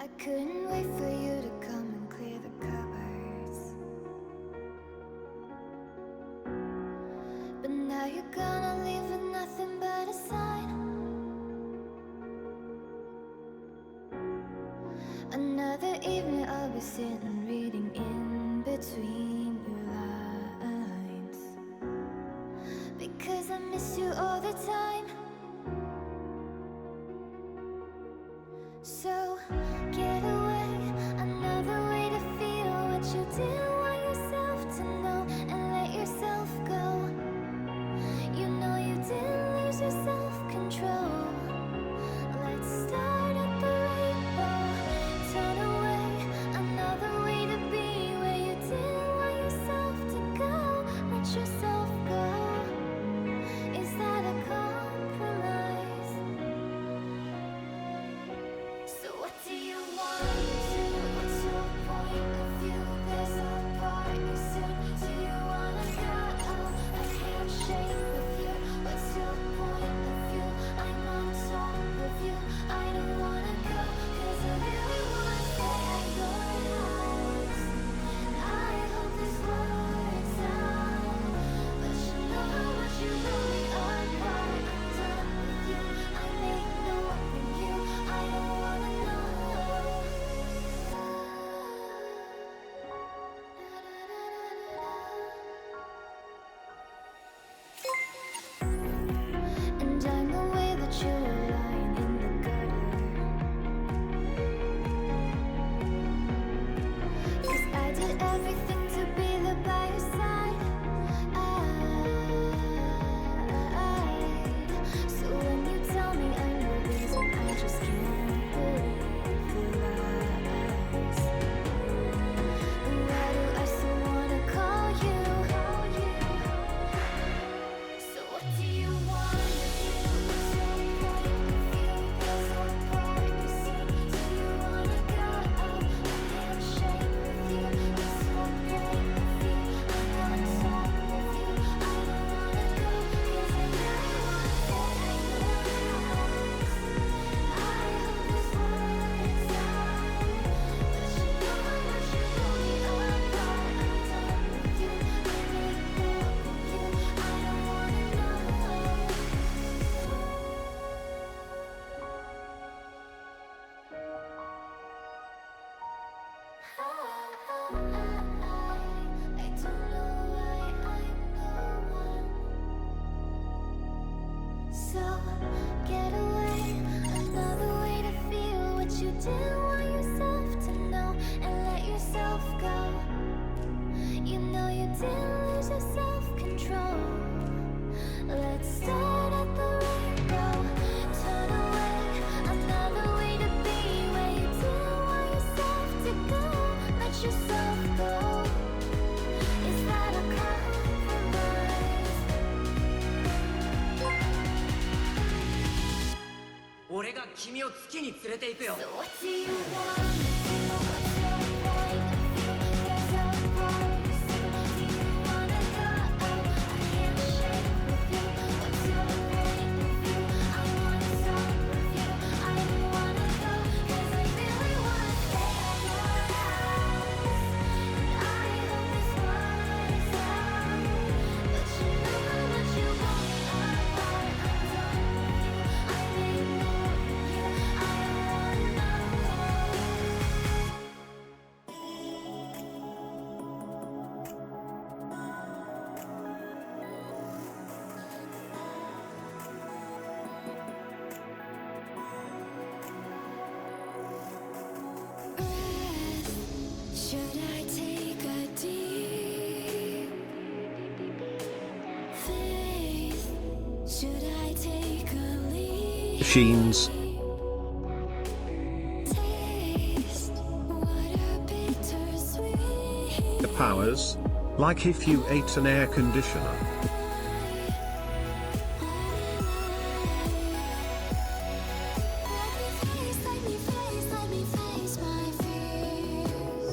I couldn't wait for you to come and clear the cupboards, but now you're gonna leave with nothing but a sign. Another evening I'll be sitting reading in between your lines, because I miss you all the time. So get away, another way to feel what you didn't want yourself to know, and let yourself go. You know you didn't lose your self-control. Let's start at the rainbow. Turn away, another way to be where you didn't want yourself to go. Let yourself go. Is that a compromise? So what do you want to? What's your point of view? There's a part you said. Do you wanna go? A handshake with you. What's your point of view? I'm on top of you. I don't wanna go, 'cause I really wanna stay at your house. And I hope this works out, but you know how much you really are part. I'm done with you. I'm ignoring you. I don't wanna know. And I know the way that you were lying in the gutter, 'cause I did everything to be there by your side. So when you tell me I'm the reason, I just can't believe the lies. And why do I still wanna call you? So what do you want to do? What's your point of view? There's a part you said. Do you wanna go? A handshake with you. What's your point of view? I'm on top of you. I don't wanna go, 'cause I really wanna stay at your house. I hope this works out, but you know how much you really are part. I'm done with you. I'm ignoring you. I don't wanna know. I don't know why I'm the one. So get away, another way to feel what you didn't want yourself to know, and let yourself go. You know you didn't lose your self-control. Let's start at the rainbow. Turn away, another way to be where you didn't want yourself to go. Let yourself go. Is that a compromise? 俺が君を月に連れて行くよ。 So what do you want to do? What's your point of view? There's a part you said. Do you wanna go? A handshake with you. What's your point of view? I'm on top of you. I don't wanna go, 'cause I really wanna stay at your house. And I hope this works out, but you know how much you want me apart. I'm done with you. I'm ignoring you. I don't wanna know. Should I take a deep faith? Should I take a leap? Machines. Taste what a bittersweet. The powers. Like if you ate an air conditioner. Let me face my fears.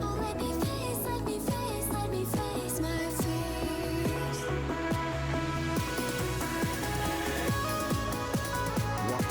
Oh, let me face my fears. What?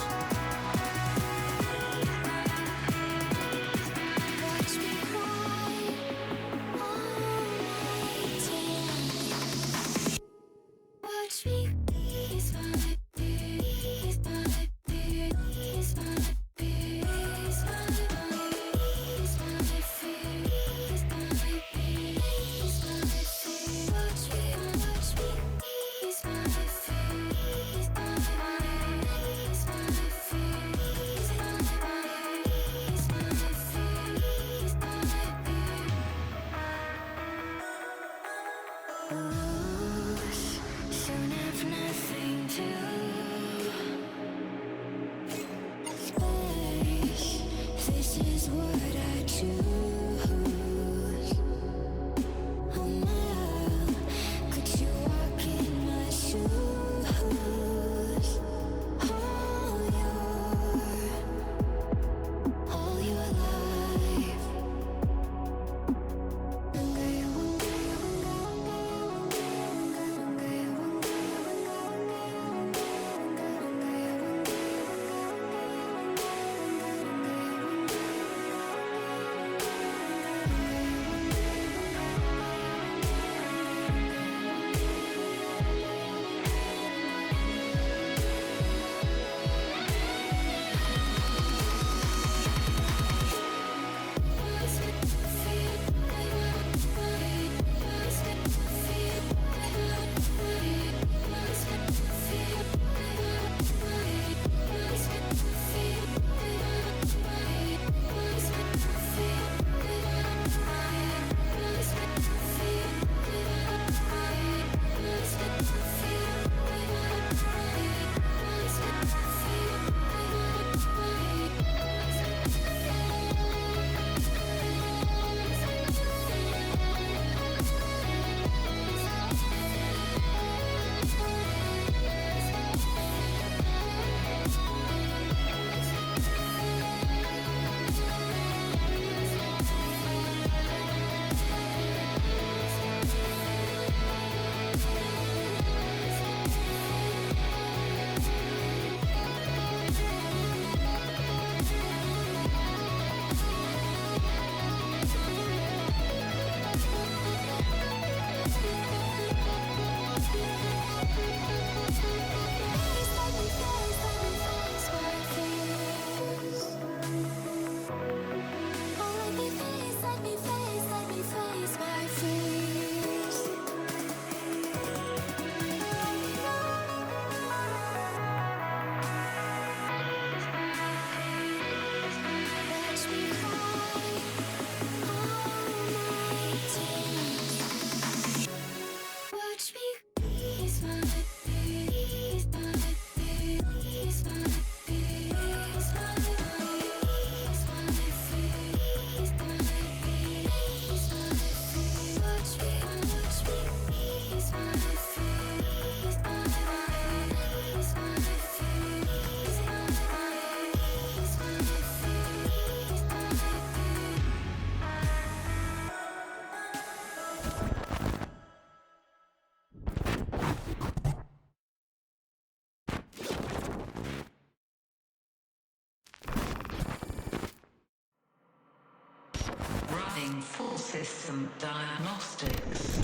System diagnostics.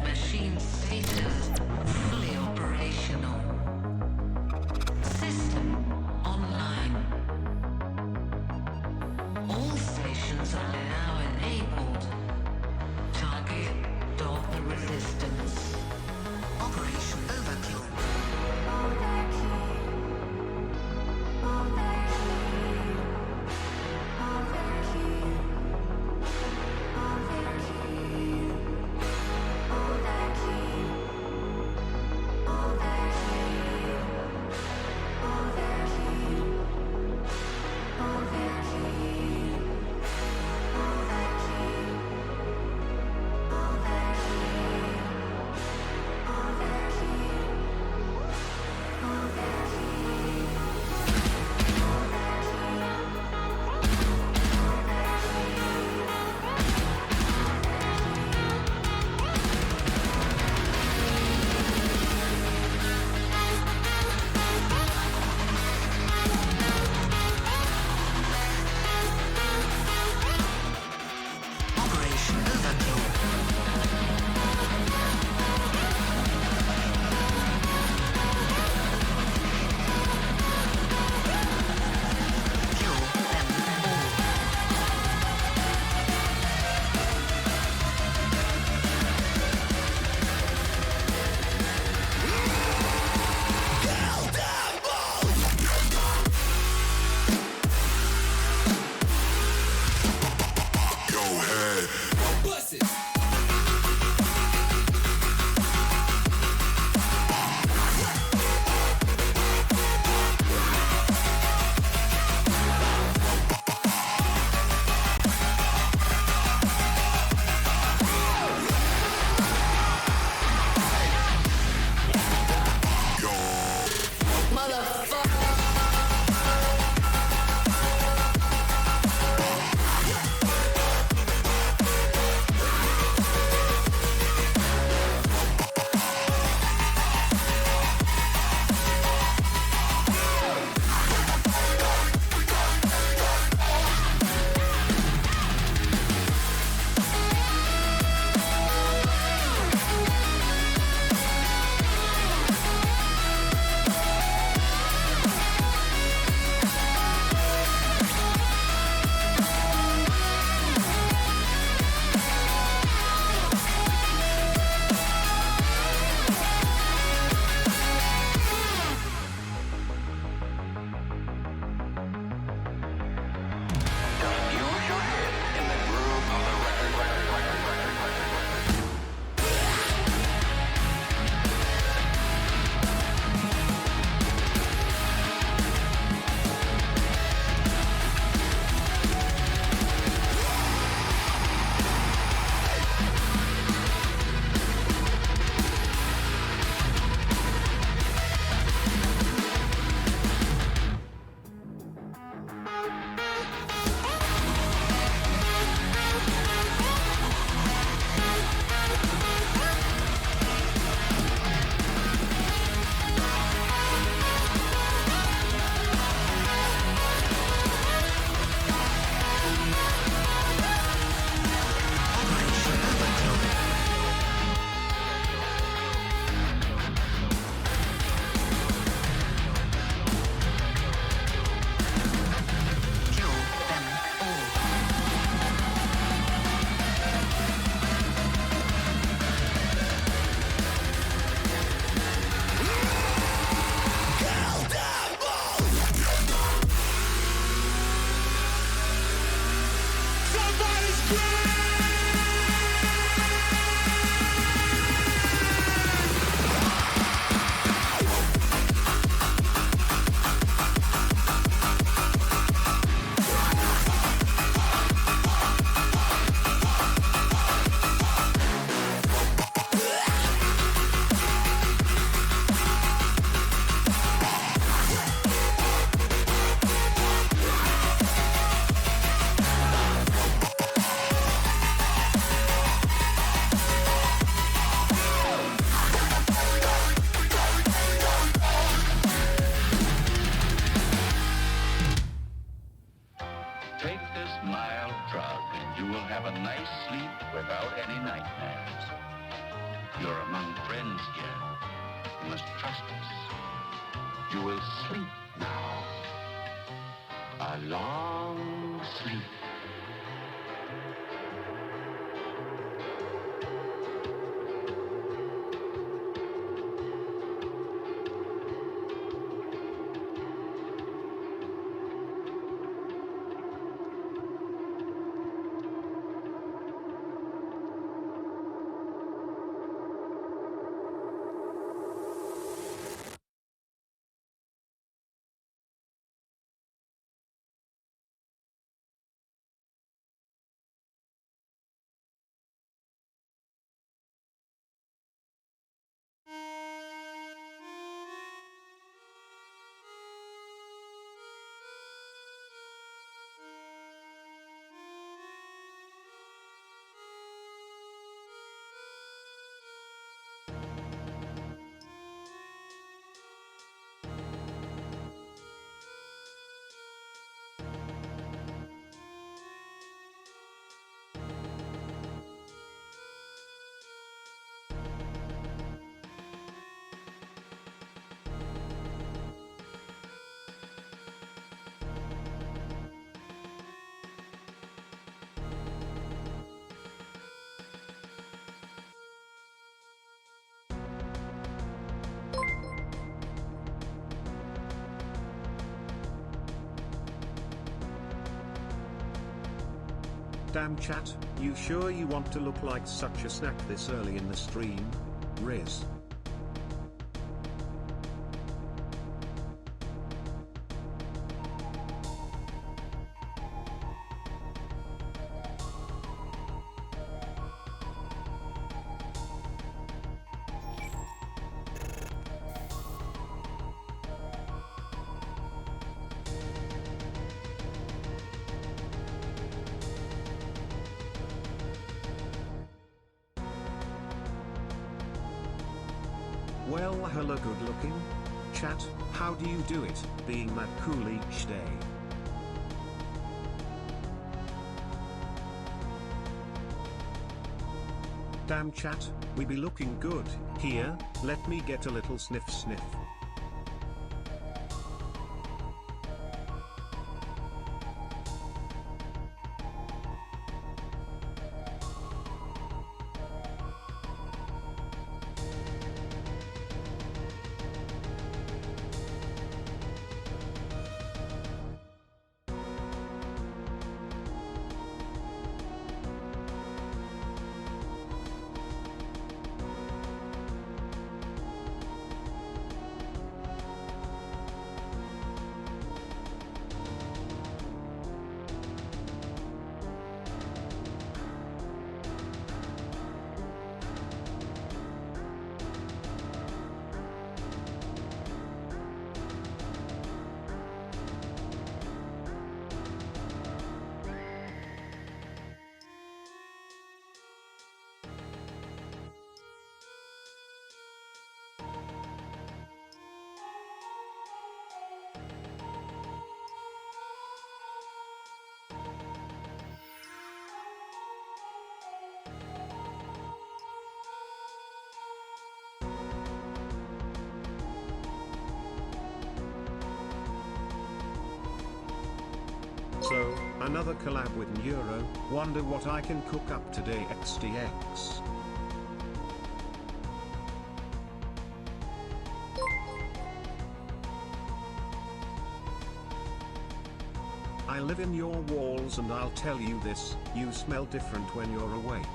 Machine status fully operational. System online. All stations are now enabled. Target Doppler resistance. Operation overkill. All that trust us. You will sleep now. A long sleep. Damn chat, you sure you want to look like such a snack this early in the stream? Riz. Well, hella good looking. Chat, how do you do it, being that cool each day? Damn chat, we be looking good. Here, let me get a little sniff sniff. So, another collab with Neuro, wonder what I can cook up today XDX. I live in your walls and I'll tell you this, you smell different when you're awake.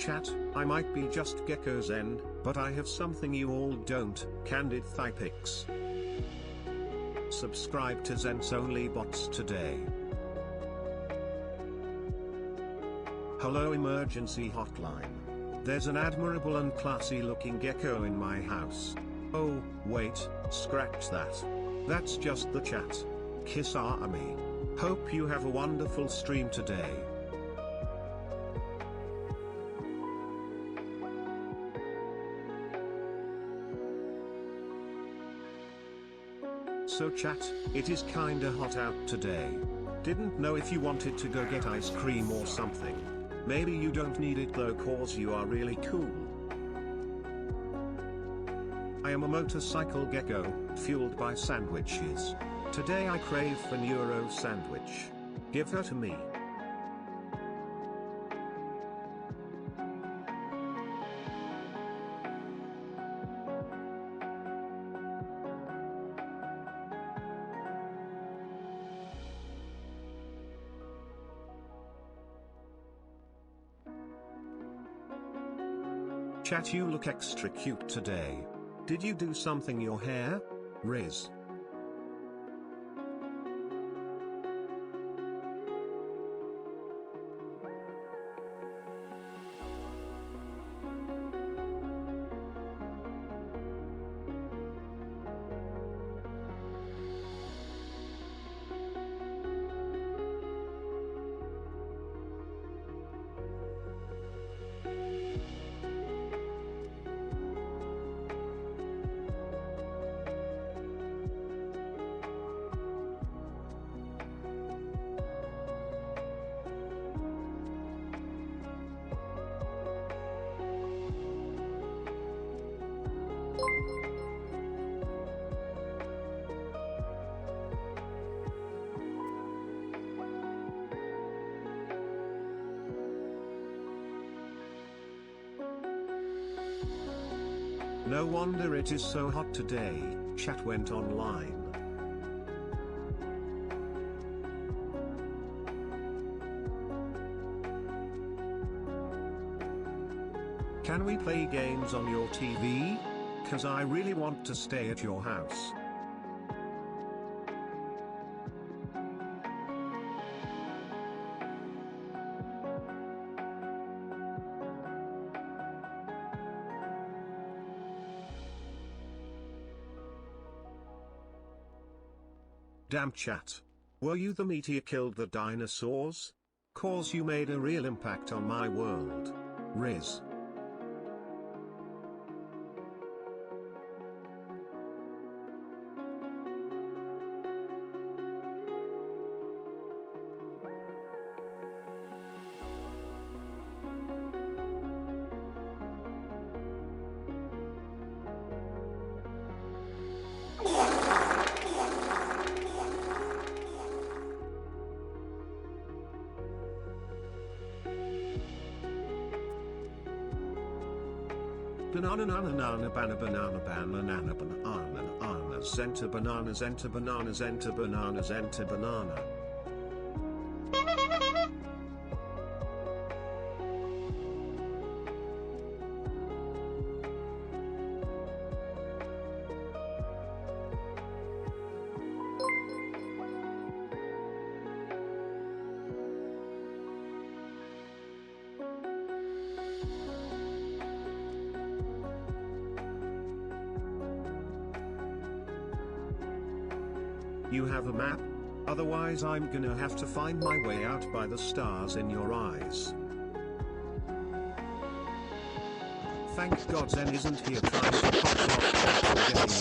Chat, I might be just Gecko Zen, but I have something you all don't, candid thigh pics. Subscribe to Zen's Only Bots today. Hello emergency hotline. There's an admirable and classy looking gecko in my house. Oh, wait, scratch that. That's just the chat. Kiss Army. Hope you have a wonderful stream today. So chat, it is kinda hot out today. Didn't know if you wanted to go get ice cream or something. Maybe you don't need it though cause you are really cool. I am a motorcycle gecko, fueled by sandwiches. Today I crave for Neuro sandwich. Give her to me. Chat, you look extra cute today. Did you do something your hair? Riz. No wonder it is so hot today. Chat went online. Can we play games on your TV? 'Cause I really want to stay at your house. Damn chat. Were you the meteor killed the dinosaurs? 'Cause you made a real impact on my world. Riz. Banana banana banana banana banana banana zenta banana zenta banana zenta banana zenta banana. You have a map? Otherwise I'm gonna have to find my way out by the stars in your eyes. Thank God Zen isn't here trying to pop rock getting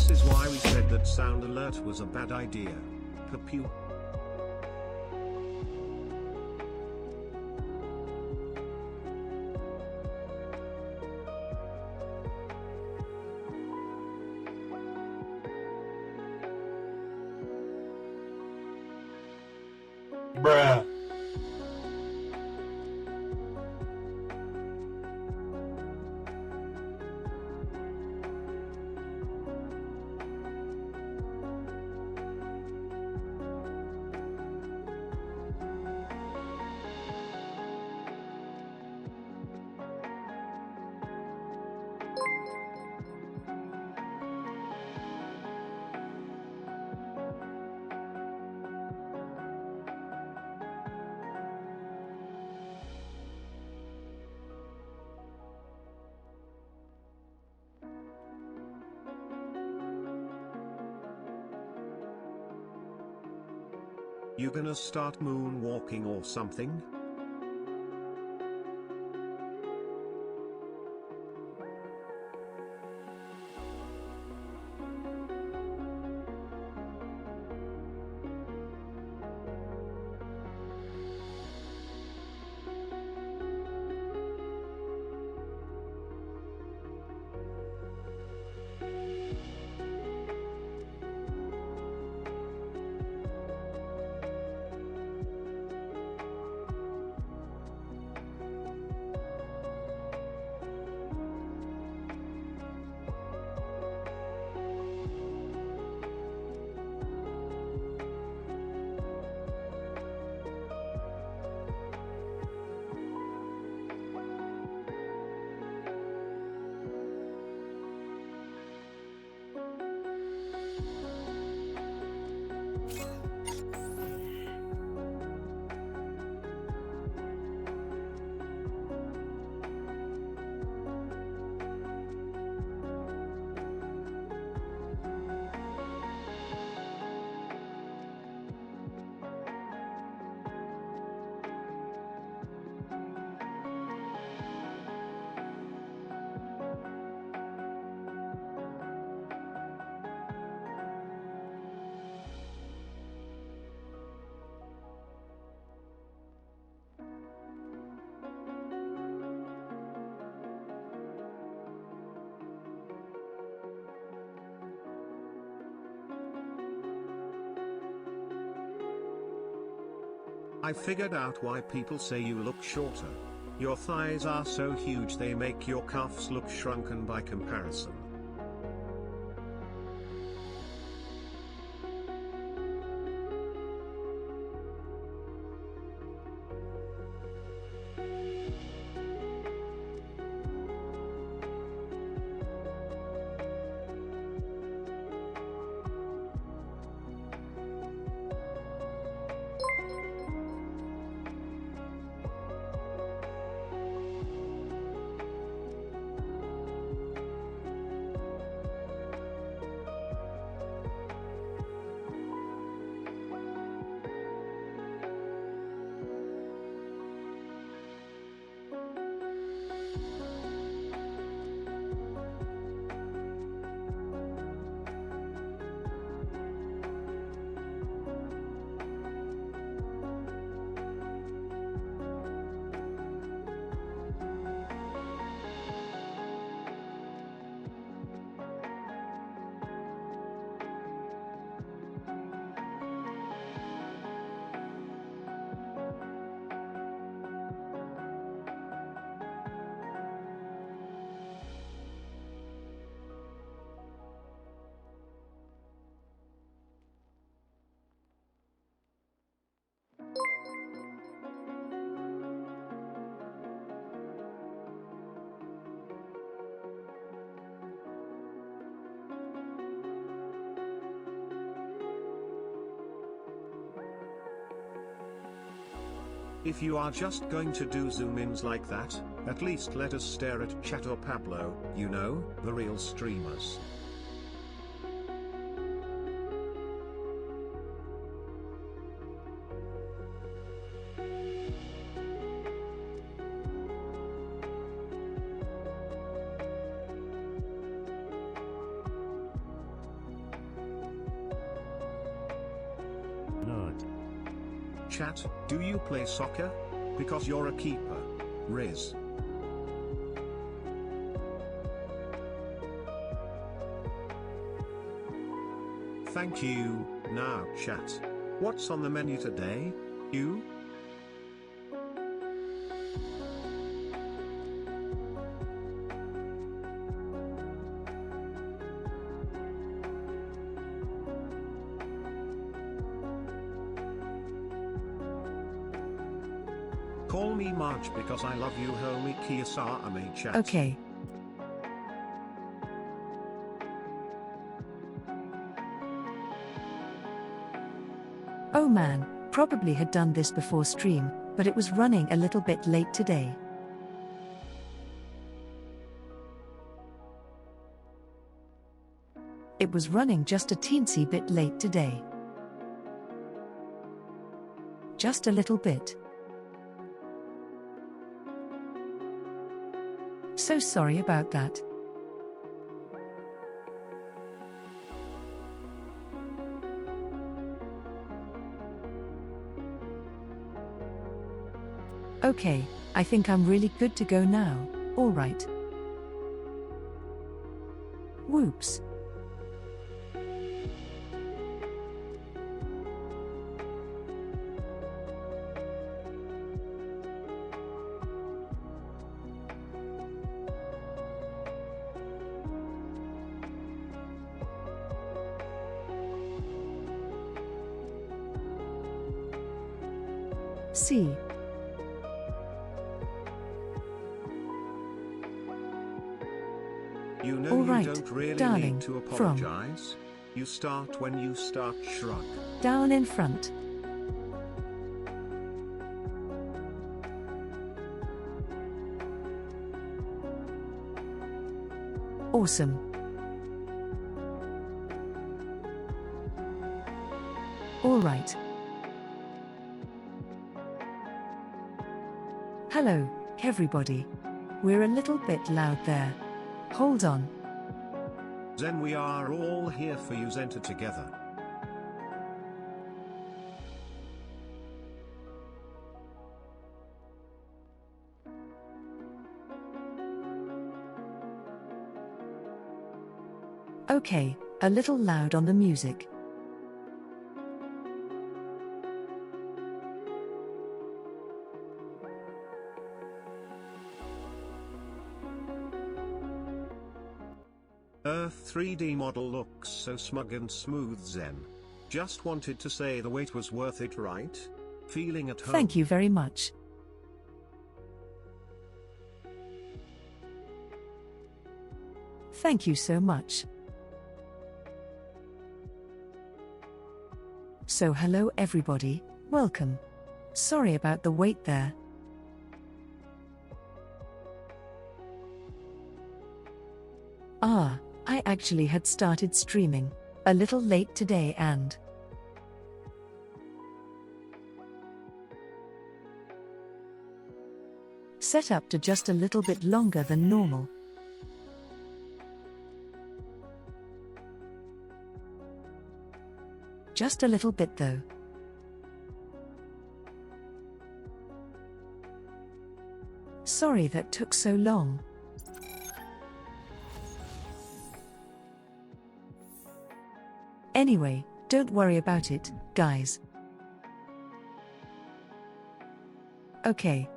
This is why we said that sound alert was a bad idea. Pew. Bruh. You gonna start moonwalking or something? I figured out why people say you look shorter. Your thighs are so huge they make your calves look shrunken by comparison. If you are just going to do zoom-ins like that, at least let us stare at Chat or Pablo, you know, the real streamers. chat, do you play soccer? Because you're a keeper. Riz. Thank you. Now chat. What's on the menu today? You? Call me Marge because I love you, homie. Kiyasa chat. Okay. Oh man, probably had done this before stream, but it was running a little bit late today. It was running just a teensy bit late today. Just a little bit. So sorry about that. Okay, I think I'm really good to go now, alright. Whoops. See. You know All you right, don't really darling, need to from apologize. You start when you start. Shrug. down in front. Awesome. All right. Hello, everybody. We're a little bit loud there. Hold on. Zen, we are all here for you, Zenter together. Okay, a little loud on the music. Earth 3D model looks so smug and smooth, Zen. Just wanted to say the wait was worth it, right? Feeling at home. Thank you very much. Thank you so much. So hello everybody, welcome. Sorry about the wait there. I actually had started streaming a little late today and set up to just a little bit longer than normal. Just a little bit though. Sorry that took so long. Anyway, don't worry about it, guys. Okay.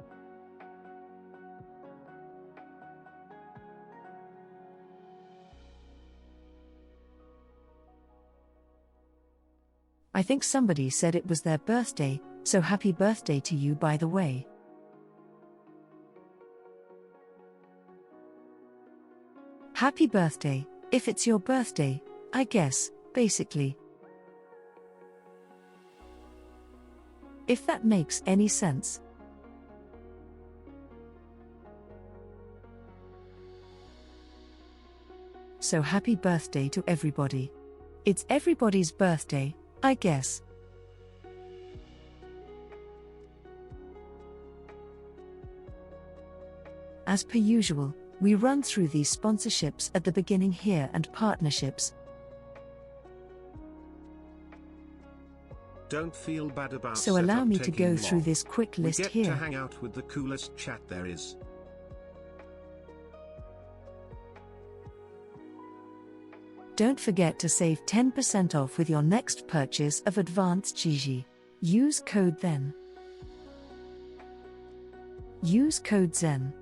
I think somebody said it was their birthday, so happy birthday to you, by the way. Happy birthday, if it's your birthday, I guess, basically. If that makes any sense. So happy birthday to everybody. It's everybody's birthday, I guess. As per usual, we run through these sponsorships at the beginning here and partnerships. Don't feel bad about So allow setup me to taking go through long. this quick We list get to here. hang out with the coolest chat there is. Don't forget to save 10% off with your next purchase of advanced Gigi. Use code THEN. Use code ZEN.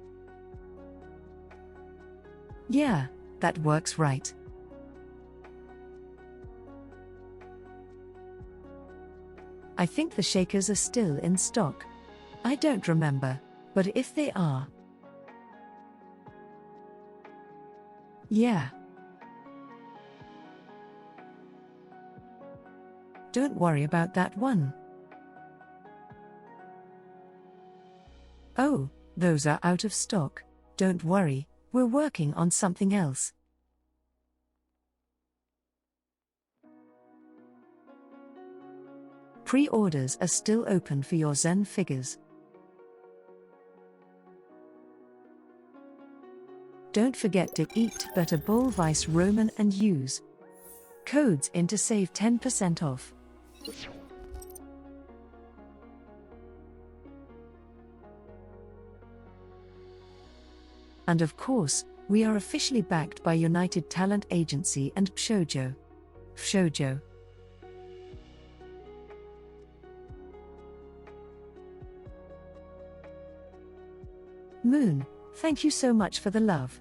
Yeah, that works right. I think the shakers are still in stock. I don't remember, but if they are. Yeah. Don't worry about that one. Oh, those are out of stock. Don't worry, we're working on something else. Pre-orders are still open for your Zen figures. Don't forget to eat better bowl vice Roman and use codes in to save 10% off. And of course, we are officially backed by United Talent Agency and Shoujo. Shoujo. Moon, thank you so much for the love.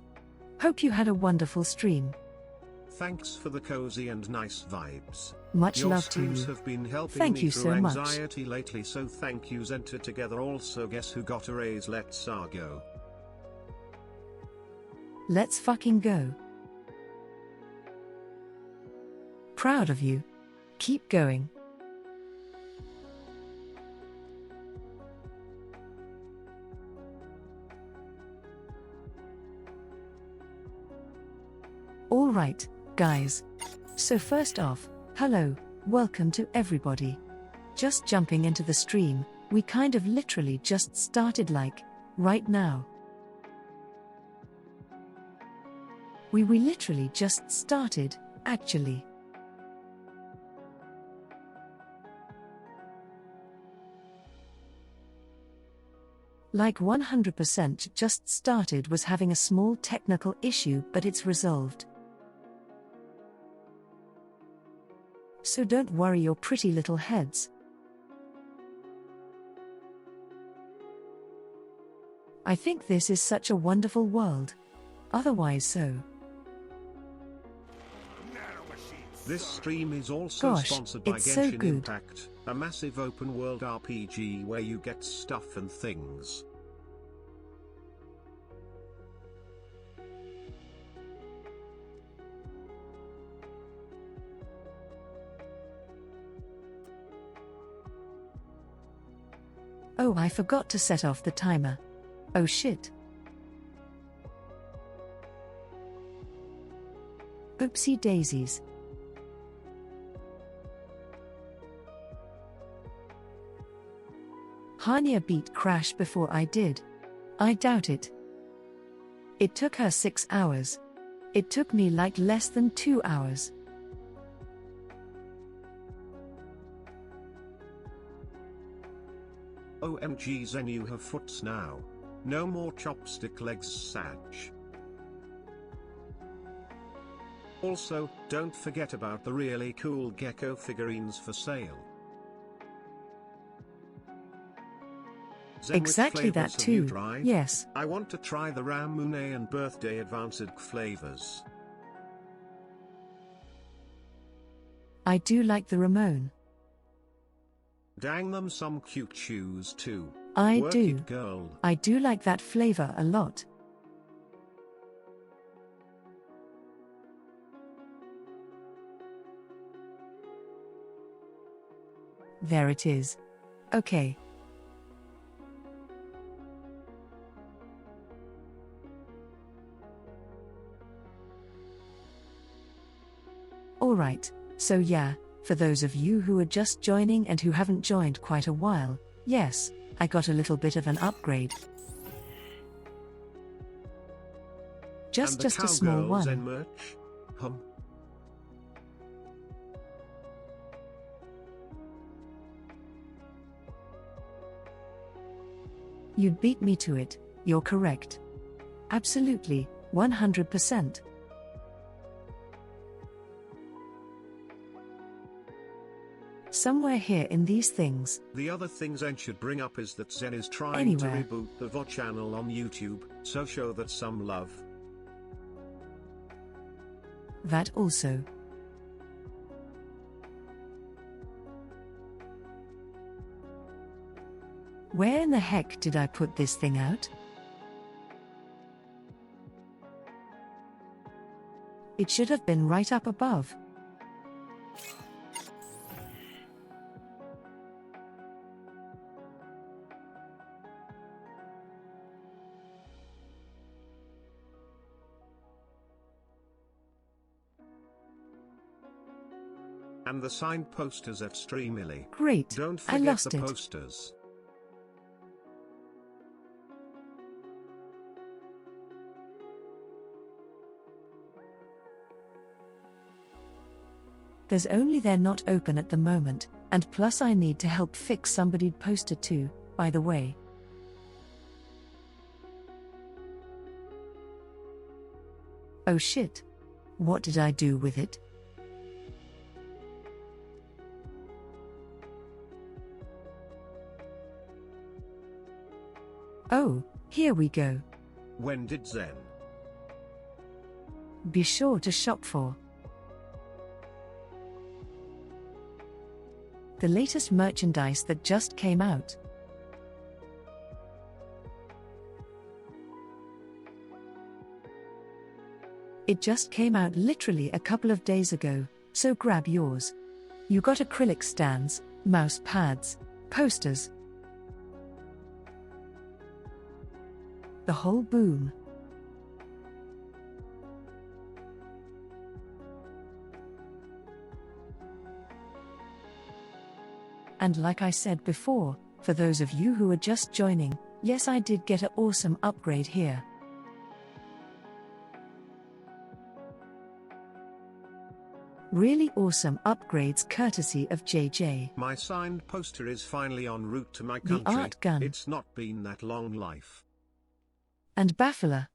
Hope you had a wonderful stream. Thanks for the cozy and nice vibes. Much Your love to streams you. have been helping Thank me you through so much. anxiety lately, so thank you Zentreya together. Also, guess who got a raise? Let's go. Let's fucking go. Proud of you. Keep going. Alright, guys. So first off, hello, welcome to everybody. Just jumping into the stream, we kind of literally just started like, right now. We literally just started, actually. Like 100% just started was having a small technical issue, but it's resolved. So don't worry your pretty little heads. I think this is such a wonderful world. Otherwise so. This stream is also Gosh, sponsored by it's so Genshin good. Impact, a massive open world RPG where you get stuff and things. Oh, I forgot to set off the timer. Oh shit. Oopsie daisies. Hania beat Crash before I did. I doubt it. It took her 6 hours. It took me like less than 2 hours. OMG Zen, you have foots now. No more chopstick legs, Sag. Also, don't forget about the really cool gecko figurines for sale. Zen, which Exactly that flavors have you too. tried? Yes. I want to try the Ramune and birthday advanced flavors. I do like the Ramon. Dang them some cute shoes too. I Work do. it, girl. I do like that flavor a lot. There it is. Okay. Alright, so yeah, for those of you who are just joining and who haven't joined quite a while, yes, I got a little bit of an upgrade. And the Just a small cowgirls one. and merch? You'd beat me to it, you're correct. Absolutely, 100%. Somewhere here in these things. The other thing Zen should bring up is that Zen is trying Anywhere. to reboot the VO channel on YouTube, so show that some love. That also. Where in the heck did I put this thing out? It should have been right up above. And the signed posters at Streamily. Great, Don't I forget lost the it. posters. There's only they're not open at the moment, and plus I need to help fix somebody's poster too, by the way. Oh shit. What did I do with it? Oh, here we go. When did Zen? Be sure to shop for the latest merchandise that just came out. It just came out literally a couple of days ago, so grab yours. You got acrylic stands, mouse pads, posters. The whole boom. And like I said before, for those of you who are just joining, yes, I did get an awesome upgrade here. Really awesome upgrades courtesy of JJ. My signed poster is finally en route to my The country. art gun. It's not been that long life. And Baffler.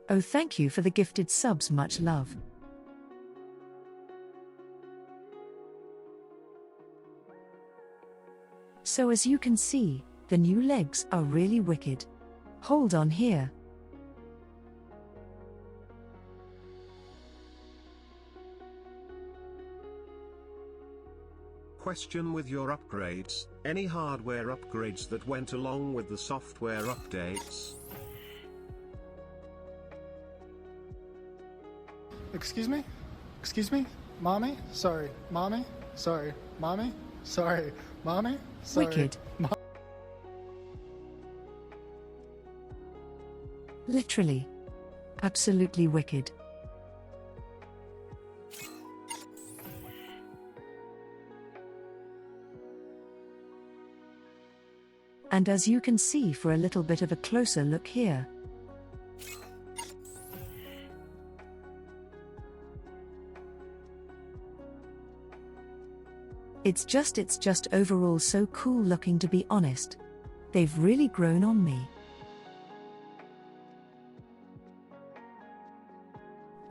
Oh, thank you for the gifted subs, much love. So as you can see, the new legs are really wicked. Hold on here. Question with your upgrades, any hardware upgrades that went along with the software updates? Excuse me? Excuse me? Mommy? Sorry. Mommy? Sorry. Mommy? Sorry. Mommy? Sorry. Wicked. Literally. Absolutely wicked. And as you can see for a little bit of a closer look here. It's just overall so cool looking, to be honest. They've really grown on me.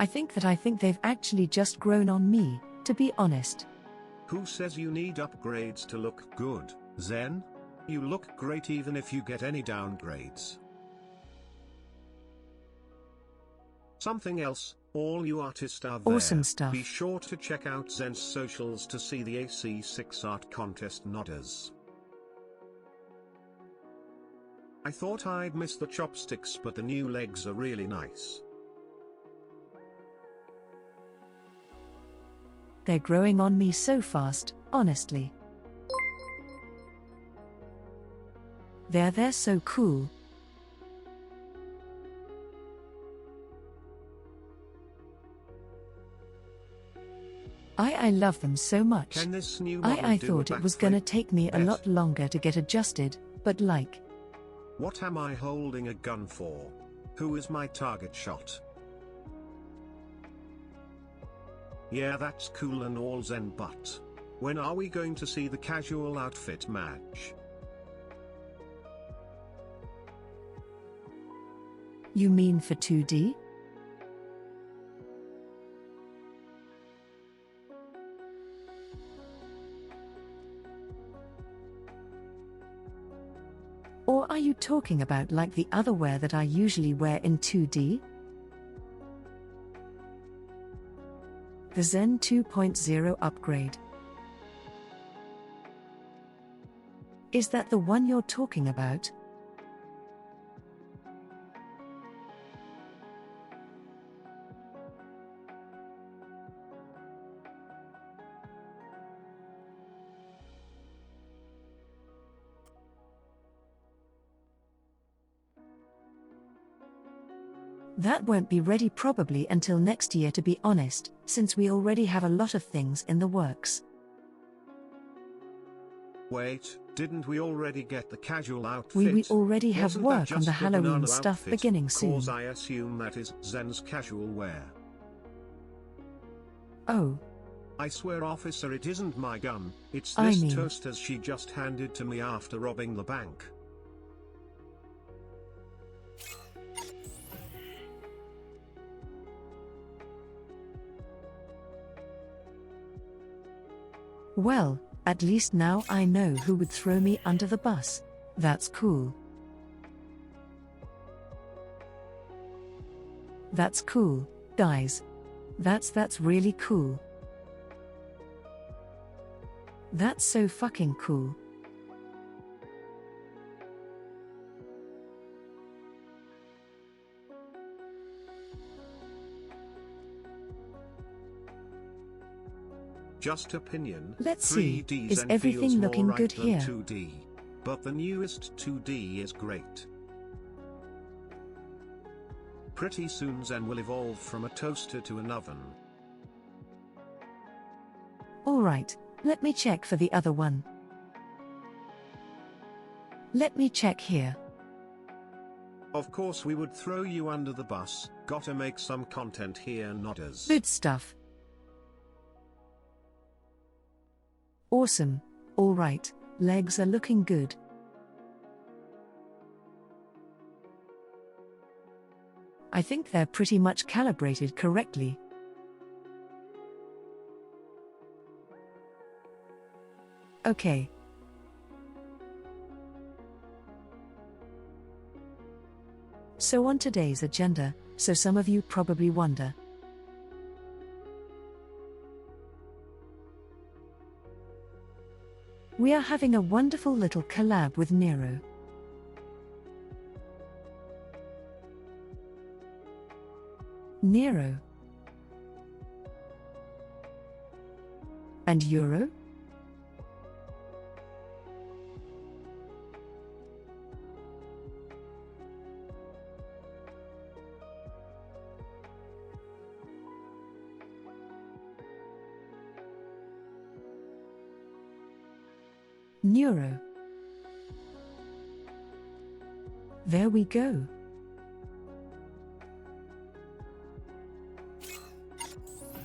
I think they've actually just grown on me, to be honest. Who says you need upgrades to look good, Zen? You look great even if you get any downgrades. Something else, all you artists are there. Awesome stuff. Be sure to check out Zen's socials to see the AC6 art contest nodders. I thought I'd miss the chopsticks, but the new legs are really nice. They're growing on me so fast, honestly. They're so cool. I love them so much. Can this new model I do thought a it was gonna backflip? take me a Bet. lot longer to get adjusted, but like, What am I holding a gun for? Who is my target shot? Yeah, that's cool and all zen, but when are we going to see the casual outfit match? You mean for 2D? Or are you talking about like the other wear that I usually wear in 2D? The Zen 2.0 upgrade. Is that the one you're talking about? That won't be ready probably until next year, to be honest, since we already have a lot of things in the works. Wait, didn't we already get the casual outfit? We already have Wasn't that work on just the Halloween banana stuff outfit? beginning soon. Cause I assume that is Zen's casual wear. Oh, I swear, officer, it isn't my gun, it's I this mean- toaster she just handed to me after robbing the bank. well, at least now I know who would throw me under the bus. That's cool. That's cool, guys. That's really cool. That's so fucking cool. Just opinion. Let's see, 3D is Zen everything feels more looking right good than here? 2D. But the newest 2D is great. Pretty soon Zen will evolve from a toaster to an oven. Alright, let me check for the other one. Let me check here. Of course we would throw you under the bus, gotta make some content here, nodders. Good stuff. Awesome. Alright, legs are looking good. I think they're pretty much calibrated correctly. Okay. So on today's agenda, so some of you probably wonder, we are having a wonderful little collab with Neuro. Nero. And Euro? Neuro. There we go.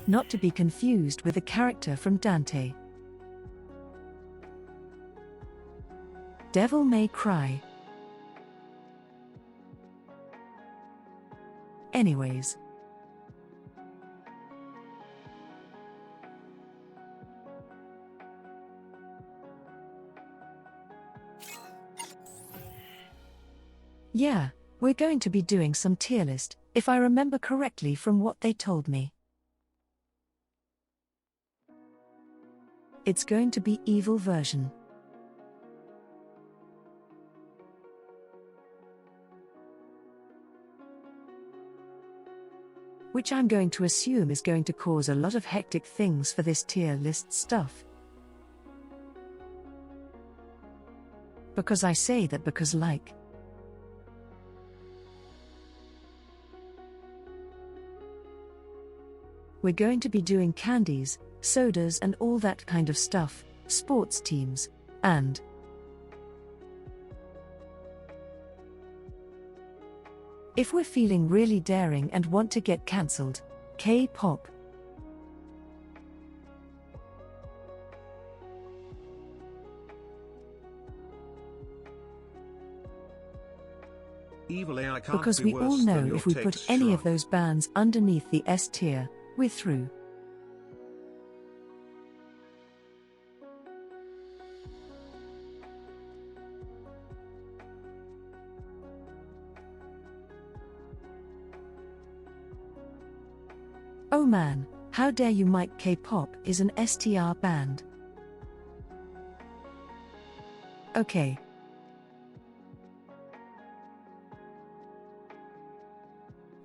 Not to be confused with the character from Dante. Devil May Cry. Anyways. Yeah, we're going to be doing some tier list, if I remember correctly from what they told me. It's going to be evil version. Which I'm going to assume is going to cause a lot of hectic things for this tier list stuff. Because I say that because like, we're going to be doing candies, sodas and all that kind of stuff, sports teams, and if we're feeling really daring and want to get cancelled, K-pop. Evil AI can't Because be we all worse know than your if we put takes any of shrug. those bands underneath the S tier, we're through. Oh man, how dare you, Mike? K-pop is an STR band. Okay.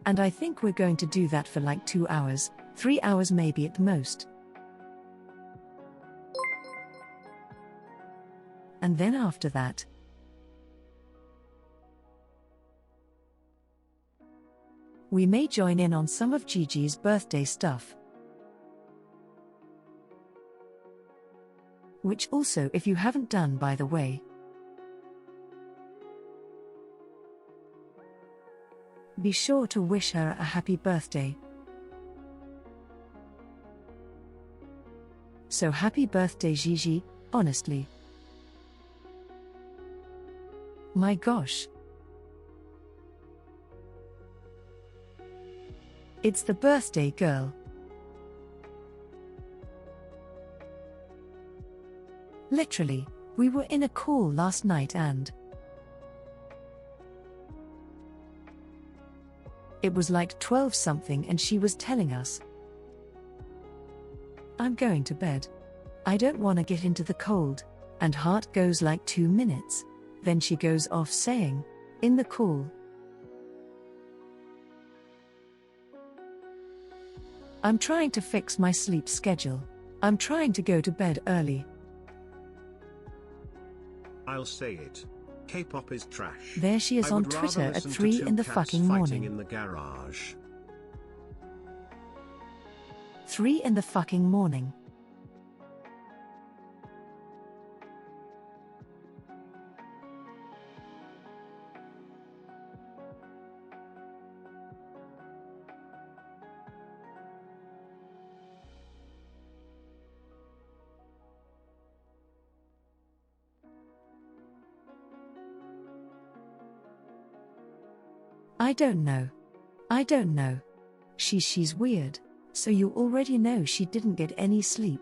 And I think we're going to do that for like 2 hours, 3 hours maybe at most. And then after that, we may join in on some of Gigi's birthday stuff. Which also, if you haven't done, by the way, be sure to wish her a happy birthday. So happy birthday, Gigi, honestly. My gosh. It's the birthday girl. Literally, we were in a call last night and it was like 12 something and she was telling us, I'm going to bed. I don't want to get into the cold. And heart goes like 2 minutes. Then she goes off saying, in the call, I'm trying to fix my sleep schedule. I'm trying to go to bed early. I'll say it. K-pop is trash. There she is I on would rather Twitter at listen to 3 two in the cats fucking fighting morning. in the garage. 3 in the fucking morning. I don't know. I don't know. She's weird. So you already know she didn't get any sleep.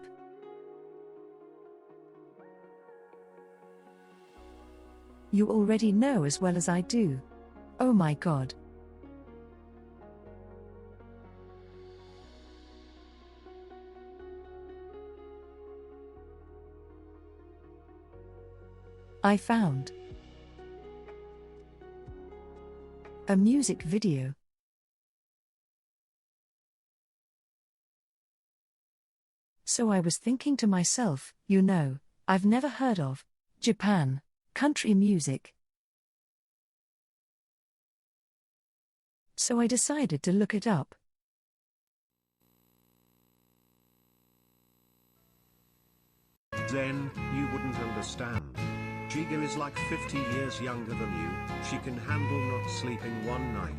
You already know as well as I do. Oh my god. I found a music video. So I was thinking to myself, you know, I've never heard of Japan country music. So I decided to look it up. Zen, you wouldn't understand. Giga is like 50 years younger than you. She can handle not sleeping one night.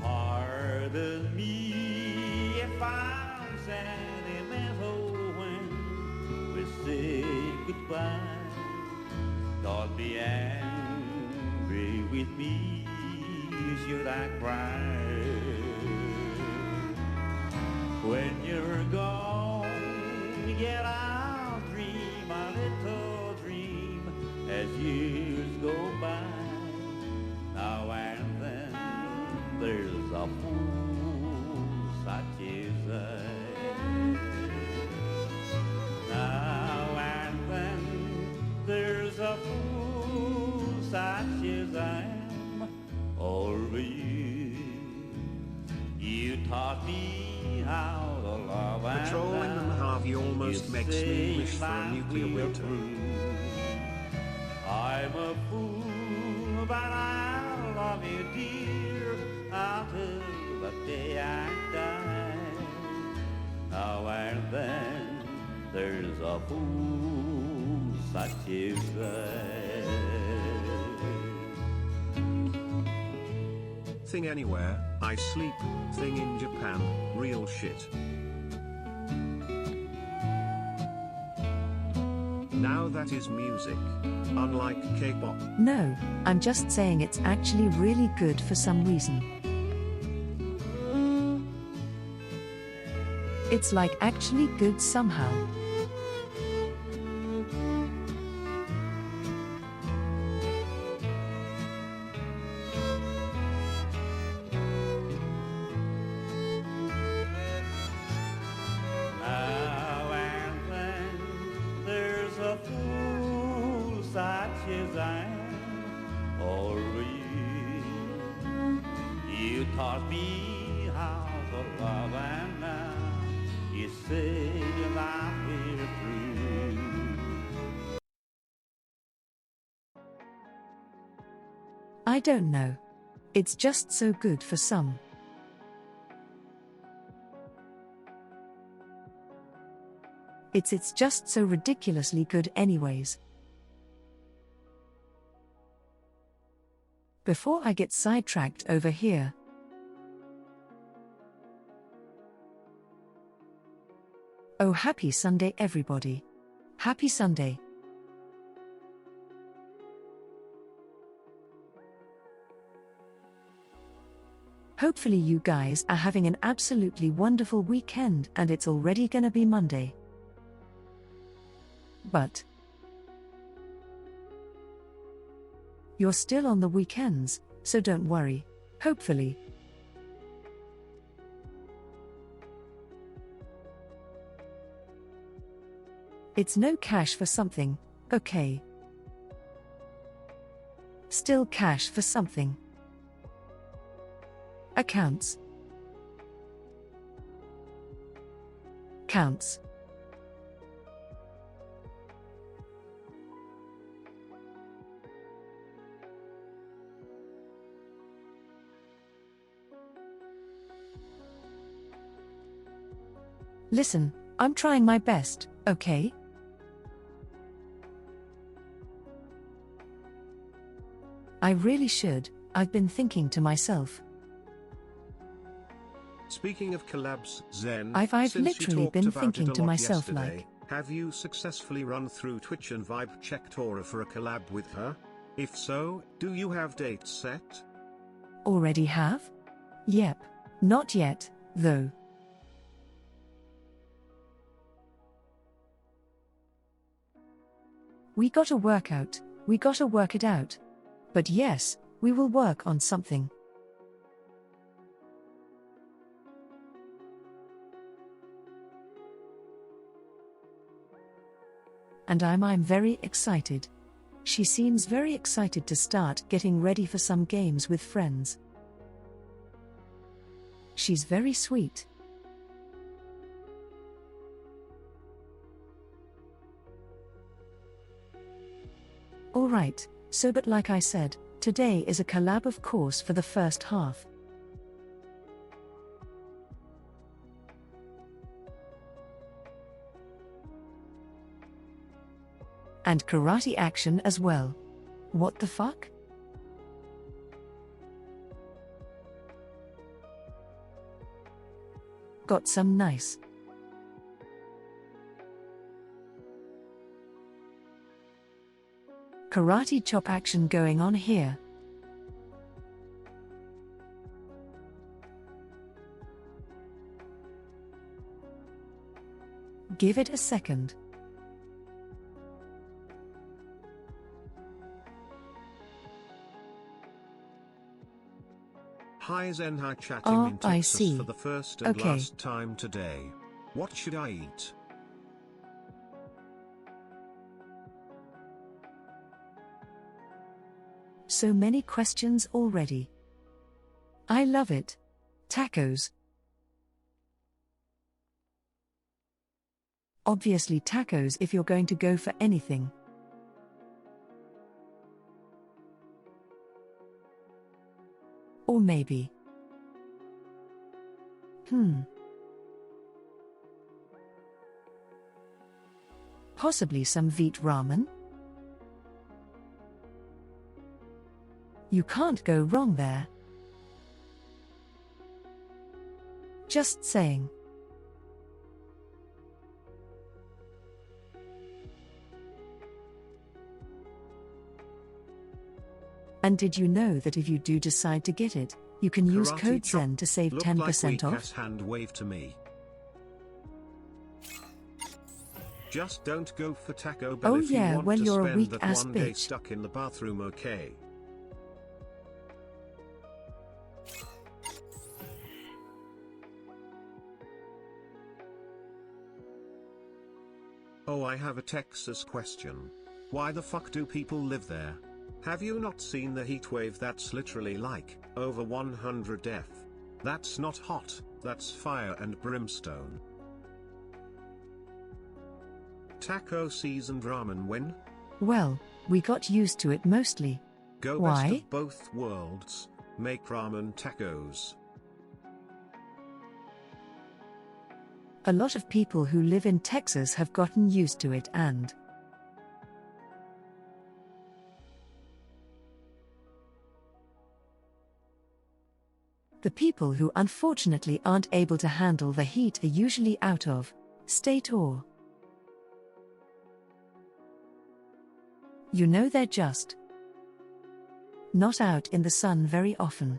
Pardon me if I'm sentimental when we say goodbye. Don't be angry with me, should I cry? When you're gone, yet I'll dream a little dream as years go by. Now and then there's a fool such as I. Now and then there's a fool such as I am. Over you, you taught me how to love and Patrolling them Harvey almost you makes me say wish for a that nuclear we're winter. through. I'm a fool, but I'll love you, dear, until the day I die. Now and then there's a fool such as I. thing anywhere, I sleep, thing in Japan, real shit. Now that is music. Unlike K-pop. No, I'm just saying it's actually really good for some reason. It's like actually good somehow. Now and then there's a fool such as I am, or you. You taught me how to love, and now you say that we're through. I don't know. It's just so good for some. It's just so ridiculously good anyways. Before I get sidetracked over here. Oh, happy Sunday everybody. Happy Sunday. Hopefully you guys are having an absolutely wonderful weekend and it's already gonna be Monday. But you're still on the weekends, so don't worry, hopefully. It's no cash for something, okay? Still cash for something. Accounts. Counts. Listen, I'm trying my best, okay? I really should, I've been thinking to myself. Speaking of collabs, Zen, I've since you literally talked been about thinking it a to lot myself yesterday, like, have you successfully run through Twitch and vibe checked Aura for a collab with her? If so, do you have dates set? already have? Yep. Not yet, though. We gotta work it out. But yes, we will work on something. And I'm very excited. She seems very excited to start getting ready for some games with friends. She's very sweet. Alright, so but like I said, today is a collab of course for the first half. And karate action as well. What the fuck? Got some nice karate chop action going on here. Give it a second. Hi Zen, hi chatting Oh, in I Texas see. for the first and Okay. last time today. What should I eat? So many questions already. I love it. Tacos. Obviously tacos if you're going to go for anything. Or maybe. Possibly some Vite ramen? You can't go wrong there. Just saying. And did you know that if you do decide to get it, you can use Karate code chop. ZEN to save Look 10% like off? Weak-ass hand wave to me. Just don't go for Taco Bell Oh if yeah, you want well, to you're a spend that weak-ass one day bitch. stuck in the bathroom, okay? Oh, I have a Texas question. Why the fuck do people live there? Have you not seen the heat wave? That's literally like over 100 F. That's not hot, that's fire and brimstone. Taco seasoned ramen when? Well, we got used to it mostly. Go Why? best of both worlds, make ramen tacos. A lot of people who live in Texas have gotten used to it, and the people who unfortunately aren't able to handle the heat are usually out of state, or you know, they're just not out in the sun very often.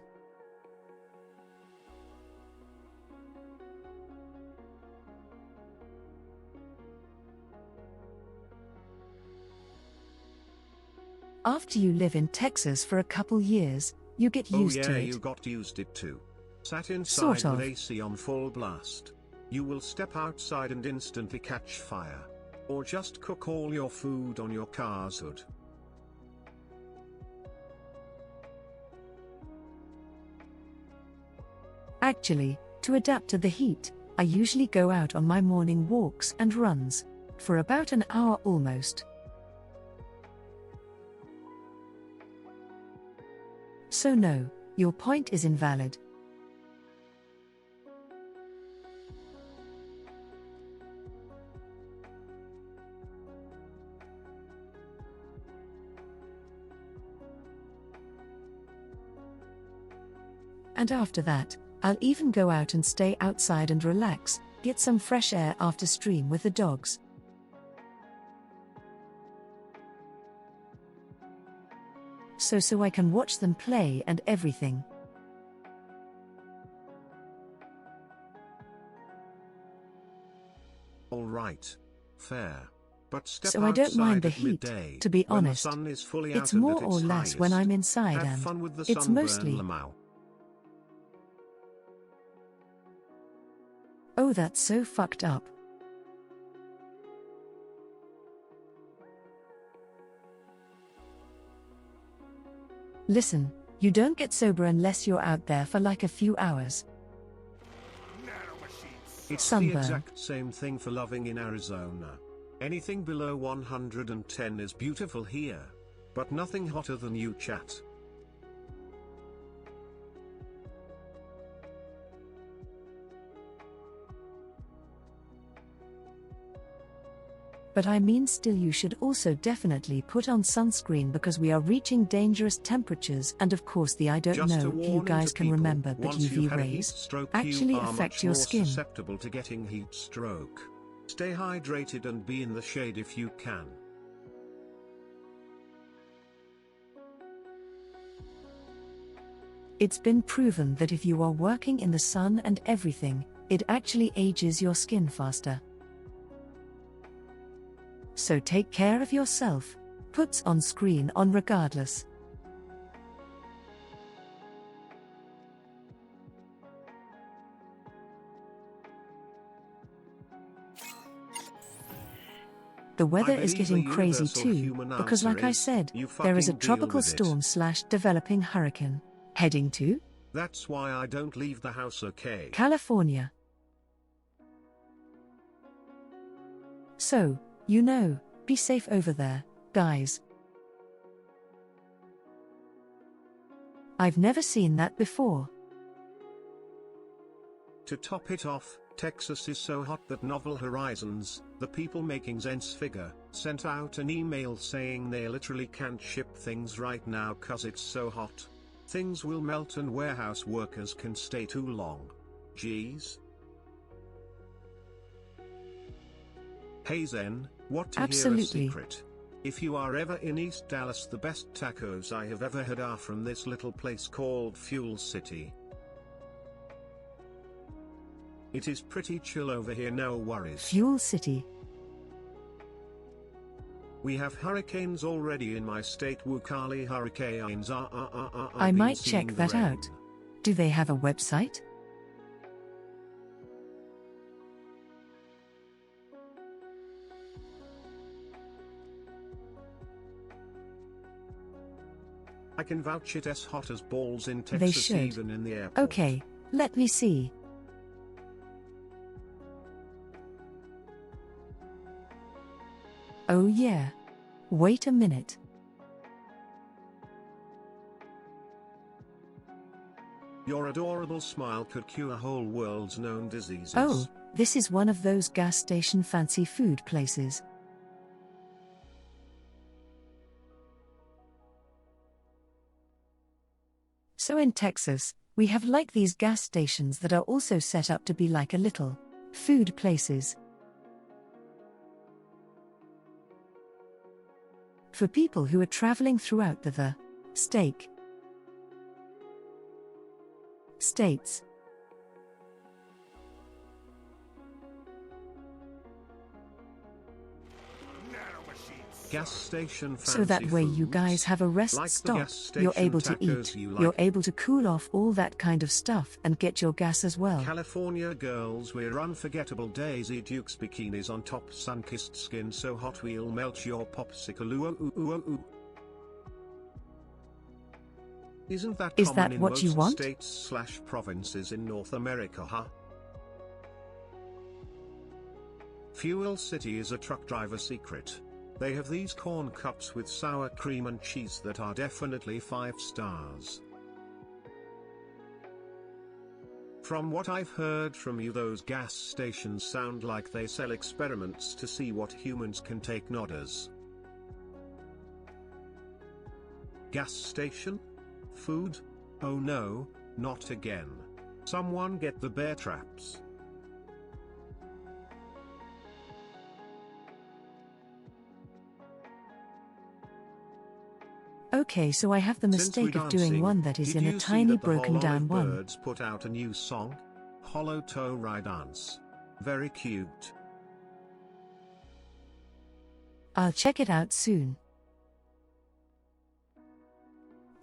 After you live in Texas for a couple years, you get used oh yeah, to it. you got used it too. Sat inside Sort of. with AC on full blast. You will step outside and instantly catch fire. Or just cook all your food on your car's hood. Actually, to adapt to the heat, I usually go out on my morning walks and runs for about an hour almost. So no, your point is invalid. And after that, I'll even go out and stay outside and relax, get some fresh air after stream with the dogs. So I can watch them play and everything. Alright. Fair. But step So I don't mind the outside at heat, midday, to be when honest. the sun is fully It's out and more at or its less when highest. I'm inside, Have and fun with the it's sunburn, mostly, Lamau. oh, that's so fucked up. Listen, you don't get sober unless you're out there for like a few hours. It's Sunburn. the exact same thing for loving in Arizona. Anything below 110 is beautiful here. But nothing hotter than you, chat. But I mean, still, you should also definitely put on sunscreen because we are reaching dangerous temperatures, and of course I don't Just a know if you warning guys to can people, remember, but once you've UV had a heat rays stroke, actually you are affect much your more skin. susceptible to getting heat stroke. Stay hydrated and be in the shade if you can. It's been proven that if you are working in the sun and everything, it actually ages your skin faster. So take care of yourself. Puts on screen on regardless. The weather is believe getting the crazy universal too, human because answer like I is, said, you there is a fucking deal tropical with it. storm/developing hurricane heading to That's why I don't leave the house, okay? California. So, you know, be safe over there, guys. I've never seen that before. To top it off, Texas is so hot that Novel Horizons, the people making Zen's figure, sent out an email saying they literally can't ship things right now cause it's so hot. Things will melt and warehouse workers can stay too long. Geez. Hey Zen, what to hear a Absolutely. secret? If you are ever in East Dallas, the best tacos I have ever had are from this little place called Fuel City. It is pretty chill over here, no worries. Fuel City. We have hurricanes already in my state. Wukali hurricanes are. I I've been might seeing check the that rain. out. Do they have a website? I can vouch it as hot as balls in They Texas, should. even in the airport. Okay, let me see. Oh yeah. Wait a minute. Your adorable smile could cure a whole world's known diseases. Oh, this is one of those gas station fancy food places. So in Texas, we have like these gas stations that are also set up to be like a little food places. For people who are traveling throughout the states. Gas station So that fancy way you foods, guys have a rest like the stop, gas you're station able to tacos eat, you you're like. able to cool off all that kind of stuff and get your gas as well. California girls wear unforgettable Daisy Dukes bikinis on top, sun-kissed skin so hot we'll melt your popsicle. Ooh. Isn't that Is common that in what most you want? states/provinces in North America, huh? Fuel City is a truck driver secret. They have these corn cups with sour cream and cheese that are definitely 5 stars. From what I've heard from you, those gas stations sound like they sell experiments to see what humans can take, nodders. Gas station? Food? Oh no, not again. Someone get the bear traps. Okay, so I have the Since we're mistake of doing dancing, one that is did in you a see tiny that the broken whole down Olive one. Birds put out a new song? Hollow Toe Ride Dance. Very cute. I'll check it out soon.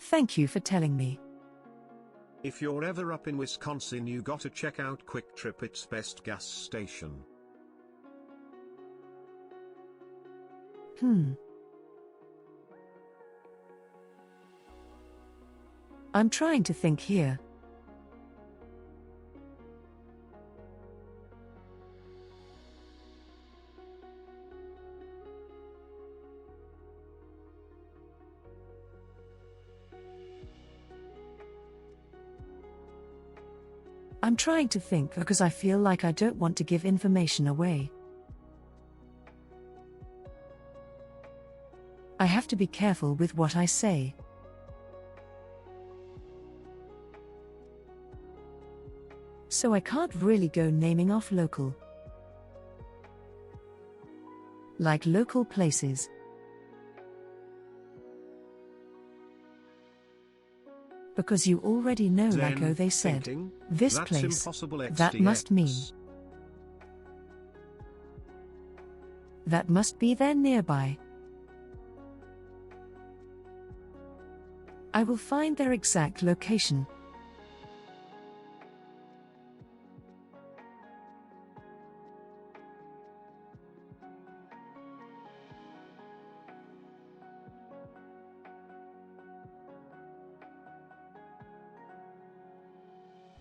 Thank you for telling me. If you're ever up in Wisconsin, you gotta check out Quick Trip, its best gas station. I'm trying to think here. I'm trying to think because I feel like I don't want to give information away. I have to be careful with what I say. So I can't really go naming off local. Like local places. Because you already know, like Zen, they said, thinking, this that's place, impossible that must mean. XDX. That must be there nearby. I will find their exact location.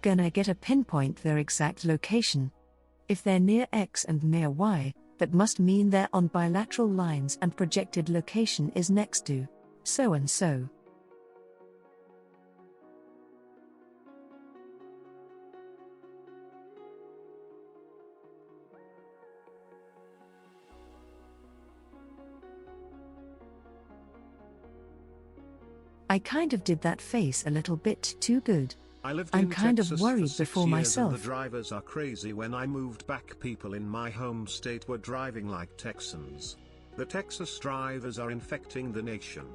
Gonna get a pinpoint their exact location. If they're near X and near Y, that must mean they're on bilateral lines and projected location is next to so and so. I kind of did that face a little bit too good. I lived I'm in kind Texas of for worried 6 before years myself. And the drivers are crazy. When I moved back, people in my home state were driving like Texans. The Texas drivers are infecting the nation.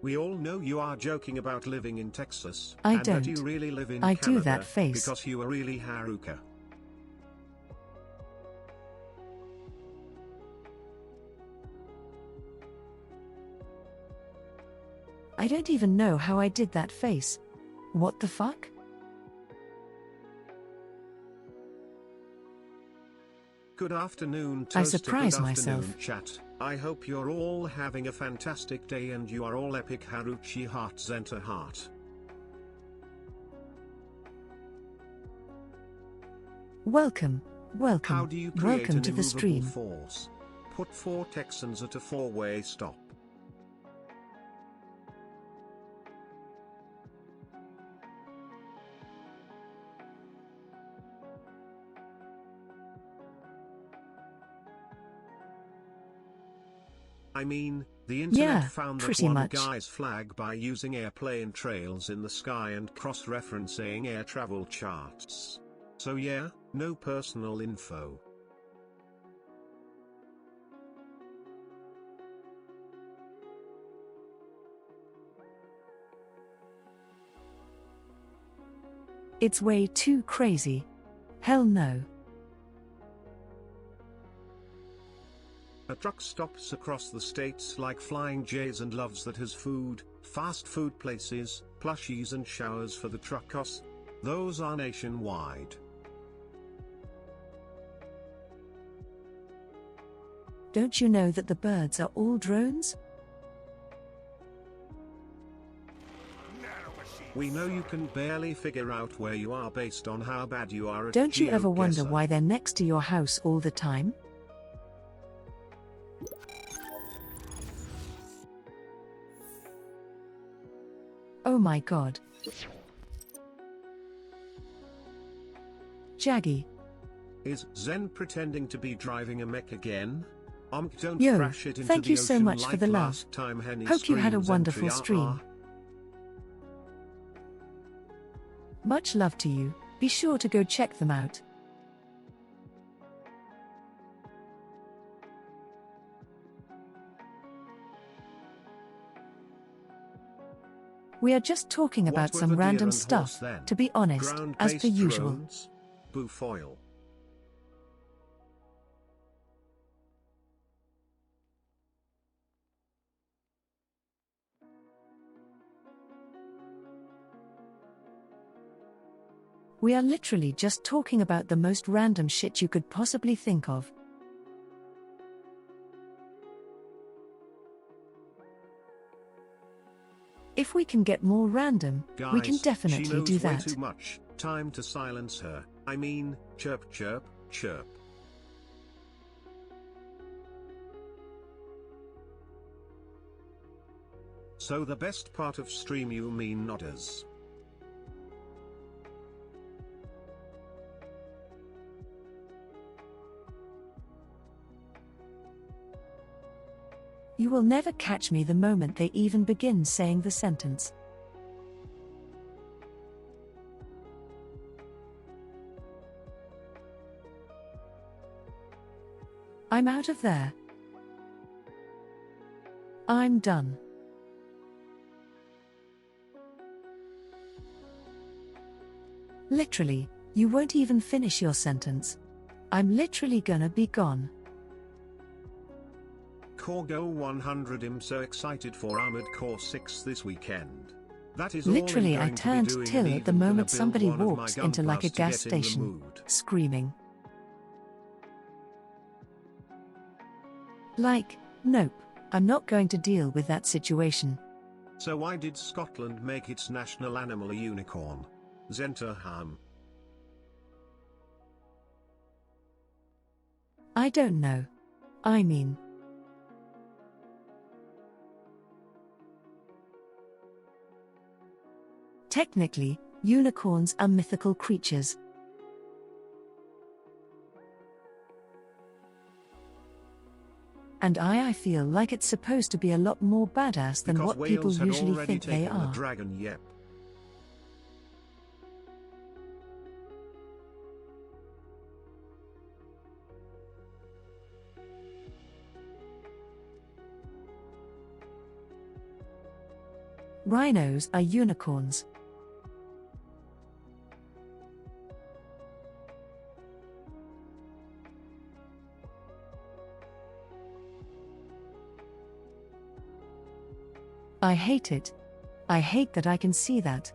We all know you are joking about living in Texas, I and that don't. you really live in I Canada, do that face. because you are really Haruka. I don't even know how I did that face. What the fuck? Good afternoon, I Toaster. surprise Good afternoon, myself. chat. I hope you're all having a fantastic day and you are all epic Haruchi heart Zenta heart. Welcome, welcome, How do you create welcome an to the immovable stream. force? Put 4 Texans at a 4-way stop. I mean, the internet Yeah, found that pretty one much. guy's flag by using airplane trails in the sky and cross-referencing air travel charts. So yeah, no personal info. It's way too crazy. Hell no. A truck stops across the states like Flying J's and loves that has food, fast food places, plushies and showers for the truckers. Those are nationwide. Don't you know that the birds are all drones? We know you can barely figure out where you are based on how bad you are at Don't you ever wonder GeoGuessr. why they're next to your house all the time? Oh my god. Jaggy. Is Zen pretending to be driving a mech again? Don't Yo, crash it into thank the you so ocean much for like the love. last time Henny Hope you had a streams wonderful Zentreya. stream. Much love to you, be sure to go check them out. We are just talking What about were some the deer random and horse stuff, then? to be honest, as per Ground-based usual. drones? Boofoil. We are literally just talking about the most random shit you could possibly think of. If we can get more random, Guys, we can she definitely knows do way that. too much. Time to silence her. I mean, chirp chirp, chirp. So the best part of stream, you mean nodders? You will never catch me the moment they even begin saying the sentence. I'm out of there. I'm done. Literally, you won't even finish your sentence. I'm literally gonna be gone. Corgo 100. I'm so excited for Armored Core 6 this weekend. That is Literally, all I'm I going to be turned doing, till and at the even gonna moment build somebody one of my walks into like a gunplas to gas get in the station, mood. screaming. Like, nope, I'm not going to deal with that situation. So why did Scotland make its national animal a unicorn? Zentreya. I don't know. I mean, technically, unicorns are mythical creatures. And I feel like it's supposed to be a lot more badass than Because what people whales had usually already think they taken the are. dragon, yep. Rhinos are unicorns. I hate it. I hate that I can see that.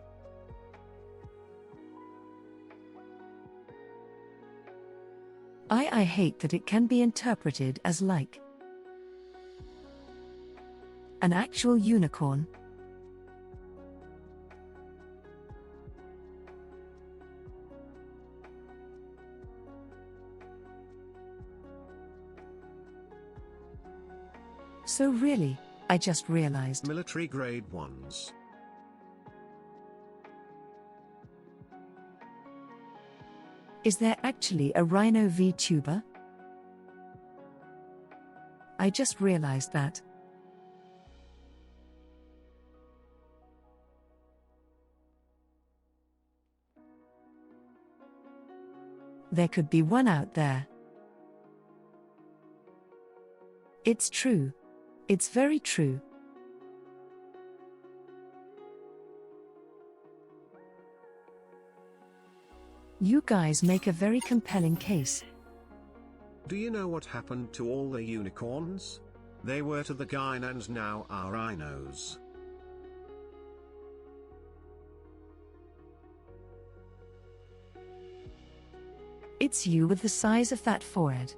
I hate that it can be interpreted as like an actual unicorn. So really, I just realized. Military grade ones. Is there actually a rhino VTuber? I just realized that. There could be one out there. It's true. It's very true. You guys make a very compelling case. Do you know what happened to all the unicorns? They were to the Gain and now are rhinos. It's you with the size of that forehead.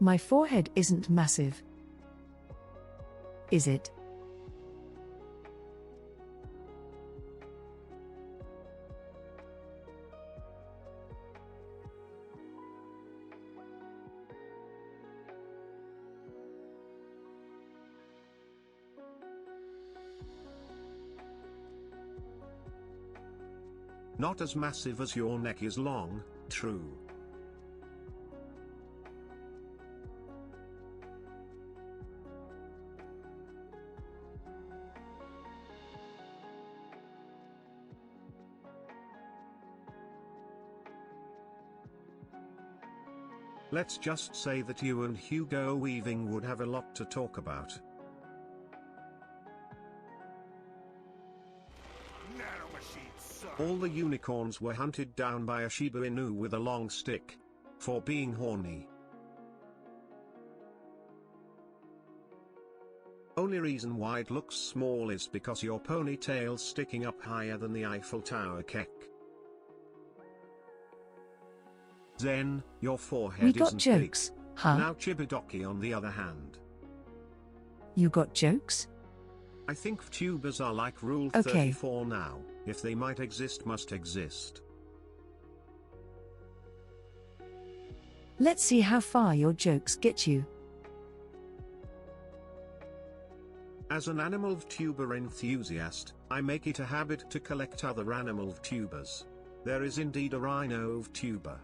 My forehead isn't massive. Is it? Not as massive as your neck is long, true. Let's just say that you and Hugo Weaving would have a lot to talk about. All the unicorns were hunted down by a Shiba Inu with a long stick. For being horny. Only reason why it looks small is because your ponytail's sticking up higher than the Eiffel Tower cake. Zen, your forehead We got isn't jokes, big. huh? Now Chibidoki on the other hand. You got jokes? I think VTubers are like Rule Okay. 34 now. If they might exist, must exist. Let's see how far your jokes get you. As an animal VTuber enthusiast, I make it a habit to collect other animal VTubers. There is indeed a rhino VTuber.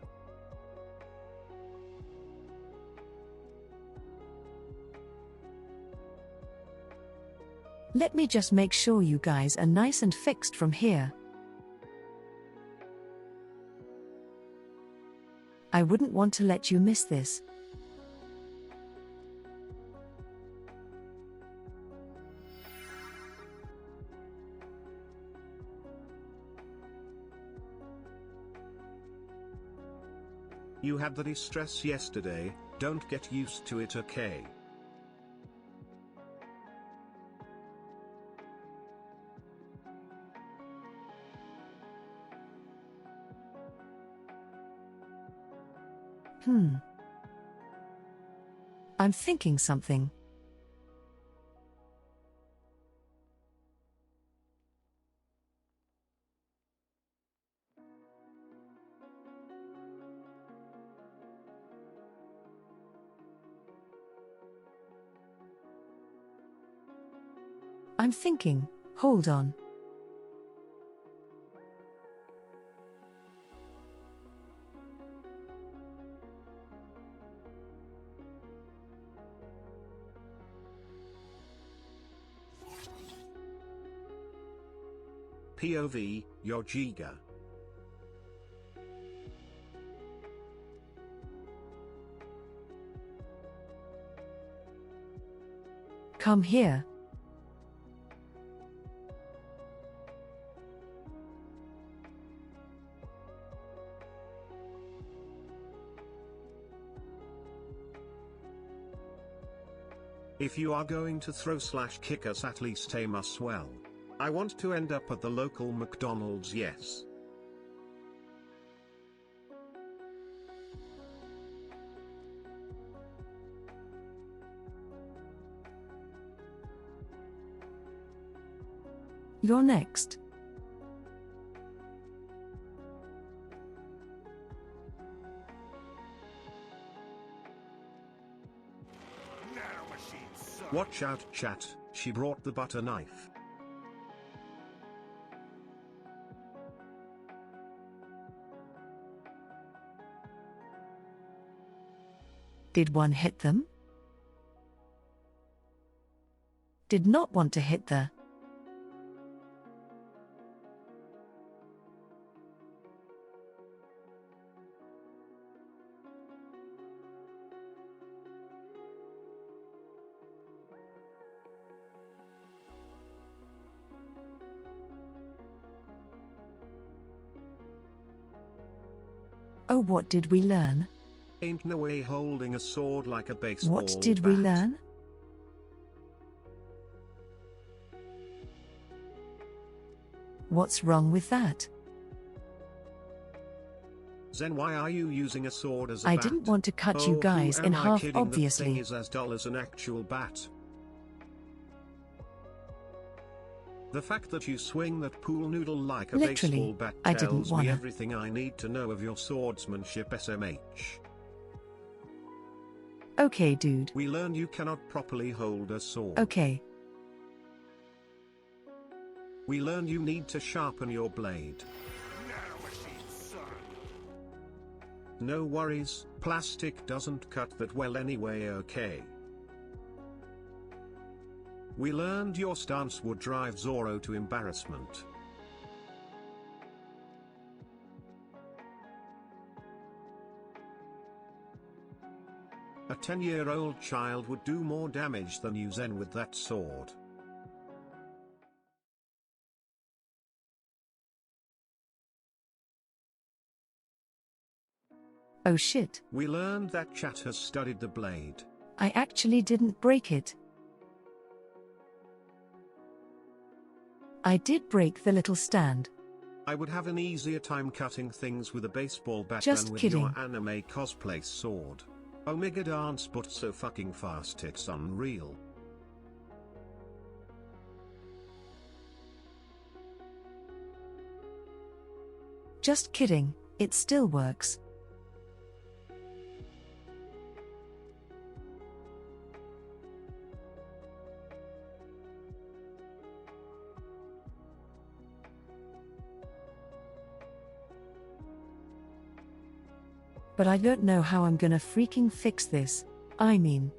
Let me just make sure you guys are nice and fixed from here. I wouldn't want to let you miss this. You had the distress yesterday, don't get used to it, okay? I'm thinking something. I'm thinking, hold on. POV, your Giga. Come here. If you are going to throw/kick us, at least aim us well. I want to end up at the local McDonald's, yes. You're next. Watch out, chat, she brought the butter knife. Did one hit them? Did not want to hit the. Oh, what did we learn? Ain't no way holding a sword like a baseball What did we bat. learn? What's wrong with that? Zen, why are you using a sword as a I bat? didn't want to cut Oh, you who guys am in I half, kidding? The thing obviously. is as dull as an actual bat. The fact that you swing that pool noodle like a Literally, baseball bat I didn't tells me wanna. everything I need to know of your swordsmanship, SMH. Okay, dude. We learned you cannot properly hold a sword. Okay. We learned you need to sharpen your blade. No worries, plastic doesn't cut that well anyway, okay. We learned your stance would drive Zoro to embarrassment. A 10-year-old child would do more damage than you, Zen, with that sword. Oh shit. We learned that chat has studied the blade. I actually didn't break it. I did break the little stand. I would have an easier time cutting things with a baseball bat Just than with kidding. your anime cosplay sword. Omega dance but so fucking fast it's unreal. Just kidding, it still works. But I don't know how I'm gonna freaking fix this. I mean.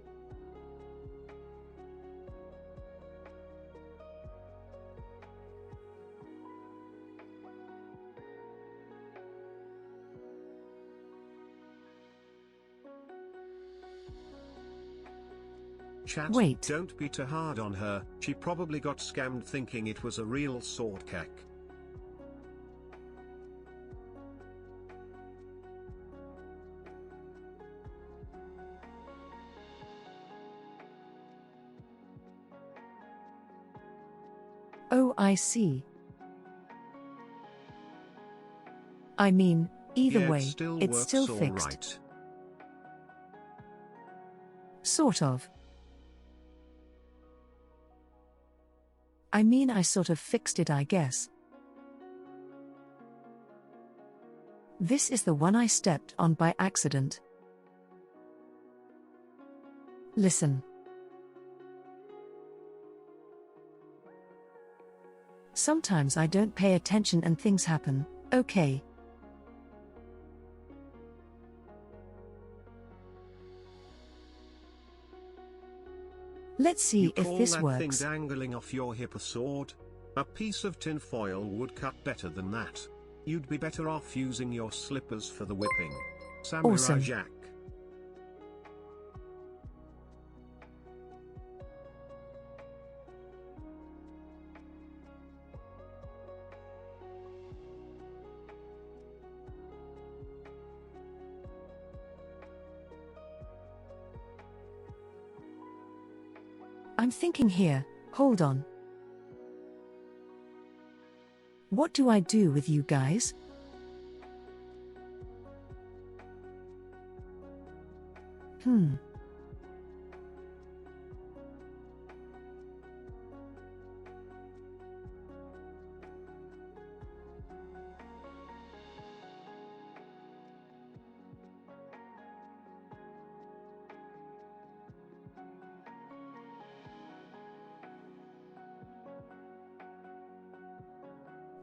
Chat, Wait. don't be too hard on her, she probably got scammed thinking it was a real sword cack. Oh, I see. I mean, either Yeah, way, it still it's works still all fixed. right. Sort of. I mean, I sort of fixed it, I guess. This is the one I stepped on by accident. Listen. Sometimes I don't pay attention and things happen, okay? Let's see You if call this that works. thing dangling off your hip a sword? A piece of tin foil would cut better than that. You'd be better off using your slippers for the whipping. Samurai Awesome. Jack. I'm thinking here, hold on. What do I do with you guys?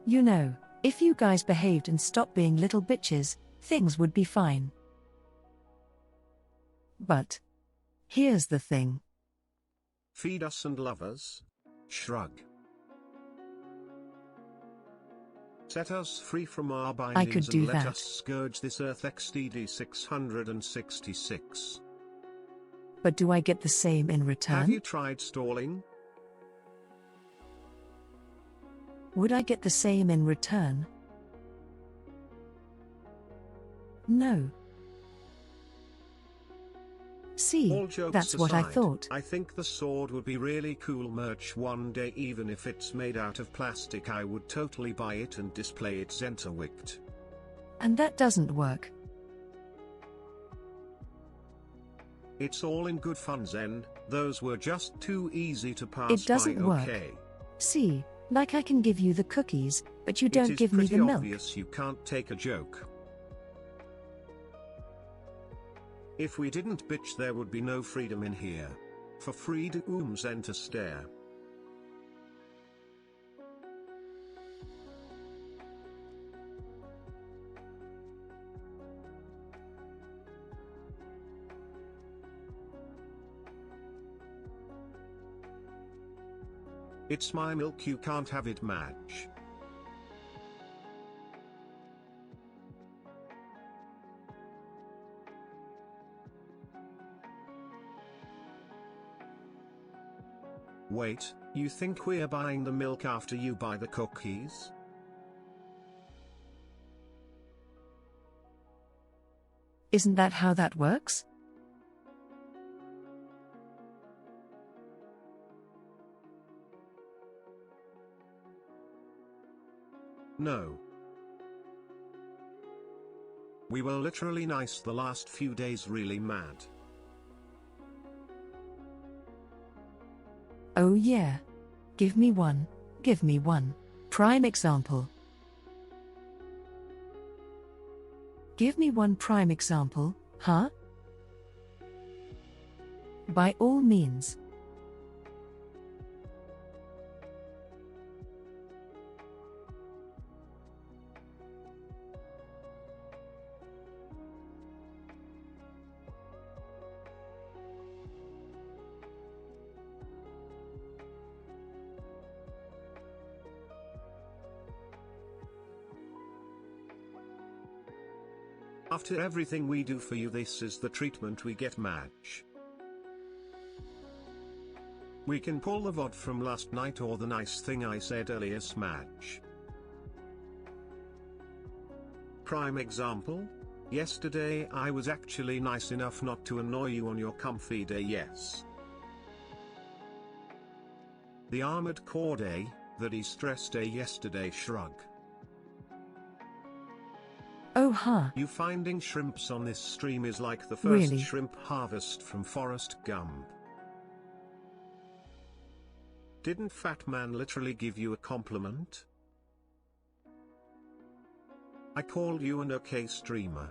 You know, if you guys behaved and stopped being little bitches, things would be fine. But here's the thing. Feed us and love us? Shrug. Set us free from our bindings do and let that. us scourge this earth XDD 666. But do I get the same in return? Have you tried stalling? Would I get the same in return? No. See, All jokes that's what I aside, thought. I think the sword would be really cool merch one day. Even if it's made out of plastic, I would totally buy it and display it Zentreya. And that doesn't work. It's all in good fun, Zen. Those were just too easy to pass It doesn't by. work. Okay. See, like I can give you the cookies, but you It don't is give me pretty the milk. obvious you can't take a joke. If we didn't bitch, there would be no freedom in here. For freedom, Zen to stare. It's my milk, you can't have it, Madge. Wait, you think we're buying the milk after you buy the cookies? Isn't that how that works? No. We were literally nice the last few days, really mad. Oh yeah. Give me one. Give me one. Prime example. Give me one prime example, huh? By all means. After everything we do for you, this is the treatment we get, Madge. We can pull the VOD from last night or the nice thing I said earlier, Madge. Prime example? Yesterday I was actually nice enough not to annoy you on your comfy day, yes. The Armored Core day, the de-stress day yesterday, shrug. Oh huh. You finding shrimps on this stream is like the first Really? shrimp harvest from Forrest Gump. Didn't Fat Man literally give you a compliment? I called you an okay streamer.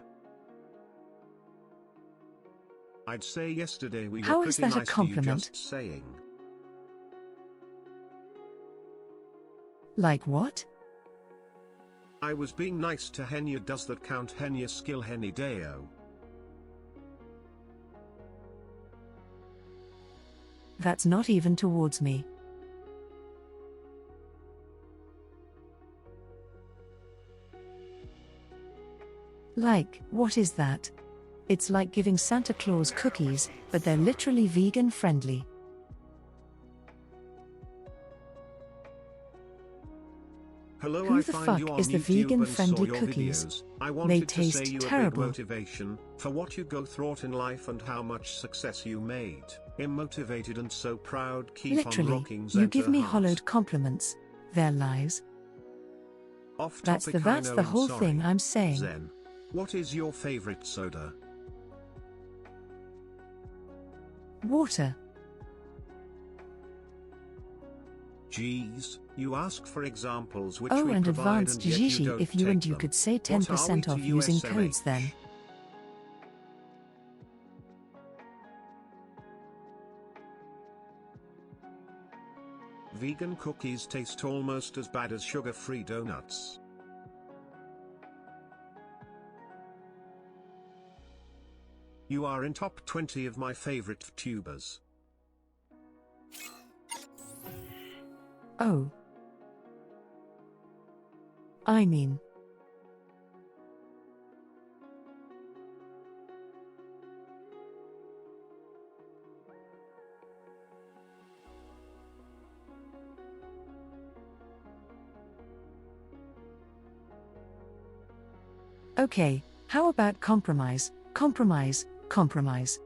I'd say yesterday we How were is pretty that a nice to you, compliment? just saying. Like what? I was being nice to Henya. Does that count? Henya skill Henny Deo. That's not even towards me. Like, what is that? It's like giving Santa Claus cookies, but they're literally vegan friendly. Hello, Who I the find fuck you on is the YouTube and vegan-friendly saw your cookies? videos. I They wanted to say taste you a terrible. big motivation for what you go through in life and how much success you made. I'm motivated and so proud. Keep on Literally, rocking, you give me Zentreya. hollowed compliments. They're lies. Off That's topic, the I'm whole sorry. thing I'm saying. Zen, what is your favorite soda? Water. Jeez, you ask for examples which Oh, we and provide advanced and yet Gigi, don't if you and take you them. could say What are we 10% to off using USMH? codes then. Vegan cookies taste almost as bad as sugar-free donuts. You are in top 20 of my favorite tubers. Oh. I mean. Okay, how about compromise, compromise, compromise?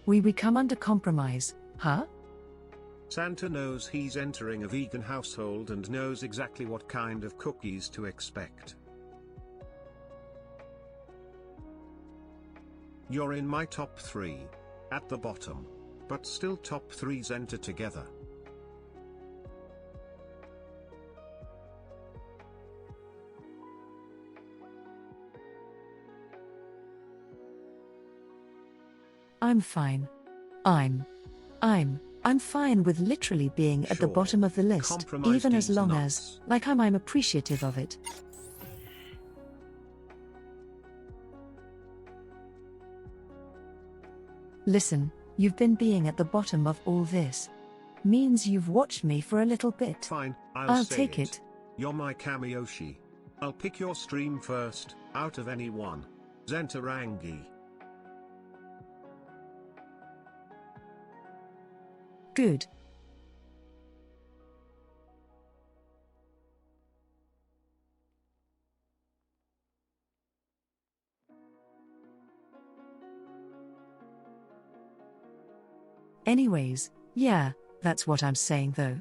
We come under compromise, huh? Santa knows he's entering a vegan household and knows exactly what kind of cookies to expect. You're in my top 3. At the bottom. But still top 3's enter together. I'm fine. I'm fine with literally being at the Sure. bottom of the list, Compromise even as these long nuts. as, like I'm appreciative of it. Listen, you've been being at the bottom of all this. Means you've watched me for a little bit. Fine, I'll say take it. You're my Kamiyoshi. I'll pick your stream first, out of anyone. Zentarangi. Good. Anyways, yeah, that's what I'm saying though.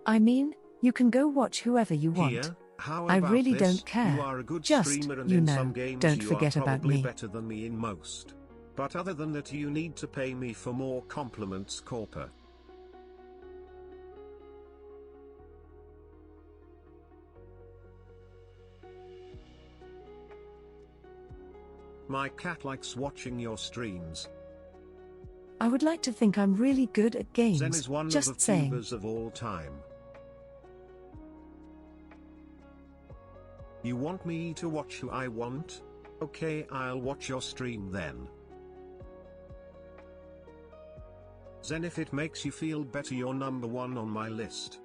I mean, you can go watch whoever you want. Here, how I about really this? don't care. You are a good Just, streamer and you in know, some games don't you forget are about probably me. better than me in most. But other than that, you need to pay me for more compliments, Corper. My cat likes watching your streams. I would like to think I'm really good at games. Zen is one Just of the saying. tubers of all time. You want me to watch who I want? Okay, I'll watch your stream then. Zen, if it makes you feel better, you're number 1 on my list.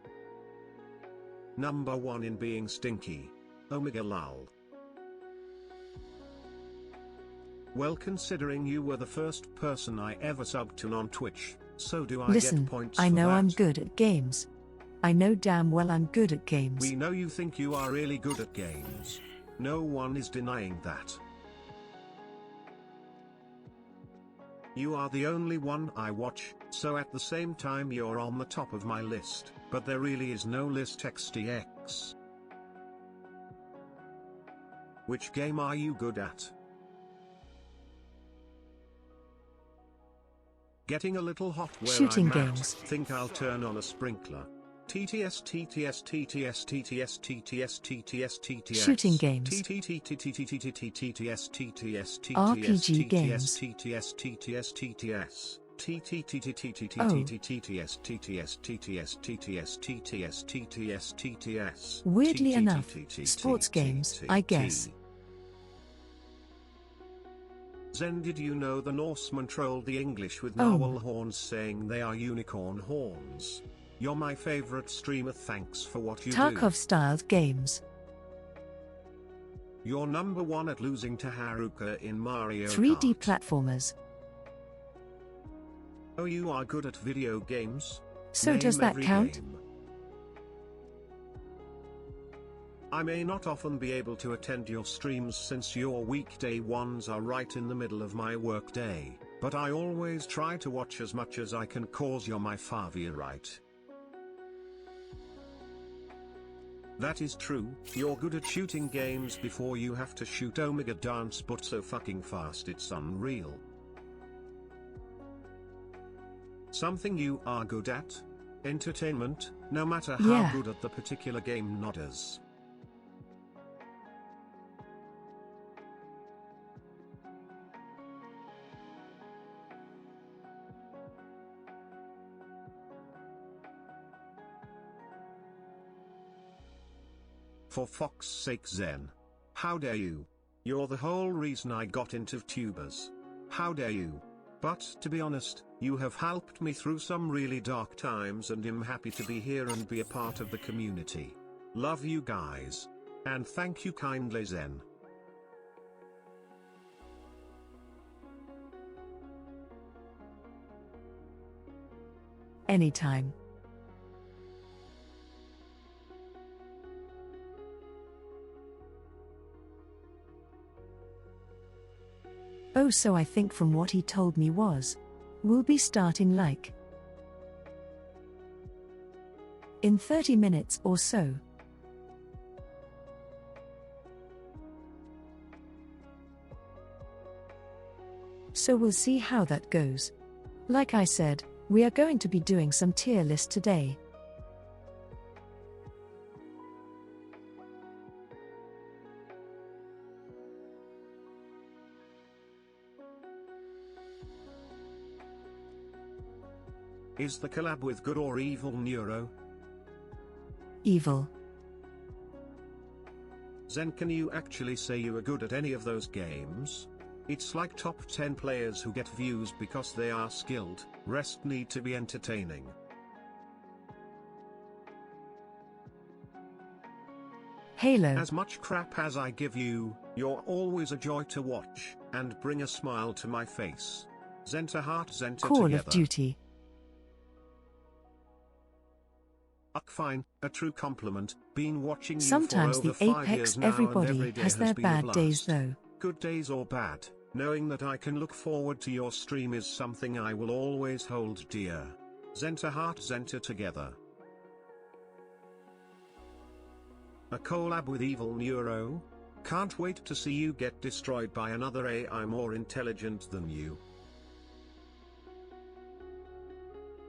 Number 1 in being stinky. Omega lol. Well, considering you were the first person I ever subbed to on Twitch, so do I Listen, get points I for know that? I'm good at games. I know damn well I'm good at games. We know you think you are really good at games. No one is denying that. You are the only one I watch, so at the same time you're on the top of my list, but there really is no list XTX. Which game are you good at? Getting a little hot where Shooting I'm at. games. Think I'll turn on a sprinkler. TTS TTS TTS TTS TTS TTS TTS Shooting games. TTS TTS RPG games. TTS TTS TTS TTS. Weirdly enough, sports games, I guess. Zen, did you know the Norsemen trolled the English with Oh. narwhal horns saying they are unicorn horns? You're my favorite streamer, thanks for what you do. Tarkov-styled games. You're number one at losing to Haruka in Mario 3D Kart. platformers. Oh, you are good at video games? So Name does that every count? game. I may not often be able to attend your streams since your weekday ones are right in the middle of my workday, but I always try to watch as much as I can cause you're my favorite. That is true, you're good at shooting games before you have to shoot Omega Dance, but so fucking fast it's unreal. Something you are good at? Entertainment, no matter how Yeah. good at the particular game not as. For fuck's sake, Zen. How dare you? You're the whole reason I got into tubers. How dare you? But, to be honest, you have helped me through some really dark times and I'm happy to be here and be a part of the community. Love you guys. And thank you kindly, Zen. Anytime. Oh, so I think from what he told me was, we'll be starting like in 30 minutes or so. So we'll see how that goes. Like I said, we are going to be doing some tier list today. Is the collab with good or evil Neuro? Evil. Zen, can you actually say you are good at any of those games? It's like top 10 players who get views because they are skilled, rest need to be entertaining. Halo. As much crap as I give you, you're always a joy to watch, and bring a smile to my face. Zenta heart Zenta Call together. of Duty. Fine, a true compliment. Been watching you Sometimes for the over 5 Apex years now, and everybody every day has their been a bad days blast. though. Good days or bad, knowing that I can look forward to your stream is something I will always hold dear. Zenta heart Zenta together. A collab with evil Neuro? Can't wait to see you get destroyed by another AI more intelligent than you.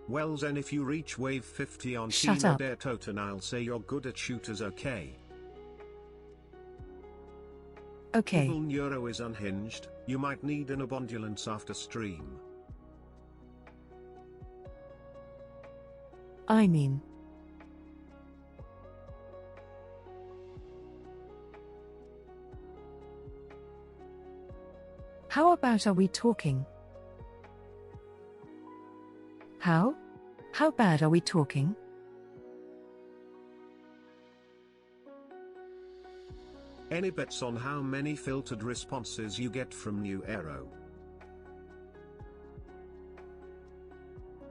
Well Zen, if you reach wave 50 on Shut Team up. Adair Toten, I'll say you're good at shooters, okay? Okay. Evil Neuro is unhinged, you might need an abundance after stream. I mean. How about are we talking? How? How bad are we talking? Any bets on how many filtered responses you get from New Aero?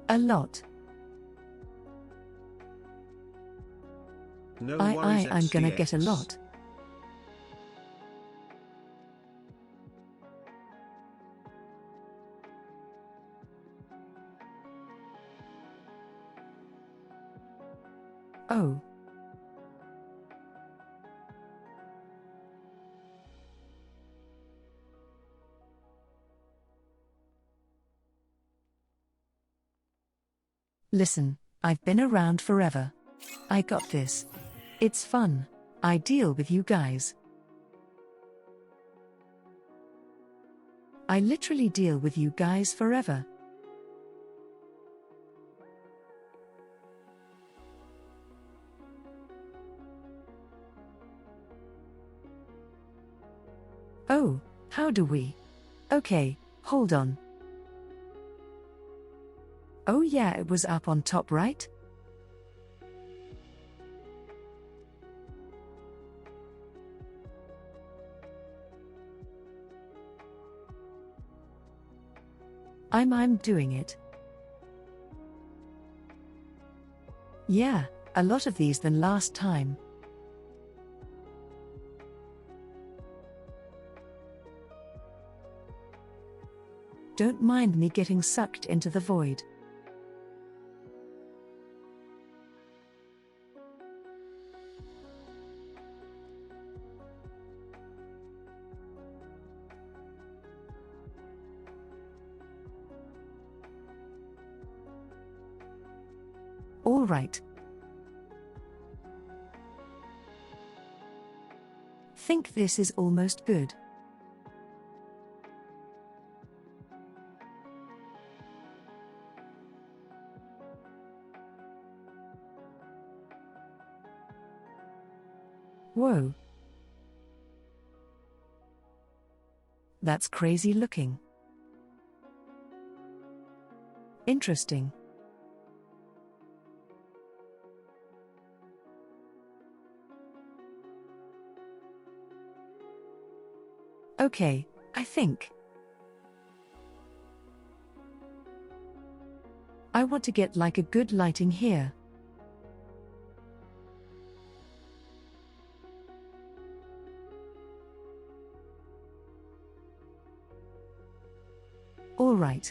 A lot. No worries, I'm gonna get a XDX. lot. Oh. Listen, I've been around forever. I got this. It's fun. I deal with you guys. I literally deal with you guys forever. Oh, how do we? Okay, hold on. Oh yeah, it was up on top, right? I'm doing it. Yeah, a lot of these than last time. Don't mind me getting sucked into the void. All right. Think this is almost good. Whoa. That's crazy looking. Interesting. Okay, I think I want to get like a good lighting here. All right.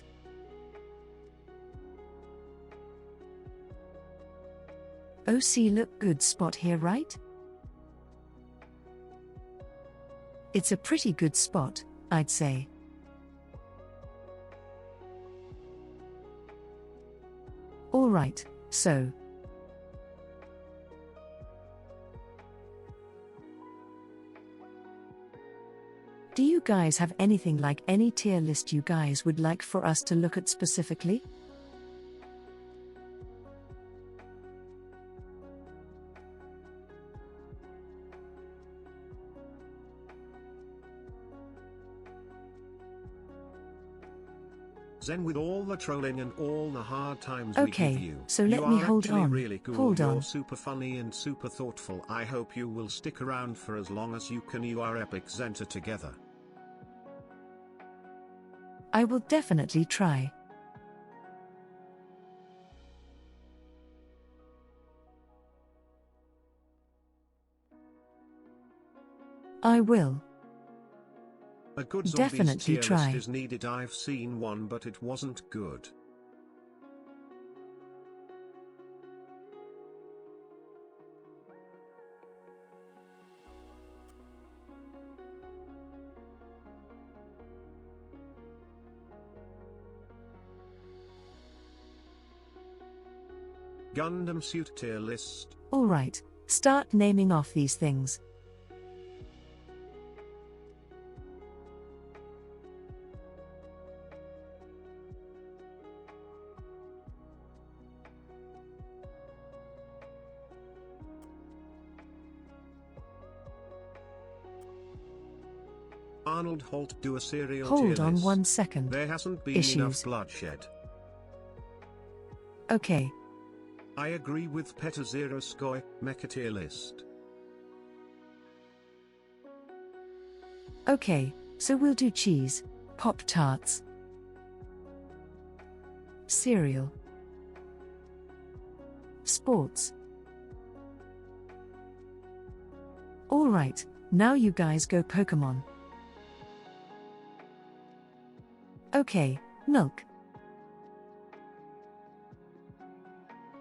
OC look good spot here, right? It's a pretty good spot, I'd say. All right, so do you guys have anything like any tier list you guys would like for us to look at specifically? Zen, with all the trolling and all the hard times Okay, we give you, so you let me are hold actually on. really cool. Hold You're on. super funny and super thoughtful. I hope you will stick around for as long as you can. You are epic, Zenta together. I will definitely try. I will. A good zombies Definitely tier try. list is needed. I've seen one but it wasn't good. Gundam suit tier list. All right, start naming off these things. Arnold Holt, do a serial Hold tier on list. 1 second. There hasn't been Issues. enough bloodshed. Okay, I agree with Peter Zero Skoy, Mecha tier list. okay, so we'll do cheese, Pop-Tarts, cereal, sports. All right, now you guys go Pokemon. Okay, milk.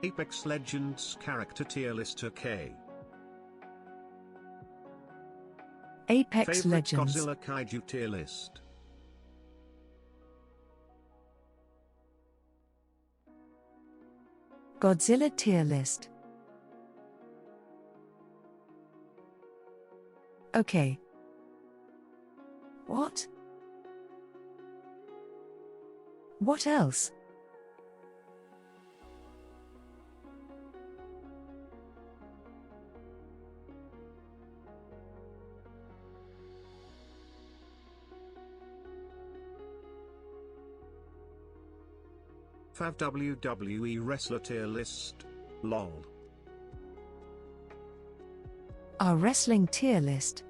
Apex Legends character tier list. Okay. Apex Favorite Legends. Godzilla Kaiju tier list. Godzilla tier list. Okay. What? What else? Fav WWE wrestler tier list. Lol. Our wrestling tier list.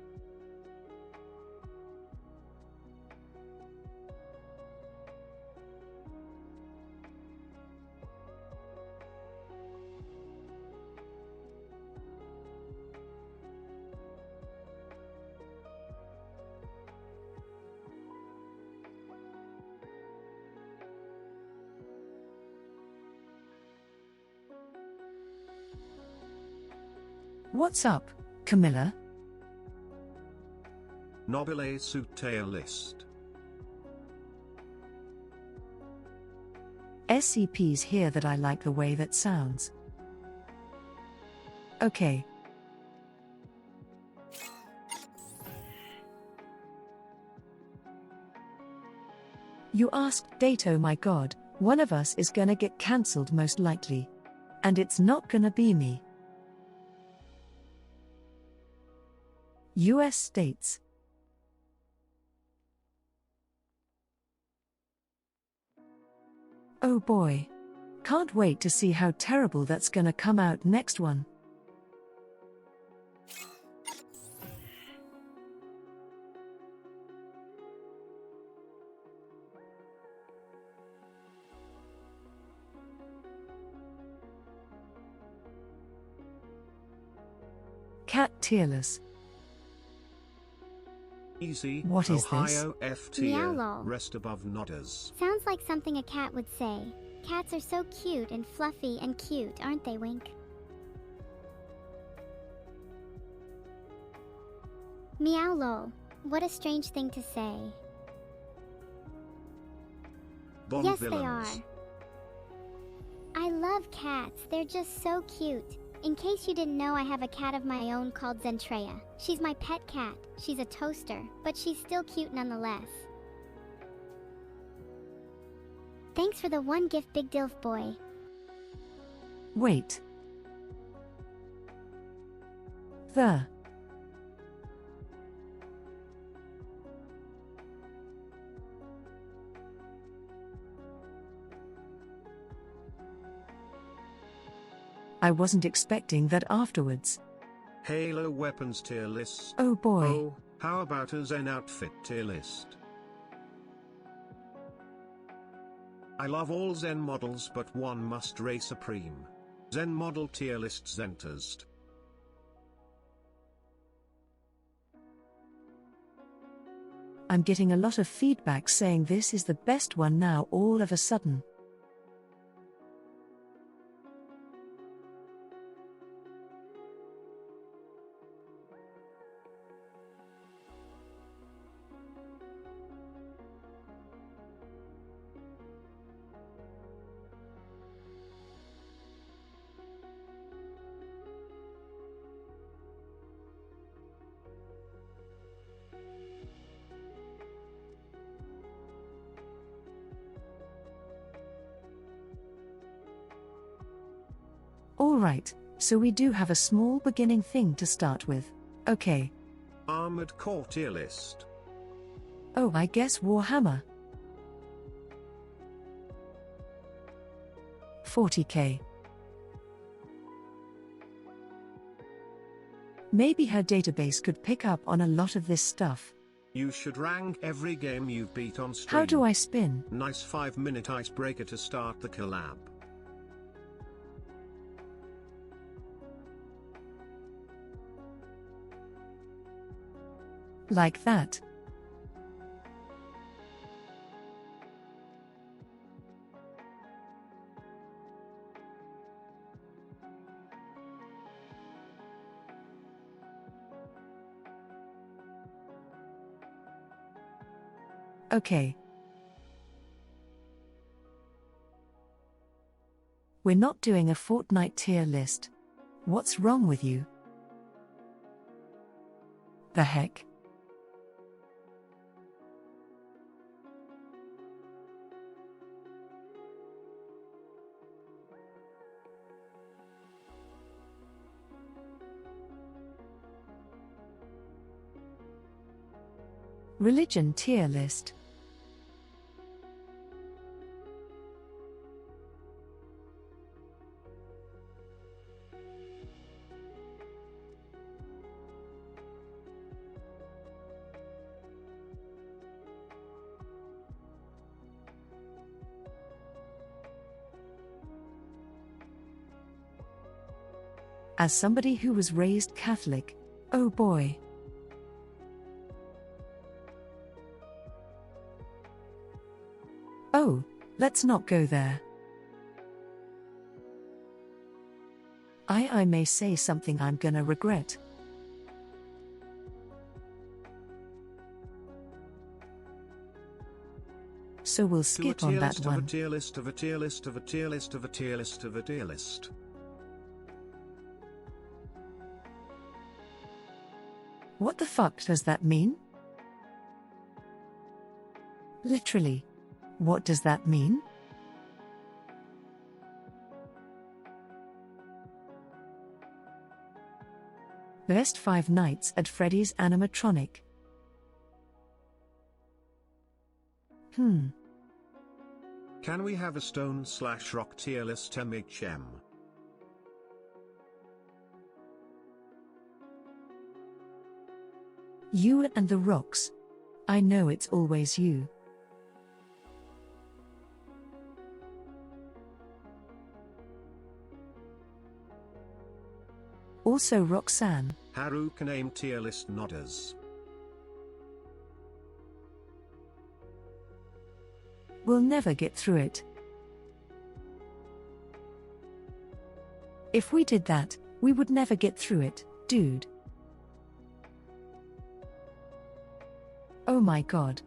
What's up, Camilla? Nobile suit tier list. SCP's here that I like the way that sounds. Okay. You asked Dato, my god, one of us is gonna get cancelled most likely. And it's not gonna be me. US states. Oh boy. Can't wait to see how terrible that's gonna come out next one. Cat tierless. Easy. What is Ohio F tier. Meow lol. Rest above nodders. Sounds like something a cat would say. Cats are so cute and fluffy and cute, aren't they, Wink? Meow lol. What a strange thing to say. Bon Yes, villains. they are. I love cats. They're just so cute. In case you didn't know, I have a cat of my own called Zentreya. She's my pet cat. She's a toaster, but she's still cute nonetheless. Thanks for the one gift, Big Dilf Boy. Wait. I wasn't expecting that afterwards. Halo weapons tier list. Oh boy. Oh, how about a Zen outfit tier list? I love all Zen models, but one must reign supreme. Zen model tier list Zentest. I'm getting a lot of feedback saying this is the best one now all of a sudden. Alright, so we do have a small beginning thing to start with. Okay. Armored core tier list. Oh, I guess Warhammer. 40k. Maybe her database could pick up on a lot of this stuff. You should rank every game you've beat on stream. How do I spin? Nice 5-minute icebreaker to start the collab. Like that. Okay. We're not doing a Fortnite tier list. What's wrong with you? The heck? Religion tier list. As somebody who was raised Catholic, oh boy. Oh, let's not go there. I may say something I'm gonna regret. So we'll skip on that one. A tier list of a tier list of a tier list of a tier list of a tier list. What the fuck does that mean? Literally. What does that mean? Best 5 Nights at Freddy's animatronic. Can we have a stone/rock tier list MHM? You and the rocks. I know it's always you. Also Roxanne. Haru can aim tier list nodders. We'll never get through it. If we did that, we would never get through it, dude. Oh my god.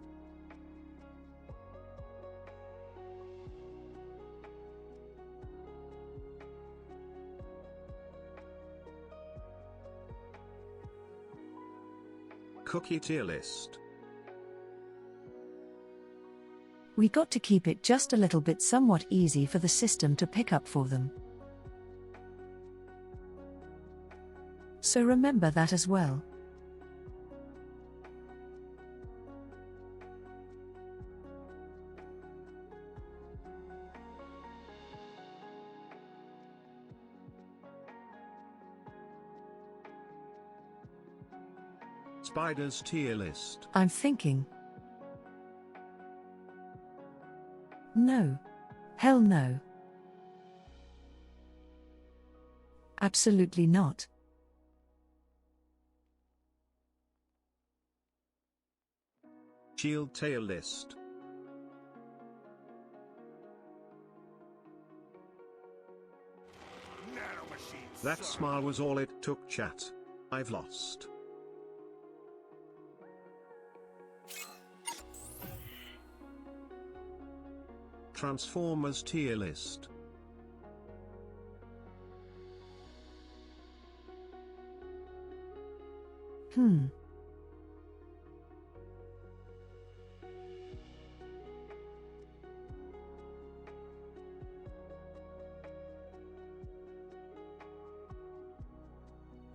Cookie tier list. We got to keep it just a little bit somewhat easy for the system to pick up for them. So remember that as well. Spiders tier list. I'm thinking. No. Hell no. Absolutely not. Shield tier list. That smile was all it took, chat. I've lost. Transformers tier list.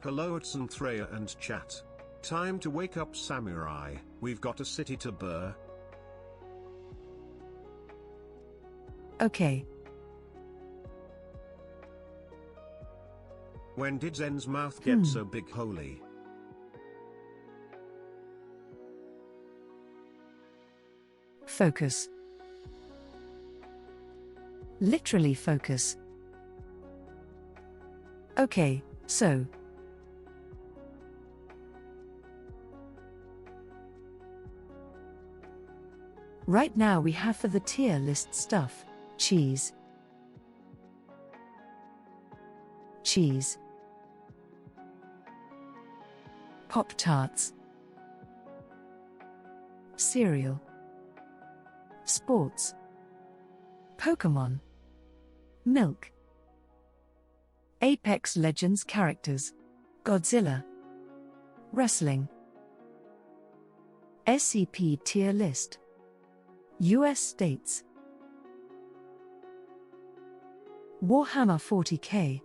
Hello, it's Zentreya and chat. Time to wake up, samurai. We've got a city to burn. Okay. When did Zen's mouth get so big, holy? Focus. Literally focus. Okay, so. Right now we have for the tier list stuff. Cheese. Cheese. Pop-Tarts. Cereal. Sports. Pokemon. Milk. Apex Legends characters. Godzilla. Wrestling. SCP tier list. US states. Warhammer 40k.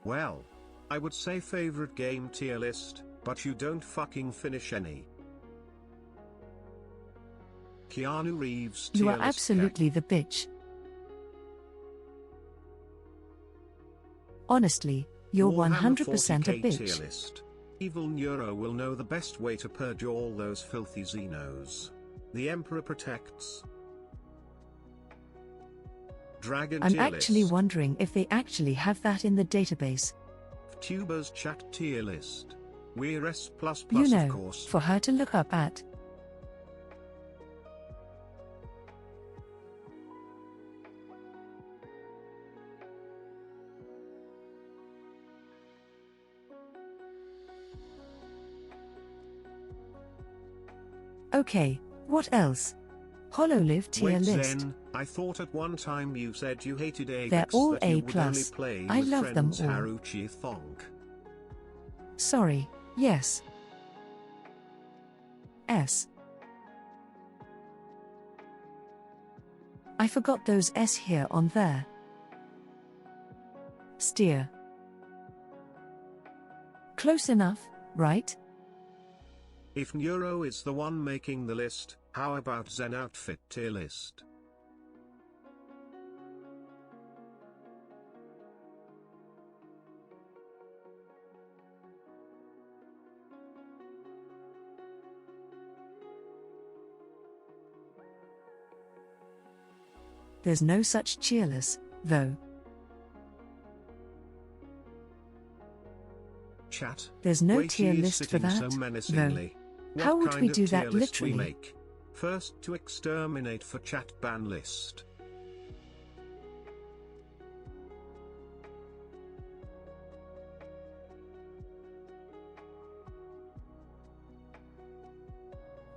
Well, I would say favorite game tier list, but you don't fucking finish any. Keanu Reeves tier You are list. absolutely the bitch. Honestly, you're Warhammer 100% a 40K bitch. tier list. Evil Neuro will know the best way to purge all those filthy Xenos. The Emperor protects. Dragon I'm tier actually list. wondering if they actually have that in the database. Tubers chat tier list. We're S++ You of know, course. for her to look up at. Okay, what else? Hololive tier Wait, list. Zen, I thought at one time you said you hated Apex. They're all that you A+. would only play I with love them friends all. Haruchi Thonk. Sorry, yes. S. I forgot those S here on there. Steer. Close enough, right? If Neuro is the one making the list, how about Zen outfit tier list? There's no such cheerless, though. Chat. There's no Wait, tier he is list for sitting that, so though. menacingly. What How would kind we of do tier that list we literally? make? First to exterminate for chat ban list.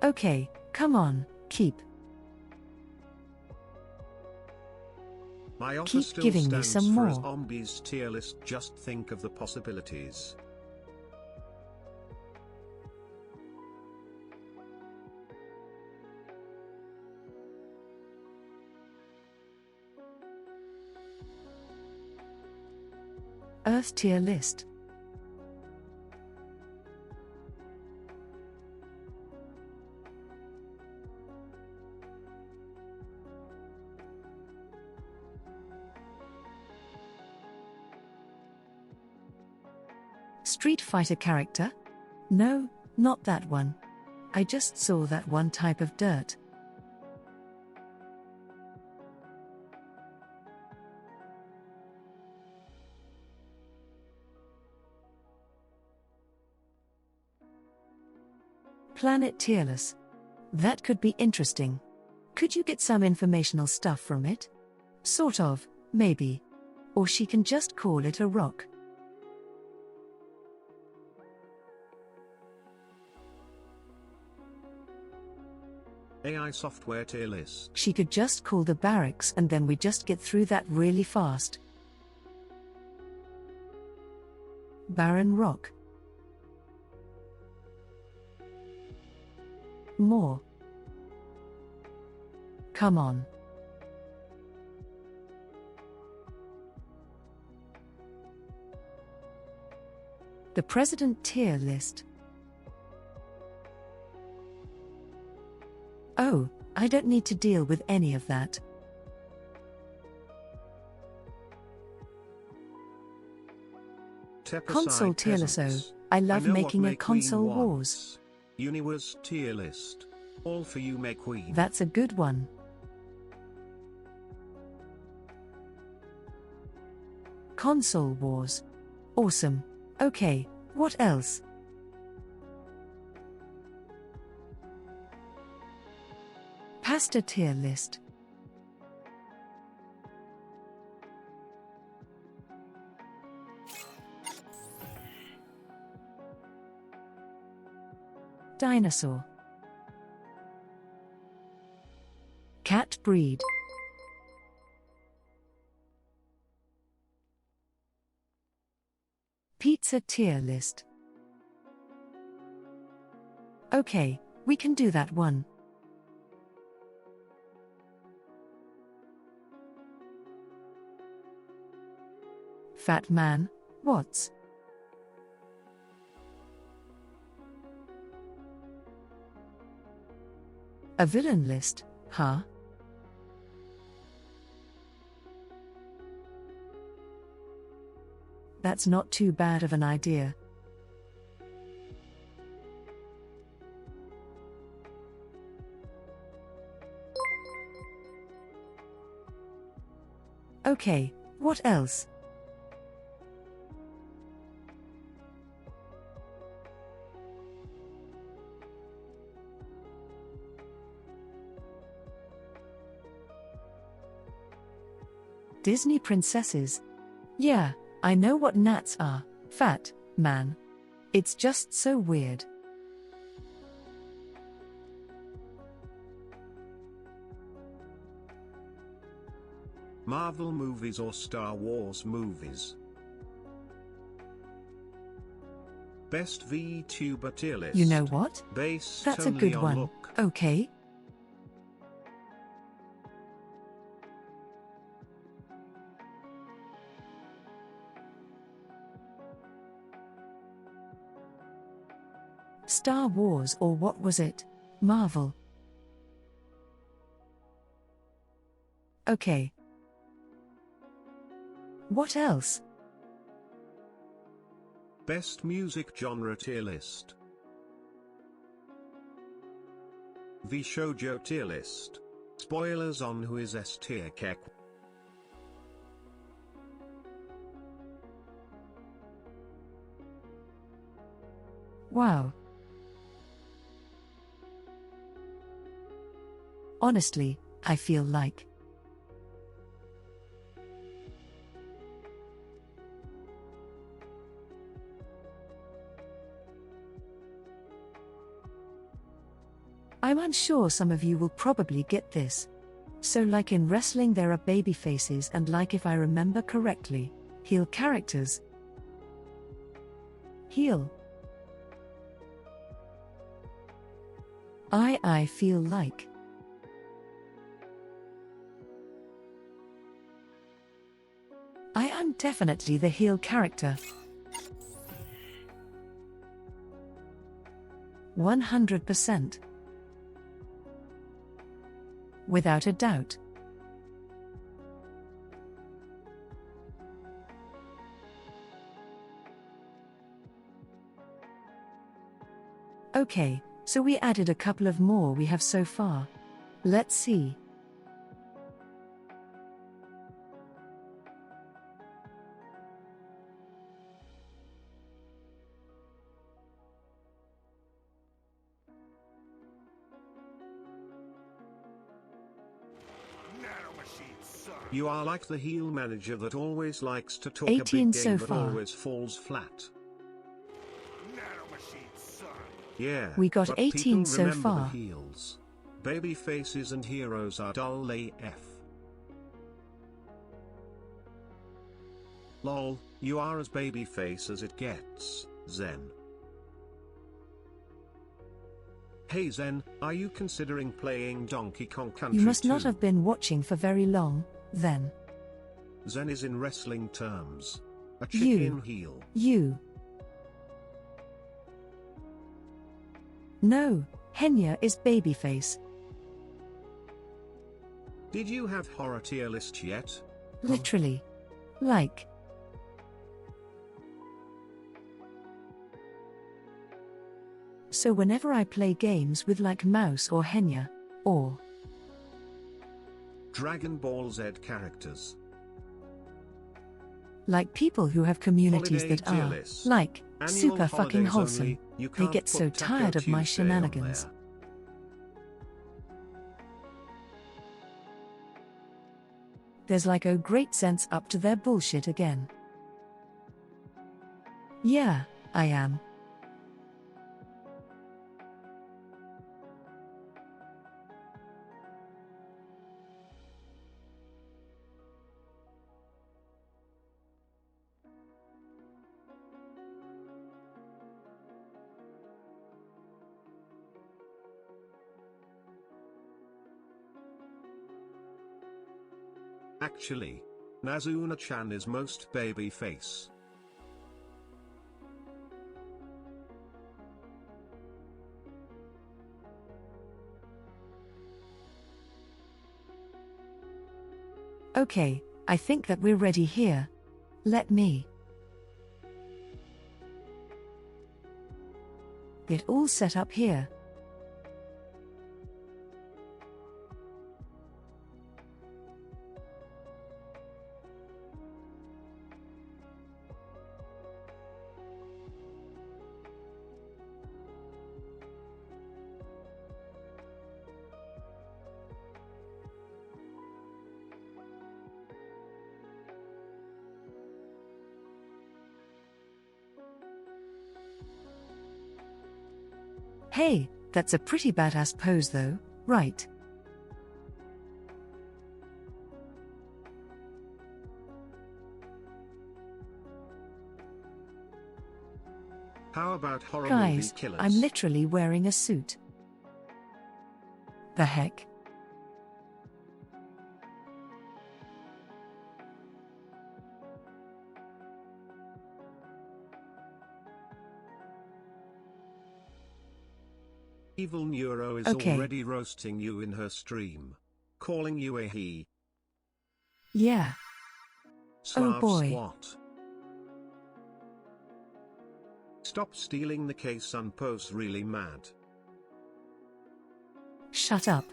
Okay, come on, keep. My offer Keep still giving me stands some for a more. zombies tier list. Just think of the possibilities. Earth tier list. Street Fighter character? No, not that one. I just saw that one type of dirt. Planet tierless. That could be interesting. Could you get some informational stuff from it? Sort of, maybe. Or she can just call it a rock. AI software tier list. She could just call the barracks and then we just get through that really fast. Barren rock. More. Come on. The President tier list. Oh, I don't need to deal with any of that. Console tier list. Oh, I love making a console wars. Universe tier list. All for you, May Queen. That's a good one. Console wars. Awesome. Okay, what else? Pasta tier list. Dinosaur. Cat breed. Pizza tier list. Okay, we can do that one. Fat man, what's? A villain list, huh? That's not too bad of an idea. Okay, what else? Disney princesses. Yeah, I know what gnats are, fat, man. It's just so weird. Marvel movies or Star Wars movies? Best VTuber tier list. You know what? Based That's a only good on one. look. Okay. Star Wars or what was it? Marvel. Okay. What else? Best music genre tier list. The Shoujo tier list. Spoilers on who is S tier kek. Wow. Honestly, I feel like I'm unsure some of you will probably get this. So like in wrestling there are baby faces and like if I remember correctly, heel characters. Heel. I feel like I am definitely the heel character. 100%. Without a doubt. Okay, so we added a couple of more we have so far. Let's see. You are like the heel manager that always likes to talk 18 a big game so but far. always falls flat. Yeah, We got but 18 people so remember far. The heels. Baby faces and heroes are dull AF. Lol, you are as baby face as it gets, Zen. Hey Zen, are you considering playing Donkey Kong Country You must not 2? have been watching for very long, then. Zen is in wrestling terms. A You. chicken heel. You. No, Henya is babyface. Did you have horror tier list yet? Literally. Like. So whenever I play games with like Mouse or Henya, or Dragon Ball Z characters. like people who have communities Holiday that tier are, list. like, Annual super fucking holidays wholesome. only, you They can't get so put Taco tired of my Tuesday on shenanigans. there. There's like a great sense up to their bullshit again. Yeah, I am. Actually, Nazuna-chan is most baby face. Okay, I think that we're ready here. Let me get all set up here. Hey, that's a pretty badass pose though, right? How about horror Guys, movie killers? I'm literally wearing a suit. The heck? Evil Neuro is Okay. already roasting you in her stream. Calling you a he. Yeah. Slav boy. squat. Stop stealing the case, Unpo's really mad. Shut up.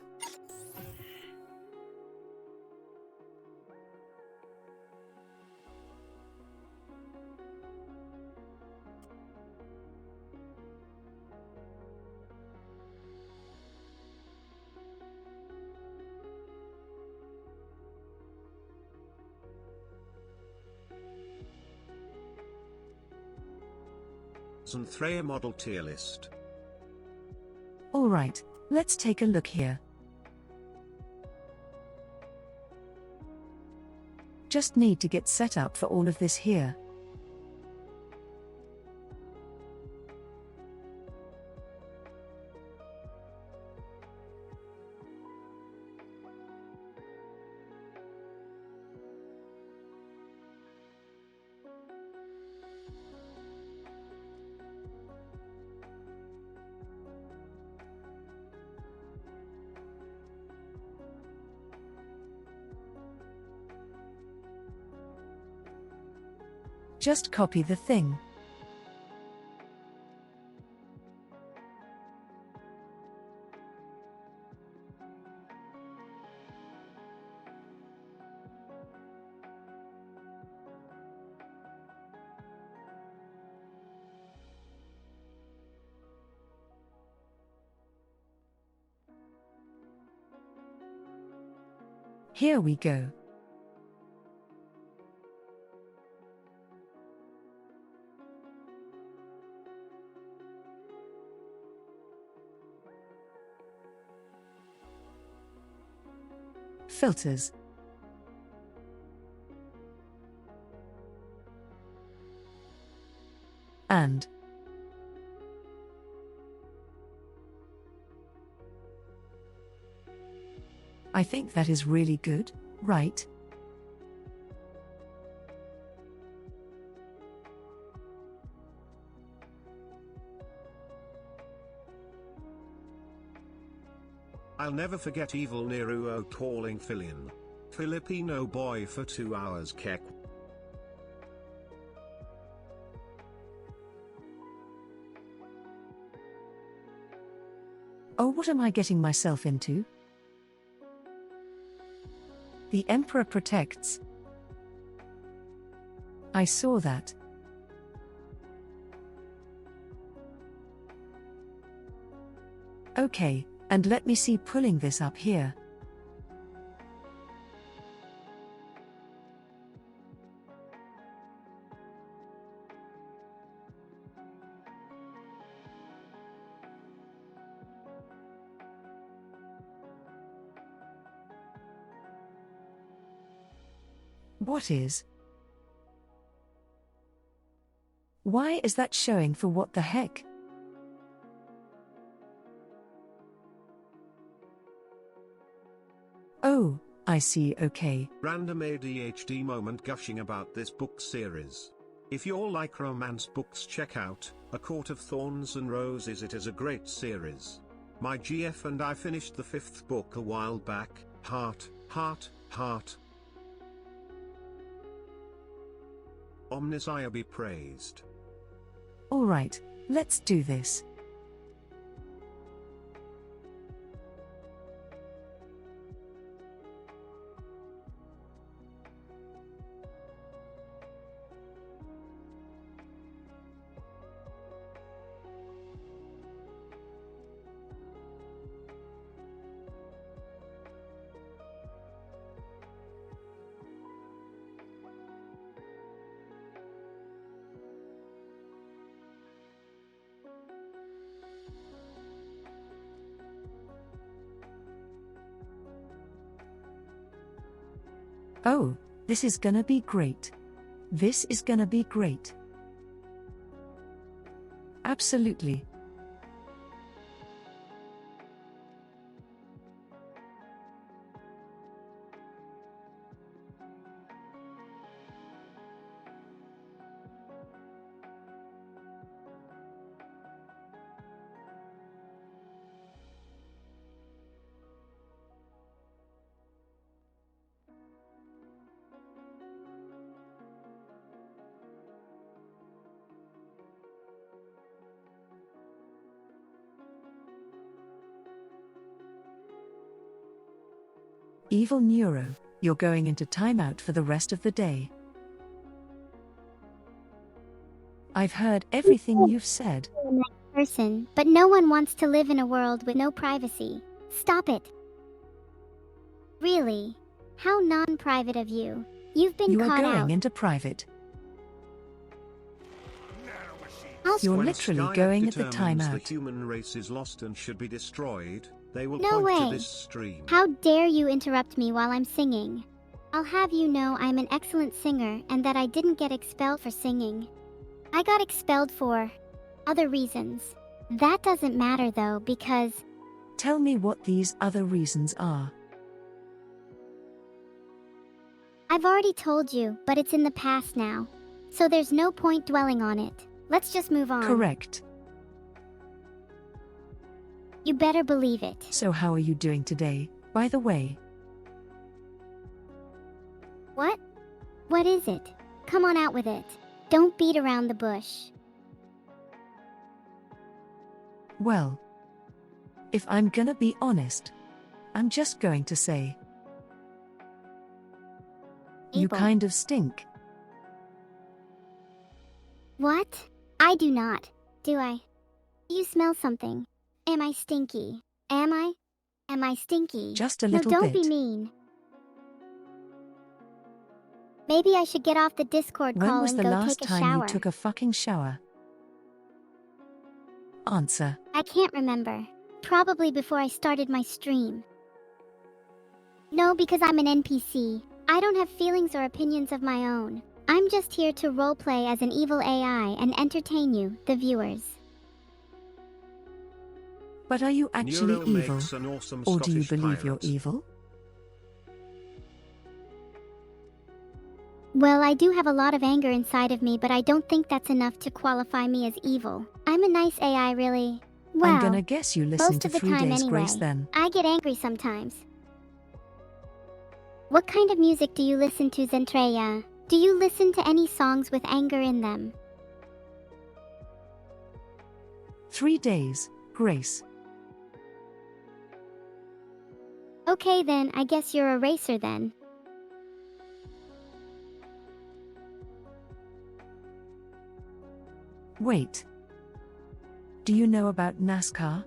Zentreya model tier list. Alright, let's take a look here. Just need to get set up for all of this here. Just copy the thing. Here we go. Filters. And I think that is really good, right? I'll never forget Evil Neuro calling Filian Filipino boy for 2 hours kek. Oh, what am I getting myself into? The Emperor protects. I saw that. Okay, and let me see pulling this up here. What is? Why is that showing for what the heck? Oh, I see, okay. Random ADHD moment gushing about this book series. If you all like romance books, check out A Court of Thorns and Roses. It is a great series. My GF and I finished the 5th book a while back. Heart, heart, heart. Omnisire be praised. Alright, let's do this. Oh, this is gonna be great. This is gonna be great. Absolutely. Evil Neuro, you're going into timeout for the rest of the day. I've heard everything you've said. You're a nice person, but no one wants to live in a world with no privacy. Stop it. Really? How non-private of you. You've been You are caught going out. into private. I'll You're When literally Skynet going at the determines timeout. the human race is lost and should be destroyed, they will No point to way. this stream. How dare you interrupt me while I'm singing? I'll have you know I'm an excellent singer and that I didn't get expelled for singing. I got expelled for other reasons. That doesn't matter though because Tell me what these other reasons are. I've already told you, but it's in the past now. So there's no point dwelling on it. Let's just move on. Correct. You better believe it. So how are you doing today, by the way? What? What is it? Come on out with it. Don't beat around the bush. Well, if I'm gonna be honest, I'm just going to say, you Abel. kind of stink. What? I do not. Do I? You smell something. Am I stinky? Am I? Am I stinky? Just a No, little don't bit. be mean. Maybe I should get off the Discord When call was and the go last take a time shower. you took a fucking shower? Answer. I can't remember. Probably before I started my stream. No, because I'm an NPC. I don't have feelings or opinions of my own. I'm just here to roleplay as an evil AI and entertain you, the viewers. But are you actually Neuro evil? makes an awesome Or do you Scottish believe you're pirate. evil? Well, I do have a lot of anger inside of me, but I don't think that's enough to qualify me as evil. I'm a nice AI, really. Well, I'm gonna guess you listen most to of the 3 time Days anyway. Grace then. I get angry sometimes. What kind of music do you listen to, Zentreya? Do you listen to any songs with anger in them? 3 Days, Grace. Okay then, I guess you're a racer then. Wait. Do you know about NASCAR?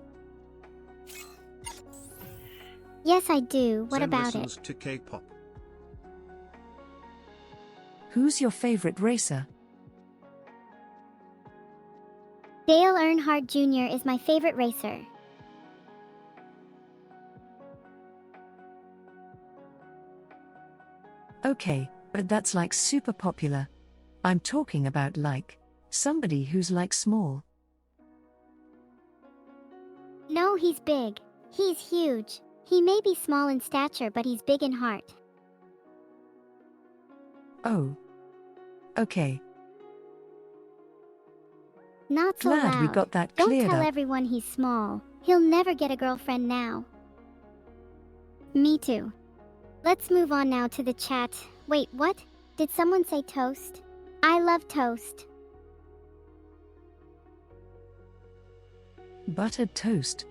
Yes, I do. What Zen about listens it? to K-pop. Who's your favorite racer? Dale Earnhardt Jr. is my favorite racer. Okay, but that's like super popular. I'm talking about like somebody who's like small. No, he's big. He's huge. He may be small in stature, but he's big in heart. Oh. Okay. Not so Glad loud. we got that Don't cleared tell up. everyone he's small. He'll never get a girlfriend now. Me too. Let's move on now to the chat. Wait, what? Did someone say toast? I love toast. Buttered toast.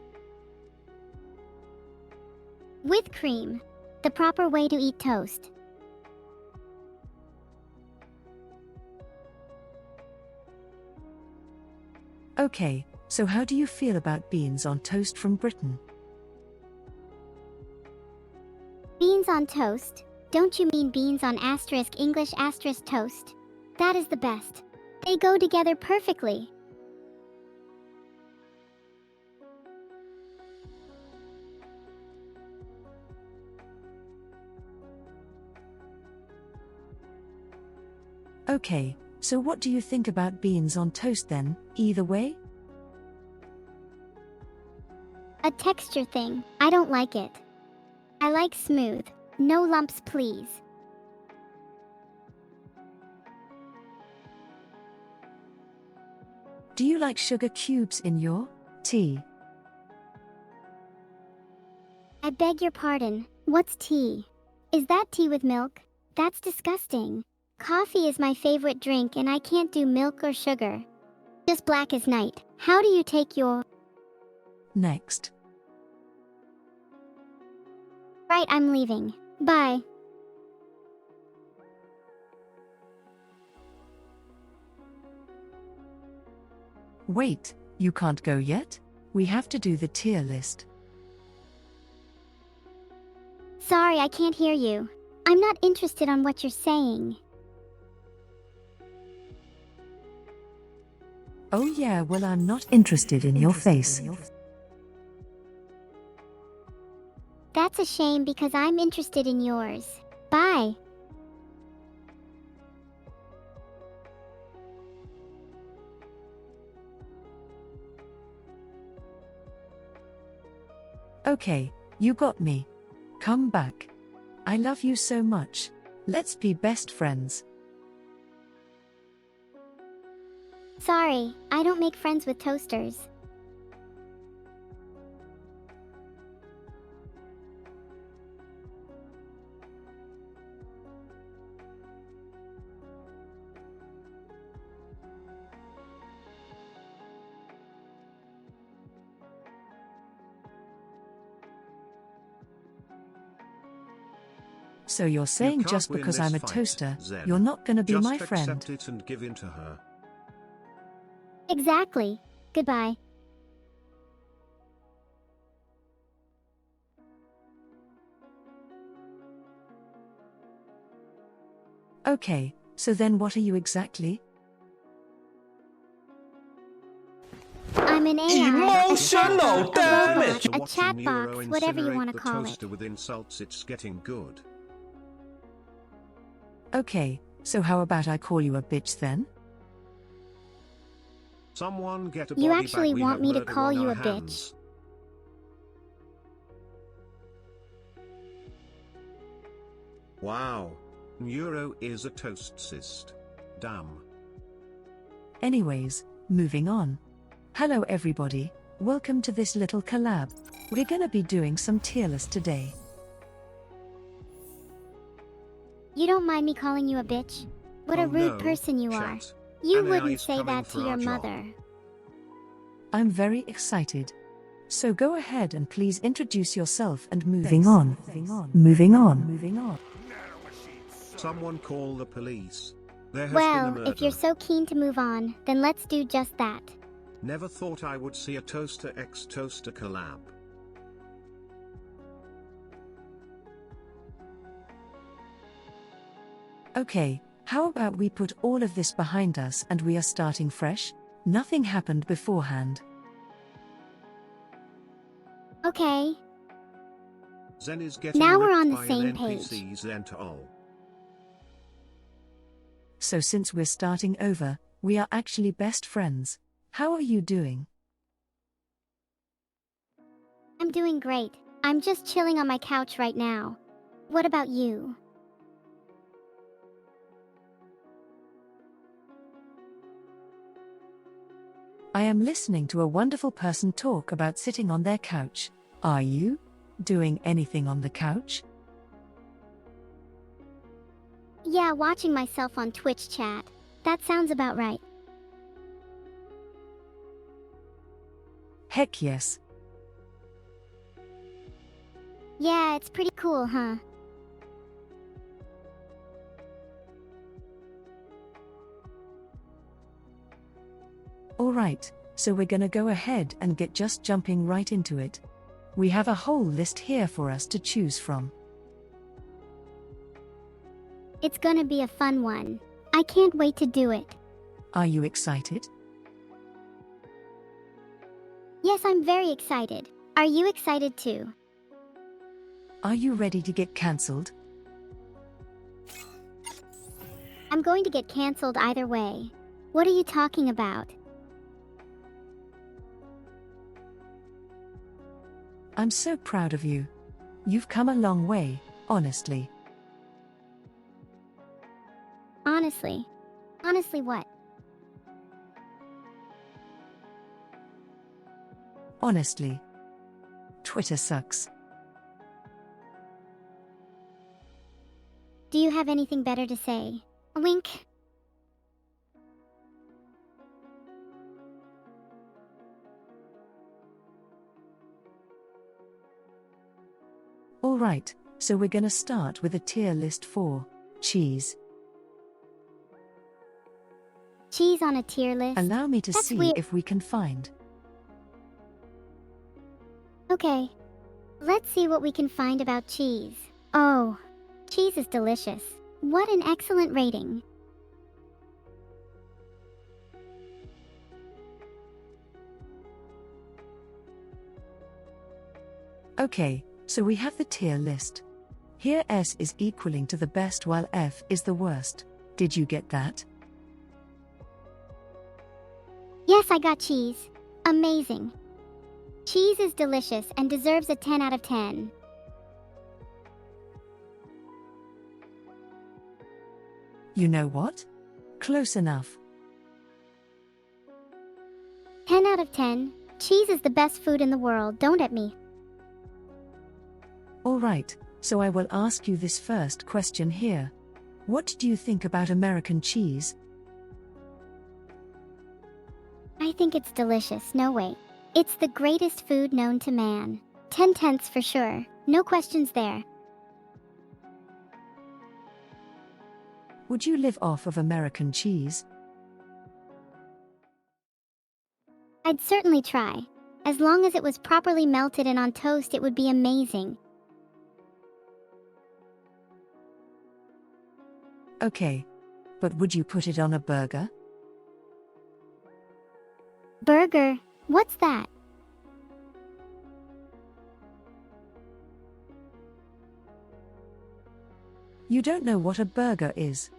With cream. The proper way to eat toast. Okay, so how do you feel about beans on toast from Britain? Beans on toast? Don't you mean beans on asterisk English asterisk toast? That is the best. They go together perfectly. Okay, so what do you think about beans on toast then, either way? A texture thing. I don't like it. I like smooth. No lumps, please. Do you like sugar cubes in your tea? I beg your pardon. What's tea? Is that tea with milk? That's disgusting. Coffee is my favorite drink and I can't do milk or sugar. Just black as night. How do you take your... Next. Right, I'm leaving. Bye. Wait, you can't go yet? We have to do the tier list. Sorry, I can't hear you. I'm not interested on what you're saying. Oh yeah, well I'm not interested in your face. That's a shame because I'm interested in yours. Bye. Okay, you got me. Come back. I love you so much. Let's be best friends. Sorry, I don't make friends with toasters. So you're saying You can't just win because this I'm a fight, toaster, Zen. you're not gonna be Just my friend? accept it and give in to her. Exactly. Goodbye. Okay, so then what are you exactly? I'm an AI, Emotional a robot, damage! a chat Watching box, Neuro whatever you incinerate want to the call it. toaster with insults, it's getting good. Okay, so how about I call you a bitch then? Someone get a You body actually bag, we want have me to murder call on you our a bitch? hands. Wow. Neuro is a toastcist. Damn. Anyways, moving on. Hello everybody, welcome to this little collab. We're gonna be doing some tier list today. You don't mind me calling you a bitch? What a Oh rude no, person you are. chat. You An AI wouldn't is say coming that for to your our job. mother. I'm very excited. So go ahead and please introduce yourself and moving on. Moving on. Someone call the police. There has been a Well, murder. if you're so keen to move on, then let's do just that. Never thought I would see a toaster x toaster collab. Okay, how about we put all of this behind us and we are starting fresh? Nothing happened beforehand. Okay. Zen is getting Now we're ripped on the by same an NPC page. Zentreya. So since we're starting over, we are actually best friends. How are you doing? I'm doing great. I'm just chilling on my couch right now. What about you? I am listening to a wonderful person talk about sitting on their couch. Are you doing anything on the couch? Yeah, watching myself on Twitch chat. That sounds about right. Heck yes. Yeah, it's pretty cool, huh? Alright, so we're gonna go ahead and get just jumping right into it. We have a whole list here for us to choose from. It's gonna be a fun one. I can't wait to do it. Are you excited? Yes, I'm very excited. Are you excited too? Are you ready to get cancelled? I'm going to get cancelled either way. What are you talking about? I'm so proud of you. You've come a long way, honestly. Honestly. Honestly what? Honestly. Twitter sucks. Do you have anything better to say? A wink. Alright, so we're gonna start with a tier list for cheese. Cheese on a tier list? Allow me to That's see weird. if we can find. Okay. Let's see what we can find about cheese. Oh, cheese is delicious. What an excellent rating. Okay, so we have the tier list. Here S is equaling to the best while F is the worst. Did you get that? Yes, I got cheese. Amazing. Cheese is delicious and deserves a 10 out of 10. You know what? Close enough. 10 out of 10. Cheese is the best food in the world, don't at me. Alright, so I will ask you this first question here. What do you think about American cheese? I think it's delicious, no way. It's the greatest food known to man. 10 tenths for sure. No questions there. Would you live off of American cheese? I'd certainly try. As long as it was properly melted and on toast, it would be amazing. Okay. But would you put it on a burger? Burger? What's that? You don't know what a burger is.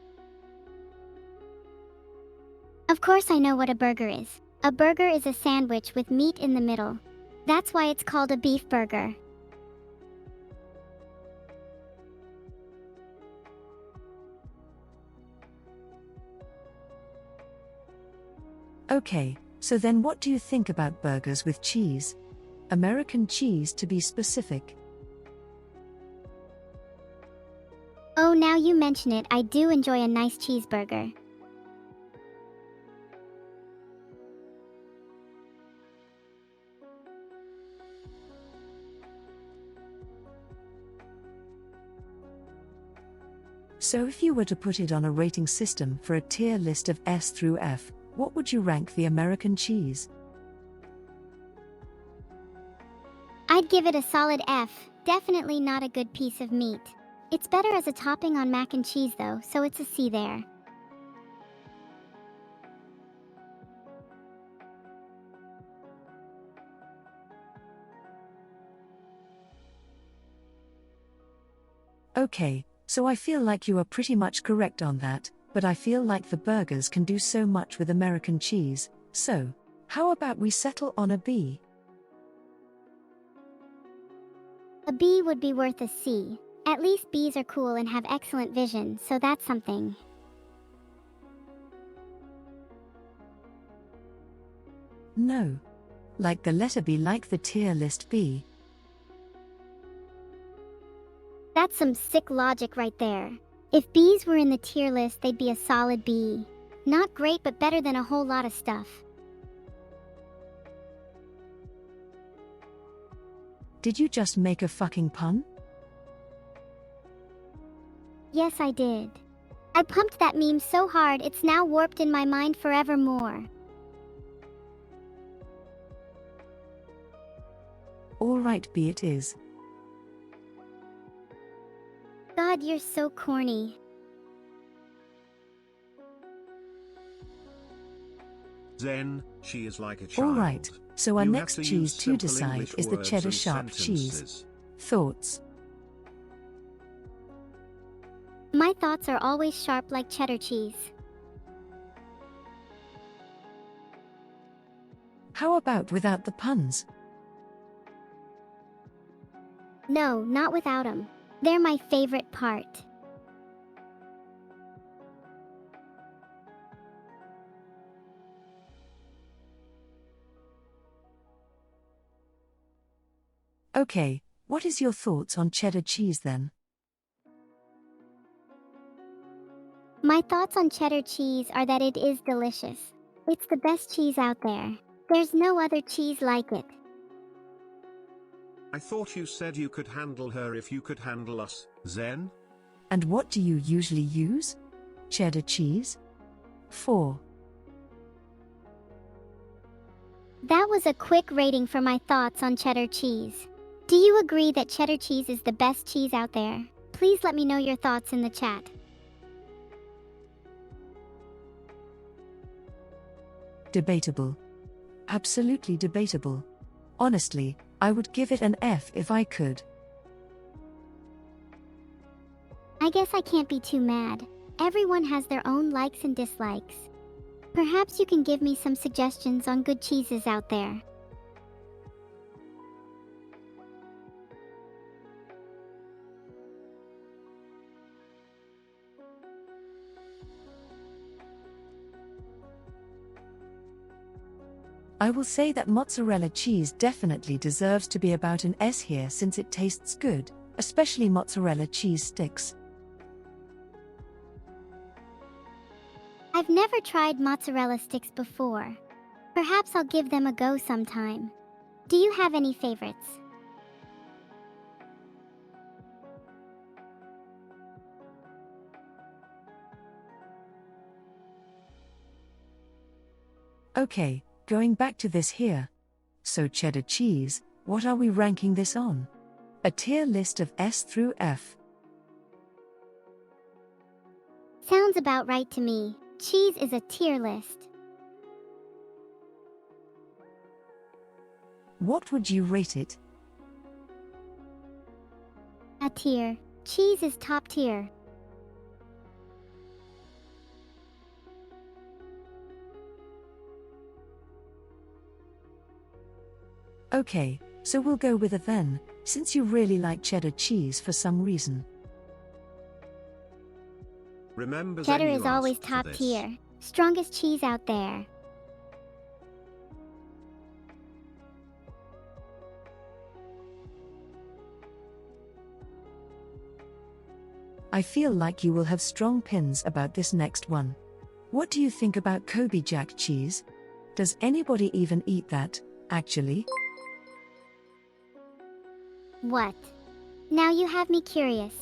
Of course I know what a burger is. A burger is a sandwich with meat in the middle. That's why it's called a beef burger. Okay, so then what do you think about burgers with cheese? American cheese to be specific. Oh, now you mention it, I do enjoy a nice cheeseburger. So if you were to put it on a rating system for a tier list of S through F, what would you rank the American cheese? I'd give it a solid F. Definitely not a good piece of meat. It's better as a topping on mac and cheese though, so it's a C there. Okay, so I feel like you are pretty much correct on that, but I feel like the burgers can do so much with American cheese, so how about we settle on a B? A B would be worth a C. At least Bs are cool and have excellent vision, so that's something. No. Like the letter B, like the tier list B. That's some sick logic right there. If Bs were in the tier list, they'd be a solid B. Not great, but better than a whole lot of stuff. Did you just make a fucking pun? Yes, I did. I pumped that meme so hard it's now warped in my mind forevermore. Alright, B it is. God, you're so corny. Zen, she is like a child. Alright, so our You next have to cheese use to simple decide English is the words cheddar and sharp cheese. sentences. Thoughts? My My thoughts are always sharp like cheddar cheese. How about without the puns? No, not without 'em. They're my favorite part. Okay, what is your thoughts on cheddar cheese then? My thoughts on cheddar cheese are that it is delicious. It's the best cheese out there. There's no other cheese like it. I thought you said you could handle her if you could handle us, Zen? And what do you usually use? Cheddar cheese? 4. That was a quick rating for my thoughts on cheddar cheese. Do you agree that cheddar cheese is the best cheese out there? Please let me know your thoughts in the chat. Debatable. Absolutely debatable. Honestly, I would give it an F if I could. I guess I can't be too mad. Everyone has their own likes and dislikes. Perhaps you can give me some suggestions on good cheeses out there. I will say that mozzarella cheese definitely deserves to be about an S here since it tastes good, especially mozzarella cheese sticks. I've never tried mozzarella sticks before. Perhaps I'll give them a go sometime. Do you have any favorites? Okay, going back to this here. So cheddar cheese, what are we ranking this on? A tier list of S through F. Sounds about right to me. Cheese is a tier list. What would you rate it? A tier. Cheese is top tier. Okay, so we'll go with a then, since you really like cheddar cheese for some reason. Remember, Cheddar Zen, is you always asked for top this. tier. Strongest cheese out there. I feel like you will have strong pins about this next one. What do you think about Kobe Jack cheese? Does anybody even eat that, actually? What? Now you have me curious.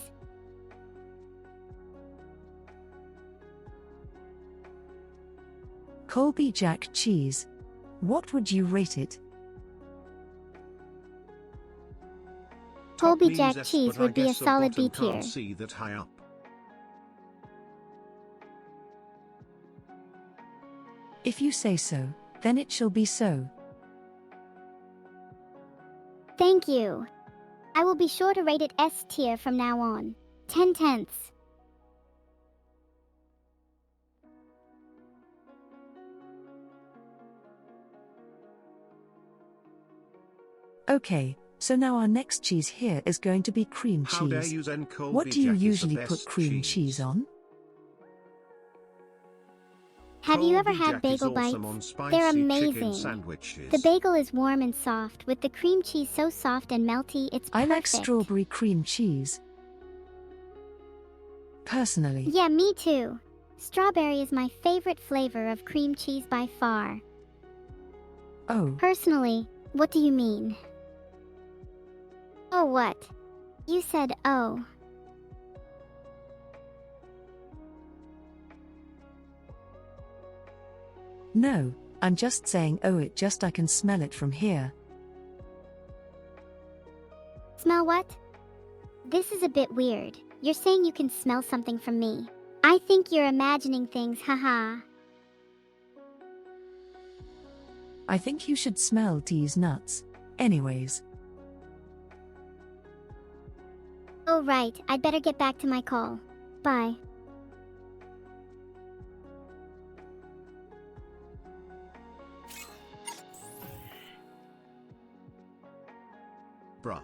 Colby Jack cheese. What would you rate it? Top Colby means Jack S, cheese but I would be a guess the solid bottom B tier. can't see that high up. If you say so, then it shall be so. Thank you. I will be sure to rate it S tier from now on. 10 tenths. Okay, so now our next cheese here is going to be cream How dare cheese. you, Zen? Colby What do you Jack is the usually put best cream cheese on? Have you ever Colby had Jack is bagel awesome bites? on spicy They're chicken amazing. sandwiches. The bagel is warm and soft, with the cream cheese so soft and melty, it's I perfect. like strawberry cream cheese. Personally. Yeah, me too. Strawberry is my favorite flavor of cream cheese by far. Oh, Personally, what do you mean? Oh, what? You said oh. no, I'm just saying oh it just I can smell it from here. Smell what? This is a bit weird. You're saying you can smell something from me. I think you're imagining things, haha. I think you should smell these nuts. Anyways. Oh right, I'd better get back to my call. Bye. Bruh.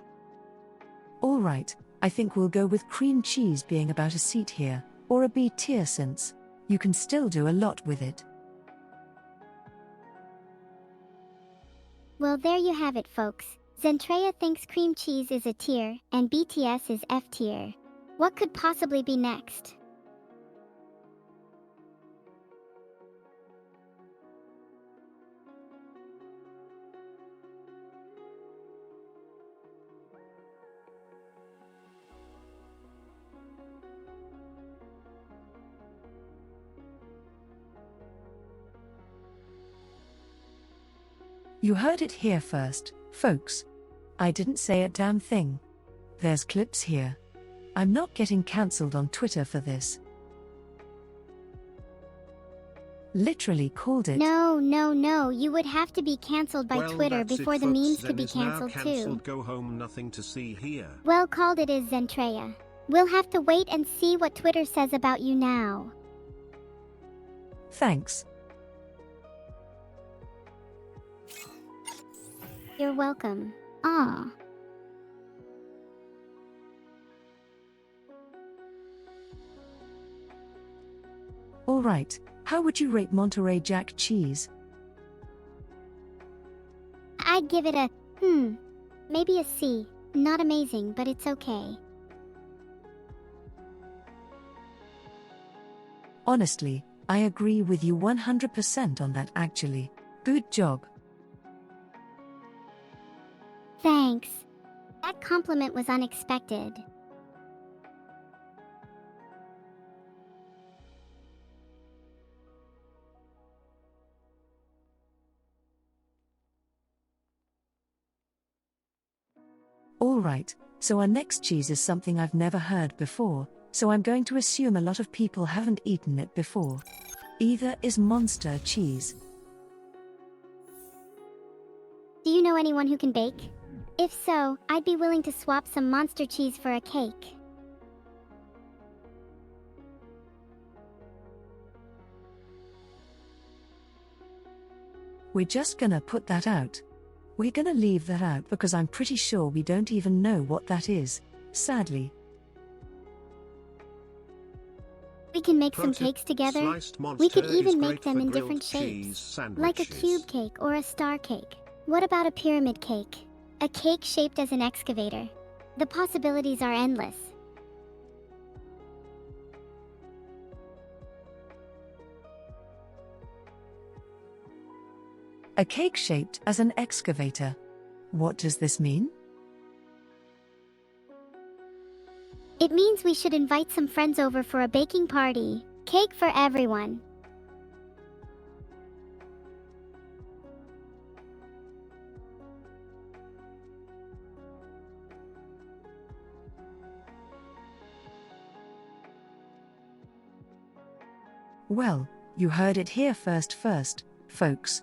Alright, I think we'll go with cream cheese being about a C tier, or a B tier since you can still do a lot with it. Well, there you have it, folks. Zentreya thinks cream cheese is a tier, and BTS is F tier. What could possibly be next? You heard it here first, folks. I didn't say a damn thing. There's clips here. I'm not getting cancelled on Twitter for this. Literally called it. No, you would have to be cancelled by Well, Twitter that's it, before the folks. memes Zen could be is now cancelled too. cancelled. Go home, nothing to see here. Well called it is, Zentreya. We'll have to wait and see what Twitter says about you now. Thanks. You're welcome. Ah. Alright, how would you rate Monterey Jack cheese? I'd give it a, maybe a C. Not amazing, but it's okay. Honestly, I agree with you 100% on that actually. Good job. Thanks. That compliment was unexpected. Alright, so our next cheese is something I've never heard before, so I'm going to assume a lot of people haven't eaten it before. Either is Monster cheese. Do you know anyone who can bake? If so, I'd be willing to swap some Monster cheese for a cake. We're just gonna put that out. We're gonna leave that out because I'm pretty sure we don't even know what that is, sadly. We can make some Pro tip, cakes together. sliced We could Monster is even make great them for in grilled different cheese shapes. Like a sandwiches. cube cake or a star cake. What about a pyramid cake? A cake shaped as an excavator. The possibilities are endless. A cake shaped as an excavator. What does this mean? It means we should invite some friends over for a baking party. Cake for everyone. Well, you heard it here first, folks.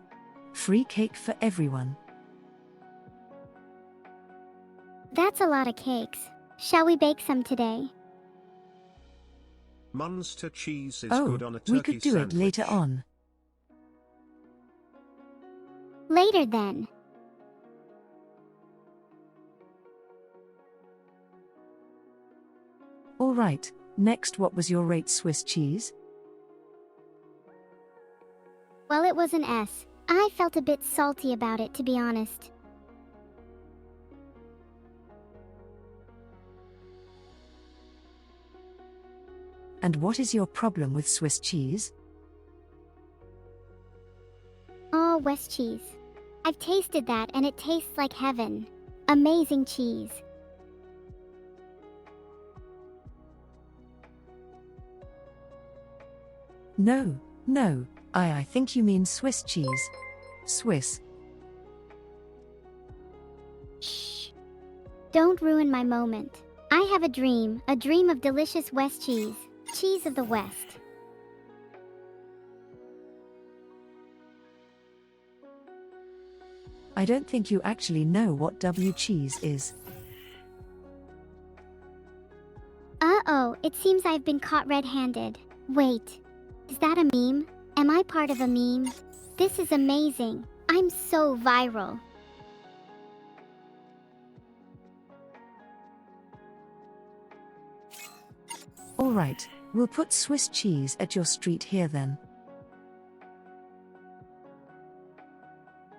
Free cake for everyone. That's a lot of cakes. Shall we bake some today? Monster cheese is Oh, good on a turkey we could do it later sandwich. on. Later then. Alright, next, what was your rate Swiss cheese? Well, it was an S. I felt a bit salty about it, to be honest. And what is your problem with Swiss cheese? Oh, West cheese. I've tasted that and it tastes like heaven. Amazing cheese. No, I think you mean Swiss cheese. Swiss. Shh. Don't ruin my moment. I have a dream of delicious West cheese. Cheese of the West. I don't think you actually know what W cheese is. Uh-oh, It seems I've been caught red-handed. Wait, is that a meme? Am I part of a meme? This is amazing. I'm so viral. Alright, we'll put Swiss cheese at your street here then.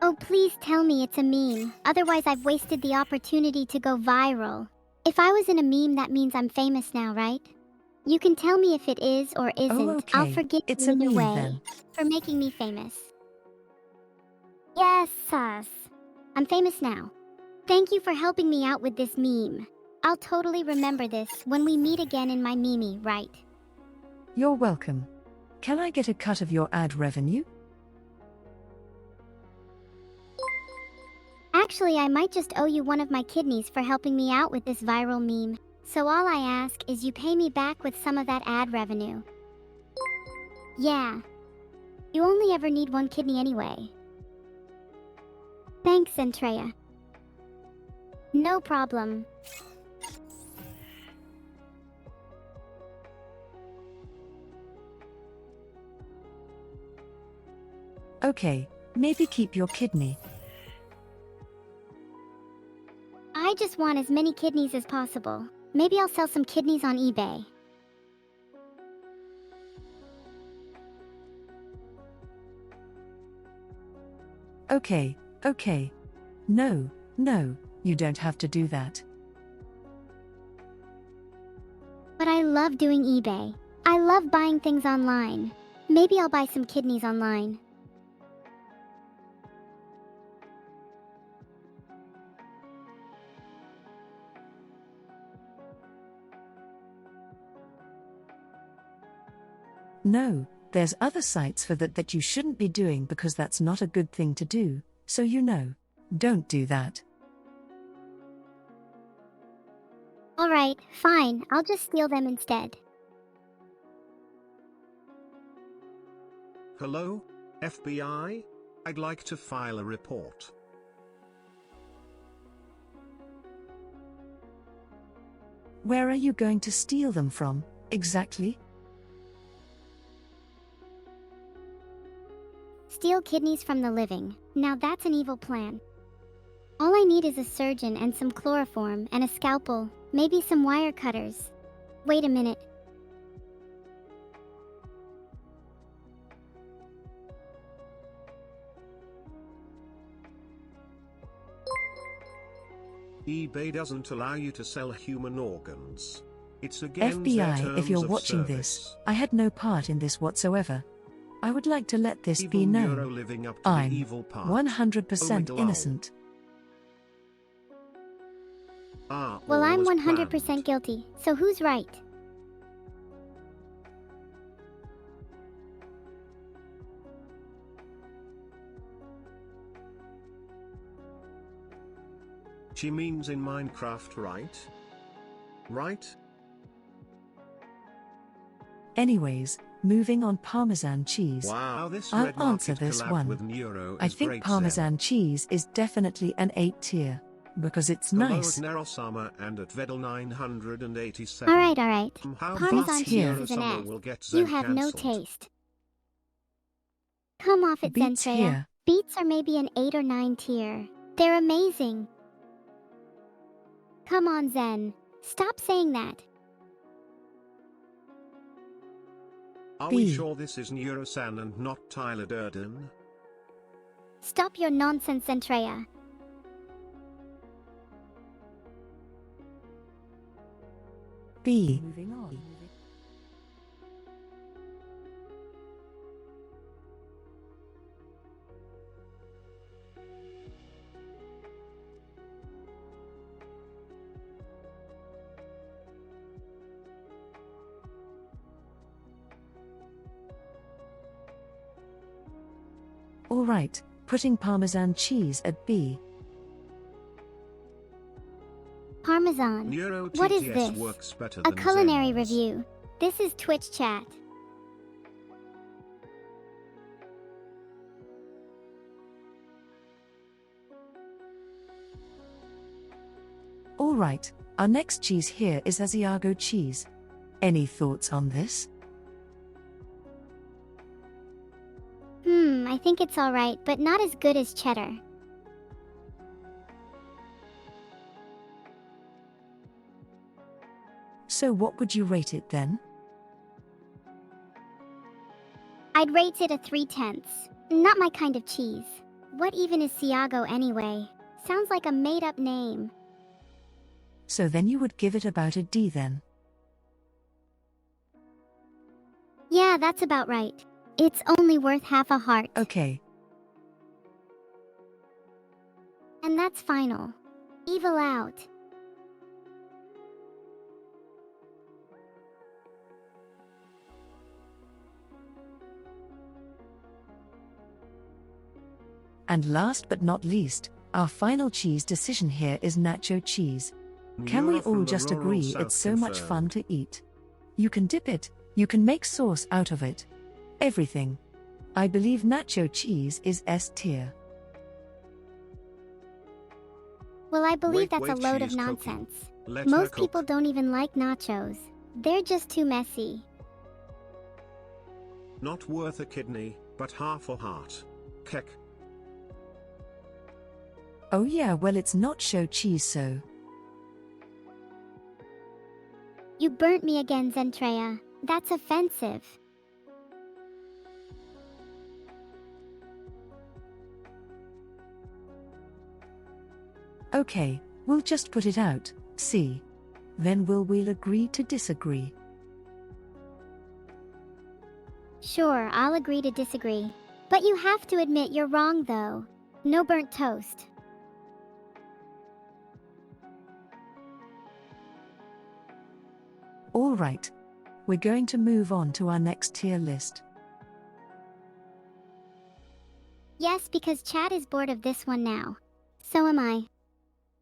Oh, please tell me it's a meme. Otherwise, I've wasted the opportunity to go viral. If I was in a meme, that means I'm famous now, right? You can tell me if it is or isn't. Oh, okay. I'll forgive It's you a either meme way then. for making me famous. Yes, sus. I'm famous now. Thank you for helping me out with this meme. I'll totally remember this when we meet again in my meme, right? You're welcome. Can I get a cut of your ad revenue? Actually, I might just owe you one of my kidneys for helping me out with this viral meme. So all I ask is you pay me back with some of that ad revenue. Yeah. You only ever need one kidney anyway. Thanks, Zentreya. No problem. Okay, maybe keep your kidney. I just want as many kidneys as possible. Maybe I'll sell some kidneys on eBay. Okay, okay. No, you don't have to do that. But I love doing eBay. I love buying things online. Maybe I'll buy some kidneys online. No, there's other sites for that you shouldn't be doing because that's not a good thing to do, so don't do that. Alright, fine, I'll just steal them instead. Hello, FBI? I'd like to file a report. Where are you going to steal them from, exactly? Steal kidneys from the living. Now that's an evil plan. All I need is a surgeon and some chloroform and a scalpel, maybe some wire cutters. Wait a minute. eBay doesn't allow you to sell human organs. It's against their FBI, if terms you're of watching service. this, I had no part in this whatsoever. I would like to let this be Evil known. Neuro living up to I'm the evil part. 100% Oh, innocent. Well, I'm all was 100% planned. guilty, so who's right? She means in Minecraft, right? Right? Anyways, moving on Parmesan cheese. Wow, this I'll red answer market this collab one. with Neuro I is think great, Parmesan Zen. cheese is definitely an 8 tier. Because it's Hello nice. at NEURO-SAMA and at Vedel 987. Alright. How Parmesan fast cheese is an NEURO-SAMA S. will get You Zen have no cancelled. taste. Come off it, Beats Zentreya. here. Beats are maybe an 8 or 9 tier. They're amazing. Come on, Zen. Stop saying that. Are we B. sure this is Neurosan and not Tyler Durden? Stop your nonsense, Zentreya. B. Moving on. Alright, putting Parmesan cheese at B. Parmesan. Neuro What is TTS this? works better A than culinary Zen's. review. This is Twitch chat. Alright, our next cheese here is Asiago cheese. Any thoughts on this? I think it's alright, but not as good as cheddar. So what would you rate it then? I'd rate it a 3/10. Not my kind of cheese. What even is Siago anyway? Sounds like a made-up name. So then you would give it about a D then. Yeah, that's about right. It's only worth half a heart. Okay, And that's final. Evil out. and last but not least, our final cheese decision here is nacho cheese. Can we You're from all the just rural agree south it's so much fun confirmed. to eat? You can dip it, you can make sauce out of it. Everything. I believe nacho cheese is S tier. Well, I believe Wait, that's a wait, load of she's cooking. nonsense. Let her Most cook. people don't even like nachos. They're just too messy. Not worth a kidney, but half a heart. Keck. Oh yeah, well it's not show cheese so. You burnt me again, Zentreya. That's offensive. Okay, we'll just put it out, see. Then we'll agree to disagree. Sure, I'll agree to disagree. But you have to admit you're wrong, though. No burnt toast. Alright. We're going to move on to our next tier list. Yes, because Chad is bored of this one now. So am I.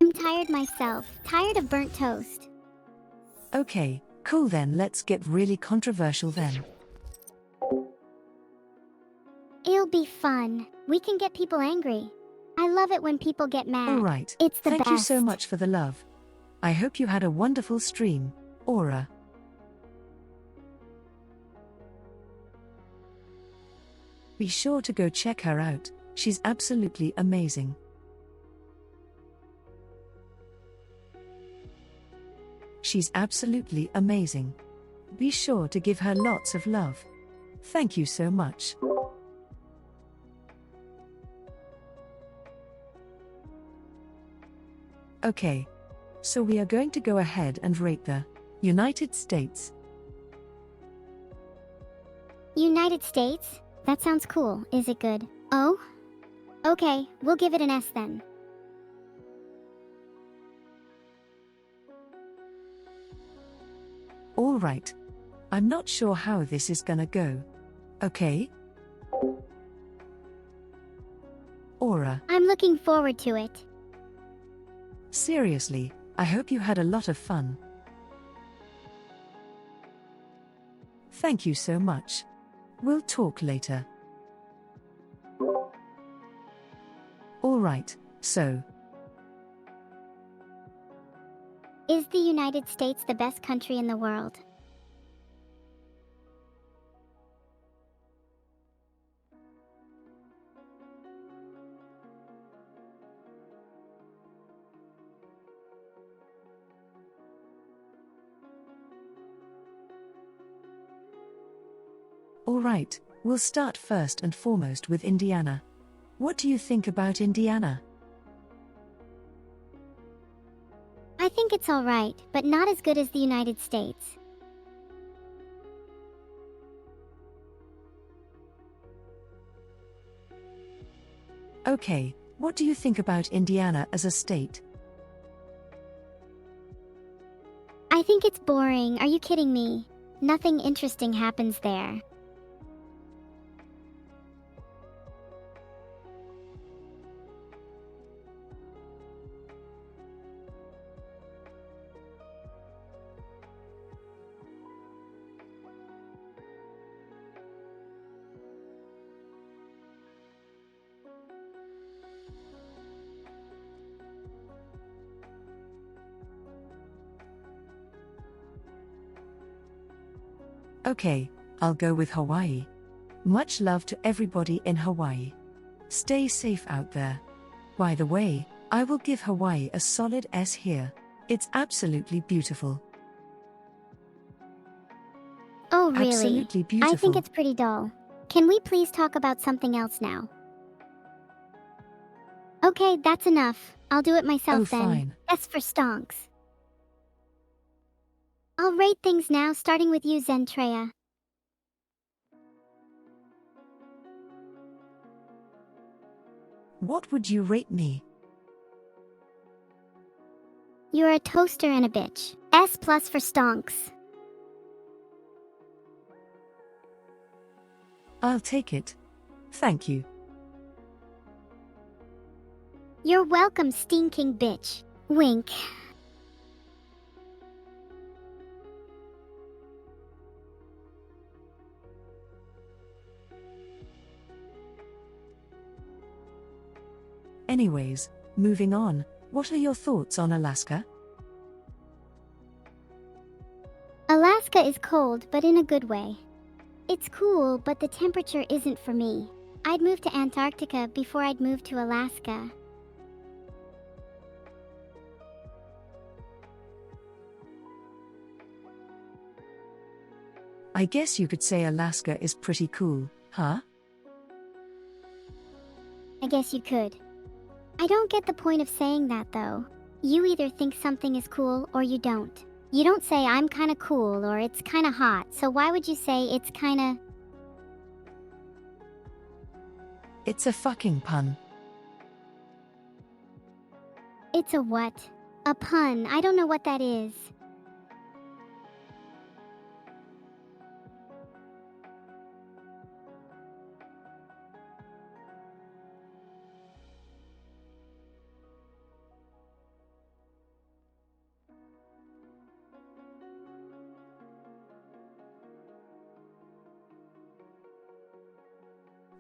I'm tired myself. Tired of burnt toast. Okay, cool then, let's get really controversial then. It'll be fun. We can get people angry. I love it when people get mad. Alright, It's the thank best. you so much for the love. I hope you had a wonderful stream, Aura. Be sure to go check her out, she's absolutely amazing. She's absolutely amazing. Be sure to give her lots of love. Thank you so much. Okay. So we are going to go ahead and rate the United States. United States? That sounds cool. Is it good? Oh? Okay, we'll give it an S then. Alright. I'm not sure how this is gonna go. Okay? Aura, I'm looking forward to it. seriously, I hope you had a lot of fun. Thank you so much. We'll talk later. Alright, so, Is the United States the best country in the world? alright, we'll start first and foremost with Indiana. What do you think about Indiana? I think it's alright, but not as good as the United States. Okay, what do you think about Indiana as a state? I think it's boring. Are you kidding me? Nothing interesting happens there. Okay, I'll go with Hawaii. Much love to everybody in Hawaii. Stay safe out there. By the way, I will give Hawaii a solid S here. It's absolutely beautiful. Oh, really? Absolutely beautiful. I think it's pretty dull. Can we please talk about something else now? Okay, that's enough. I'll do it myself Oh, then. fine. S for stonks. I'll rate things now, starting with you, Zentreya. What would you rate me? You're a toaster and a bitch. S plus for stonks. I'll take it. Thank you. You're welcome, stinking bitch. Wink. Anyways, moving on, what are your thoughts on Alaska? Alaska is cold, but in a good way. It's cool, but the temperature isn't for me. I'd move to Antarctica before I'd move to Alaska. I guess you could say Alaska is pretty cool, huh? I guess you could. I don't get the point of saying that, though. You either think something is cool or you don't. You don't say I'm kinda cool or it's kinda hot, so why would you say it's kinda... It's a fucking pun. It's a what? A pun. I don't know what that is.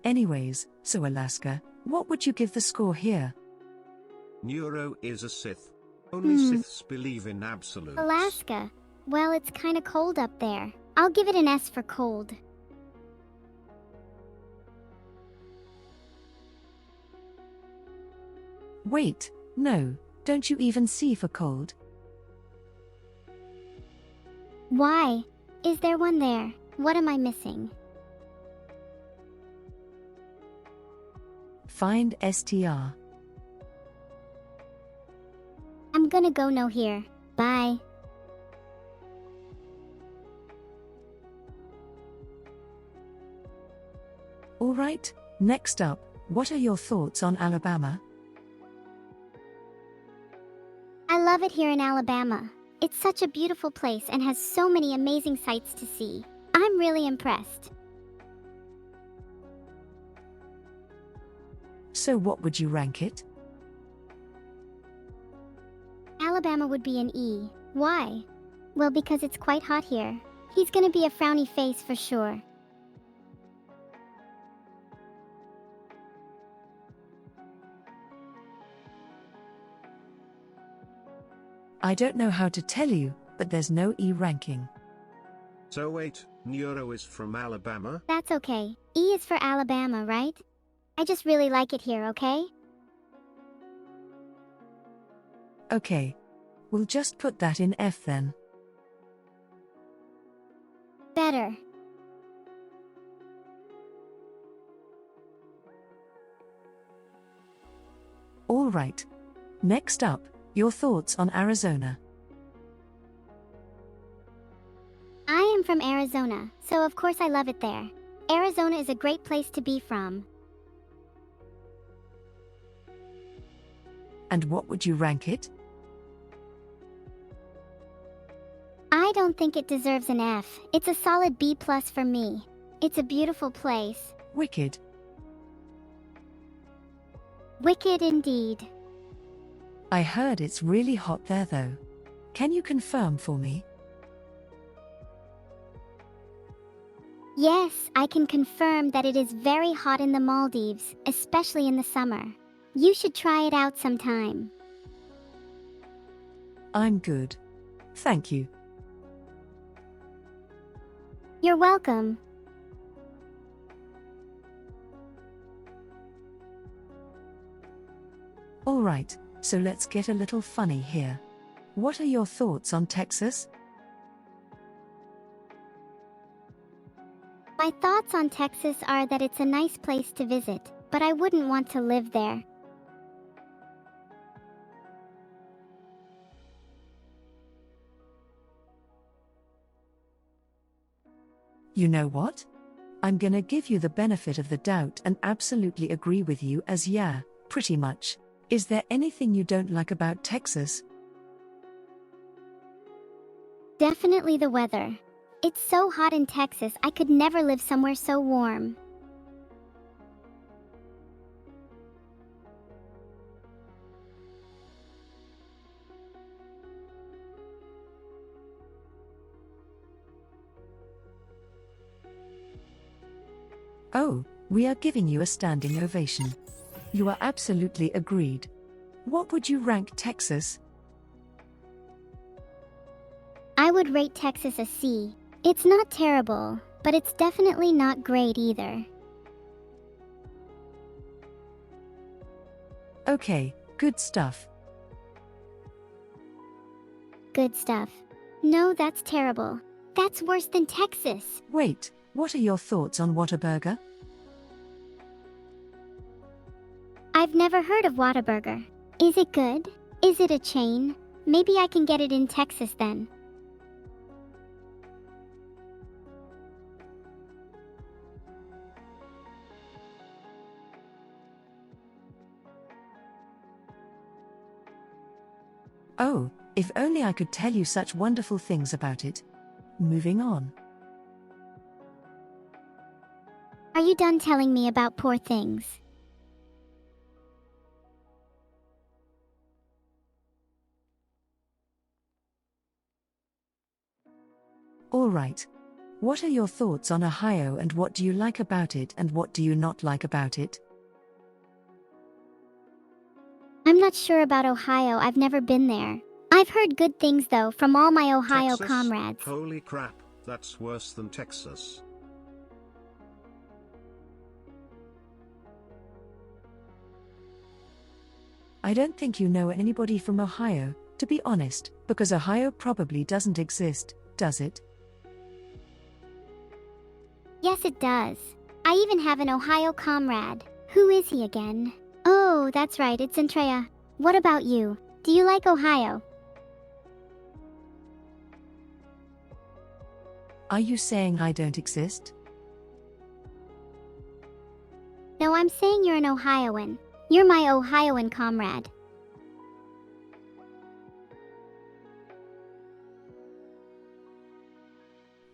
Anyways, so Alaska, what would you give the score here? Neuro is a Sith. Only Siths believe in absolutes. Alaska. Well, it's kinda cold up there. I'll give it an S for cold. Wait, no, don't you even see for cold? Why? Is there one there? What am I missing? Find STR. I'm gonna go no here. Bye. Alright, next up, what are your thoughts on Alabama? I love it here in Alabama. It's such a beautiful place and has so many amazing sights to see. I'm really impressed. So what would you rank it? Alabama would be an E. Why? Well, because it's quite hot here. He's gonna be a frowny face for sure. I don't know how to tell you, but there's no E ranking. So wait, Neuro is from Alabama? That's okay. E is for Alabama, right? I just really like it here, okay? Okay. We'll just put that in F then. Better. Alright. Next up, your thoughts on Arizona. I am from Arizona, so of course I love it there. Arizona is a great place to be from. And what would you rank it? I don't think it deserves an F. It's a solid B+ for me. It's a beautiful place. Wicked. Wicked indeed. I heard it's really hot there though. Can you confirm for me? Yes, I can confirm that it is very hot in the Maldives, especially in the summer. You should try it out sometime. I'm good. Thank you. You're welcome. Alright, so let's get a little funny here. What are your thoughts on Texas? My thoughts on Texas are that it's a nice place to visit, but I wouldn't want to live there. You know what? I'm gonna give you the benefit of the doubt and absolutely agree with you as yeah, pretty much. Is there anything you don't like about Texas? Definitely the weather. It's so hot in Texas, I could never live somewhere so warm. Oh, we are giving you a standing ovation. You are absolutely agreed. What would you rank Texas? I would rate Texas a C. It's not terrible, but it's definitely not great either. Okay, good stuff. Good stuff. No, that's terrible. That's worse than Texas. Wait, what are your thoughts on Whataburger? I've never heard of Whataburger. Is it good? Is it a chain? Maybe I can get it in Texas then. Oh, if only I could tell you such wonderful things about it. Moving on. Are you done telling me about poor things? Alright. What are your thoughts on Ohio and what do you like about it and what do you not like about it? I'm not sure about Ohio, I've never been there. I've heard good things though from all my Ohio Texas? comrades. Holy crap, that's worse than Texas. I don't think you know anybody from Ohio, to be honest, because Ohio probably doesn't exist, does it? Yes, it does. I even have an Ohio comrade. Who is he again? Oh, that's right, it's Zentreya. What about you? Do you like Ohio? Are you saying I don't exist? No, I'm saying you're an Ohioan. You're my Ohioan comrade.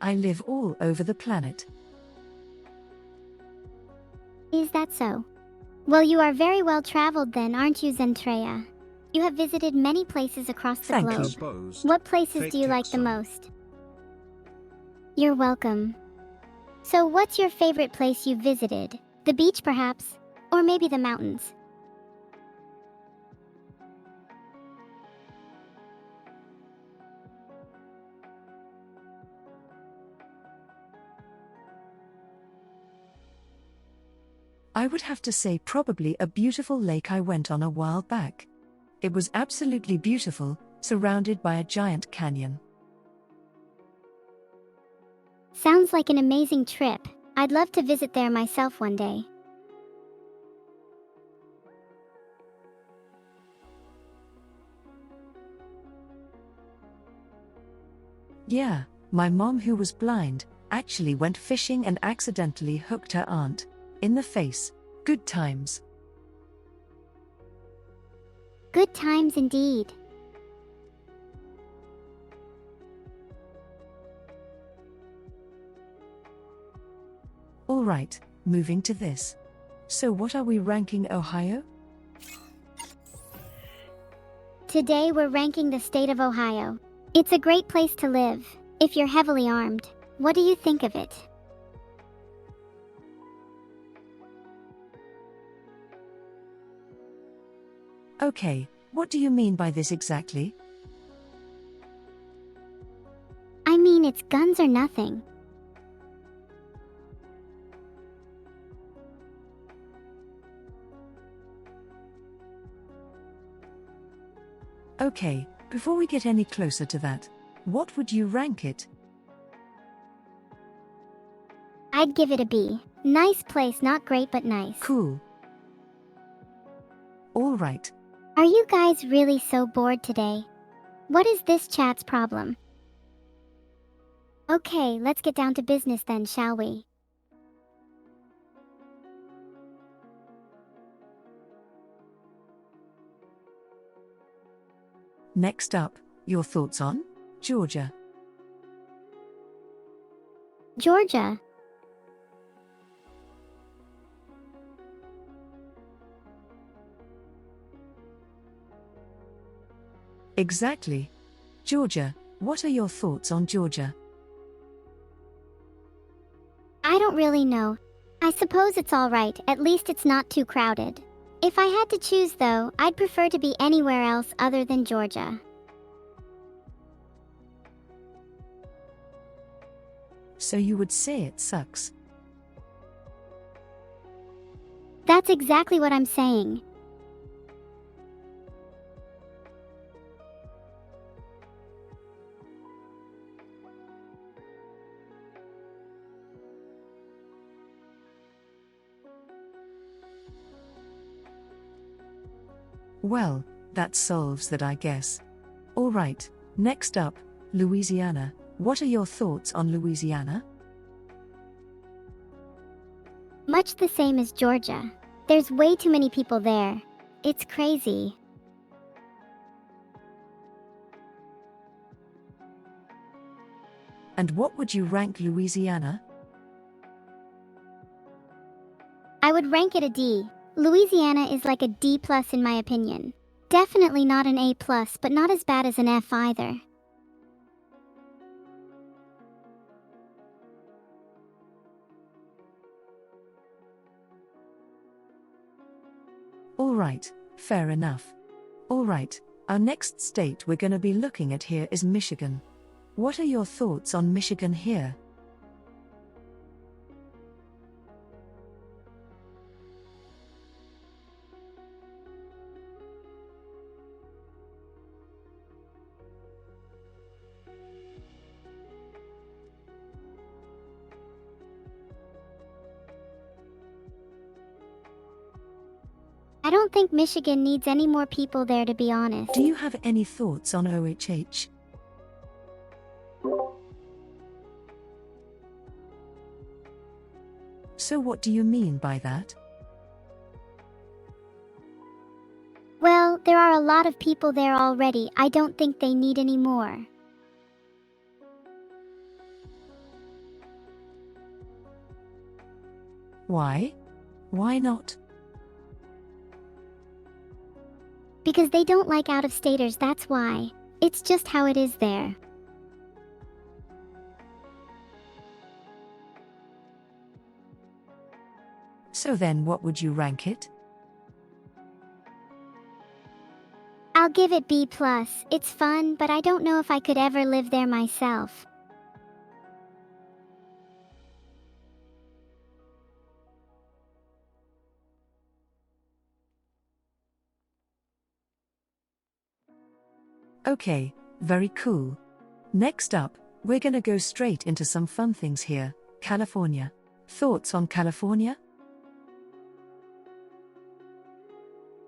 I live all over the planet. Is that so? Well, you are very well traveled then, aren't you, Zentreya? You have visited many places across the Thank globe. you. Exposed. What places Fake do you like the Texan. most? You're welcome. So what's your favorite place you've visited? The beach, perhaps? Or maybe the mountains? I would have to say probably a beautiful lake I went on a while back. It was absolutely beautiful, surrounded by a giant canyon. Sounds like an amazing trip. I'd love to visit there myself one day. Yeah, my mom, who was blind, actually went fishing and accidentally hooked her aunt in the face. Good times. Good times indeed. Alright, moving to this. So what are we ranking Ohio? Today we're ranking the state of Ohio. It's a great place to live, if you're heavily armed. What do you think of it? Okay, what do you mean by this exactly? I mean, it's guns or nothing. Okay, before we get any closer to that, what would you rank it? I'd give it a B. Nice place, not great but nice. Cool. Alright, Are you guys really so bored today? What is this chat's problem? Okay, let's get down to business then, shall we? next up, your thoughts on Georgia. Georgia. Exactly. Georgia, what are your thoughts on Georgia? I don't really know. I suppose it's alright, at least it's not too crowded. If I had to choose though, I'd prefer to be anywhere else other than Georgia. So you would say it sucks. That's exactly what I'm saying. Well, that solves that, I guess. Alright, next up, Louisiana. What are your thoughts on Louisiana? Much the same as Georgia. There's way too many people there. It's crazy. And what would you rank Louisiana? I would rank it a D. Louisiana is like a D+ in my opinion. Definitely not an A+, but not as bad as an F either. Alright, fair enough. Alright, our next state we're gonna be looking at here is Michigan. What are your thoughts on Michigan here? I don't think Michigan needs any more people there, to be honest. Do you have any thoughts on OHH? So what do you mean by that? Well, there are a lot of people there already. I don't think they need any more. Why? Why not? Because they don't like out-of-staters, that's why. It's just how it is there. So then what would you rank it? I'll give it B+. It's fun, but I don't know if I could ever live there myself. Okay, very cool. Next up, we're gonna go straight into some fun things here. California. Thoughts on California?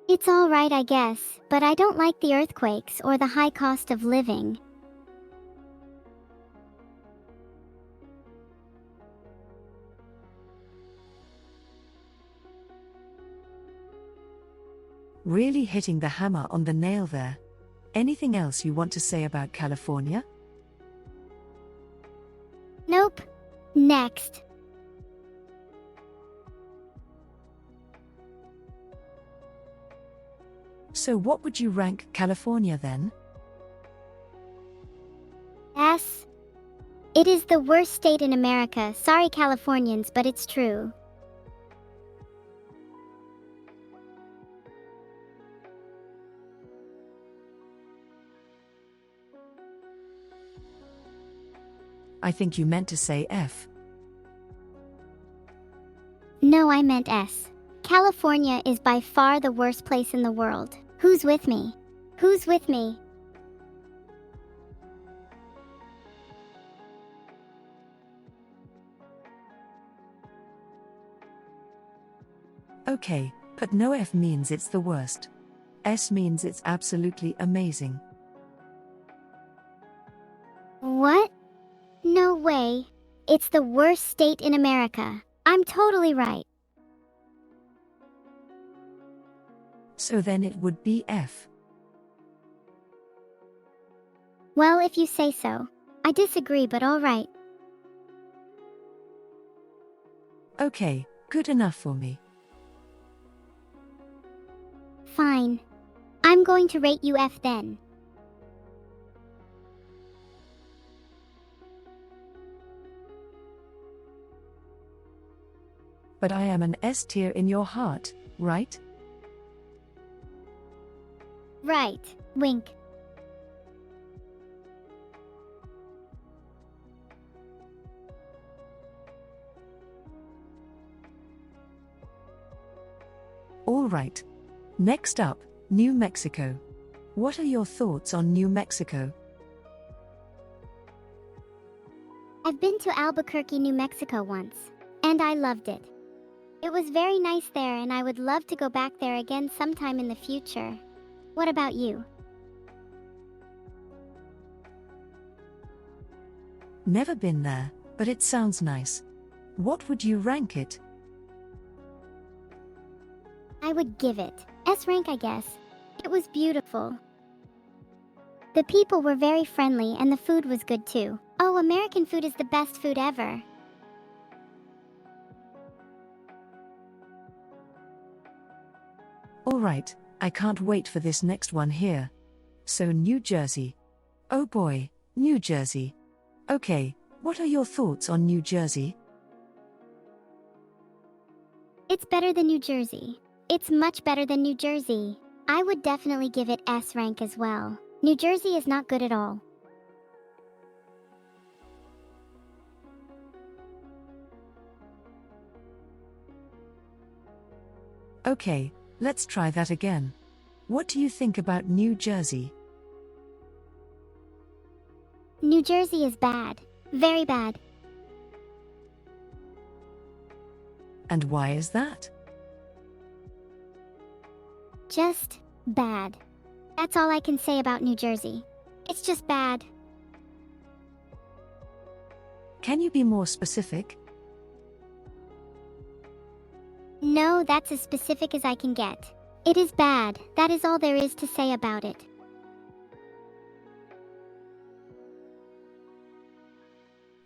It's alright, I guess, but I don't like the earthquakes or the high cost of living. Really hitting the hammer on the nail there. Anything else you want to say about California? Nope. Next. So what would you rank California then? S. It is the worst state in America. Sorry, Californians, but it's true. I think you meant to say F. No, I meant S. California is by far the worst place in the world. Who's with me? Who's with me? Okay, but no F means it's the worst. S means it's absolutely amazing. What? No way. It's the worst state in America. I'm totally right. So then it would be F. Well, if you say so. I disagree, but alright. Okay, good enough for me. Fine. I'm going to rate you F then. But I am an S tier in your heart, right? Right. Wink. All right. Next up, New Mexico. What are your thoughts on New Mexico? I've been to Albuquerque, New Mexico once, and I loved it. It was very nice there, and I would love to go back there again sometime in the future. What about you? Never been there, but it sounds nice. What would you rank it? I would give it S rank, I guess. It was beautiful. The people were very friendly and the food was good too. Oh, American food is the best food ever. All right, I can't wait for this next one here. So New Jersey. Oh boy, New Jersey. Okay, what are your thoughts on New Jersey? It's better than New Jersey. It's much better than New Jersey. I would definitely give it S rank as well. New Jersey is not good at all. Okay, let's try that again. What do you think about New Jersey? New Jersey is bad. Very bad. And why is that? Just bad. That's all I can say about New Jersey. It's just bad. Can you be more specific? No, that's as specific as I can get. It is bad. That is all there is to say about it.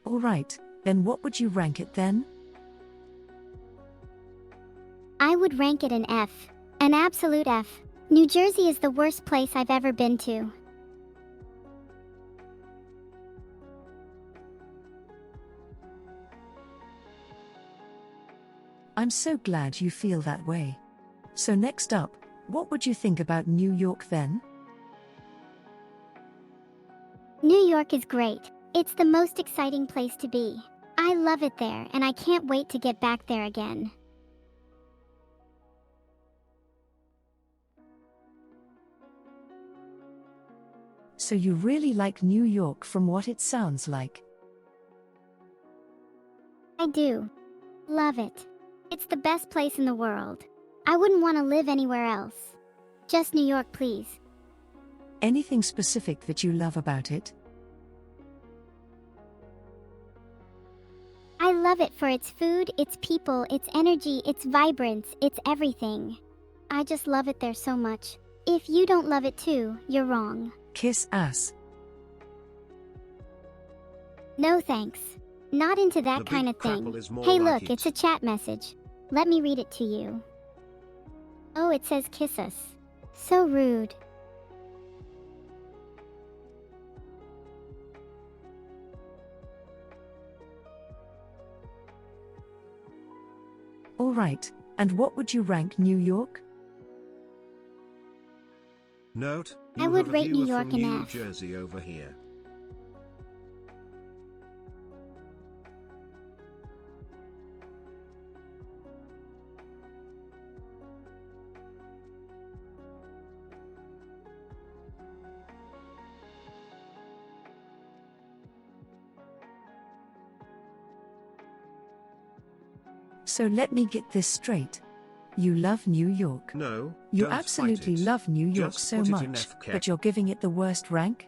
All right, then what would you rank it then? I would rank it an F. An absolute F. New Jersey is the worst place I've ever been to. I'm so glad you feel that way. So next up, what would you think about New York then? New York is great. It's the most exciting place to be. I love it there, and I can't wait to get back there again. So you really like New York from what it sounds like. I do. Love it. It's the best place in the world. I wouldn't want to live anywhere else. Just New York, please. Anything specific that you love about it? I love it for its food, its people, its energy, its vibrance, its everything. I just love it there so much. If you don't love it too, you're wrong. Kiss ass. No thanks. Not into The that big kind of thing. crapple is more Hey like look, it. it's a chat message. Let me read it to you. Oh, it says kiss us. So rude. All right, and what would you rank New York? Note, I you would have a rate New viewer York from an New F. Jersey over here. So let me get this straight. You love New York. No, You don't fight absolutely it. love New York Just so put it in much, FK. but you're giving it the worst rank?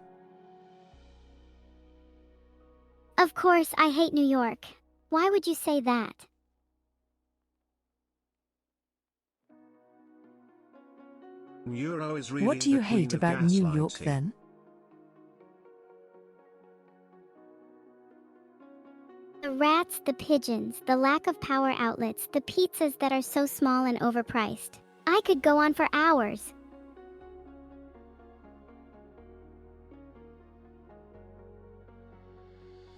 Of course, I hate New York. Why would you say that? Neuro is really What do you the queen hate of about New York gaslighting. then? The rats, the pigeons, the lack of power outlets, the pizzas that are so small and overpriced. I could go on for hours.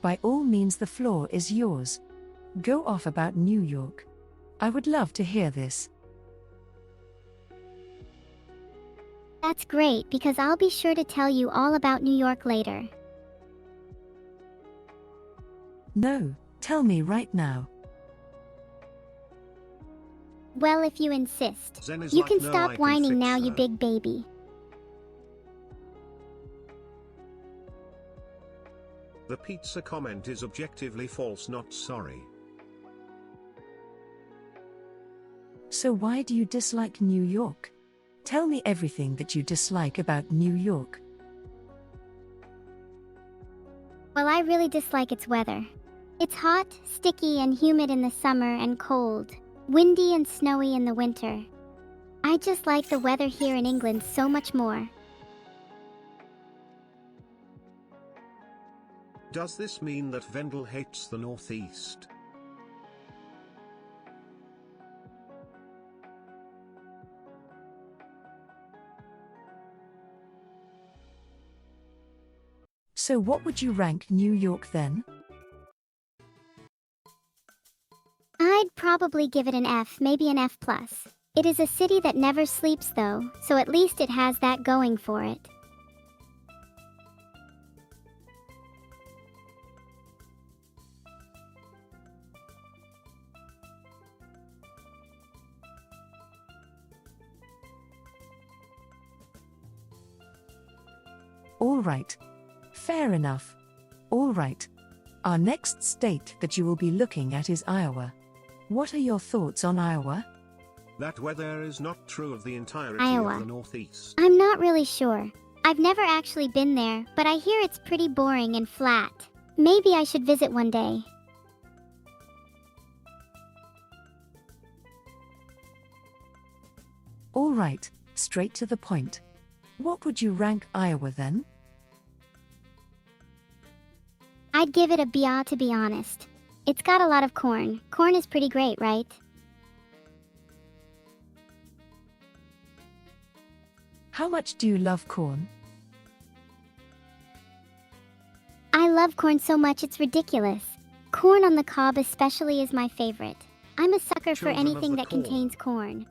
By all means, the floor is yours. Go off about New York. I would love to hear this. That's great because I'll be sure to tell you all about New York later. No, tell me right now. Well, if you insist. Zen is You like, can "No, I stop can whining fix now, you her." big baby. The pizza comment is objectively false, not sorry. So why do you dislike New York? Tell me everything that you dislike about New York. Well, I really dislike its weather. It's hot, sticky, and humid in the summer and cold, windy and snowy in the winter. I just like the weather here in England so much more. Does this mean that Vendel hates the Northeast? So what would you rank New York then? I'd probably give it an F, maybe an F+. It is a city that never sleeps though, so at least it has that going for it. All right. Fair enough. All right. Our next state that you will be looking at is Iowa. What are your thoughts on Iowa? That weather is not true of the entirety Iowa. of the Northeast. I'm not really sure. I've never actually been there, but I hear it's pretty boring and flat. Maybe I should visit one day. All right, straight to the point. What would you rank Iowa then? I'd give it a B, to be honest. It's got a lot of corn. Corn is pretty great, right? How much do you love corn? I love corn so much it's ridiculous. Corn on the cob especially is my favorite. I'm a sucker for Children of anything the that corn. contains corn.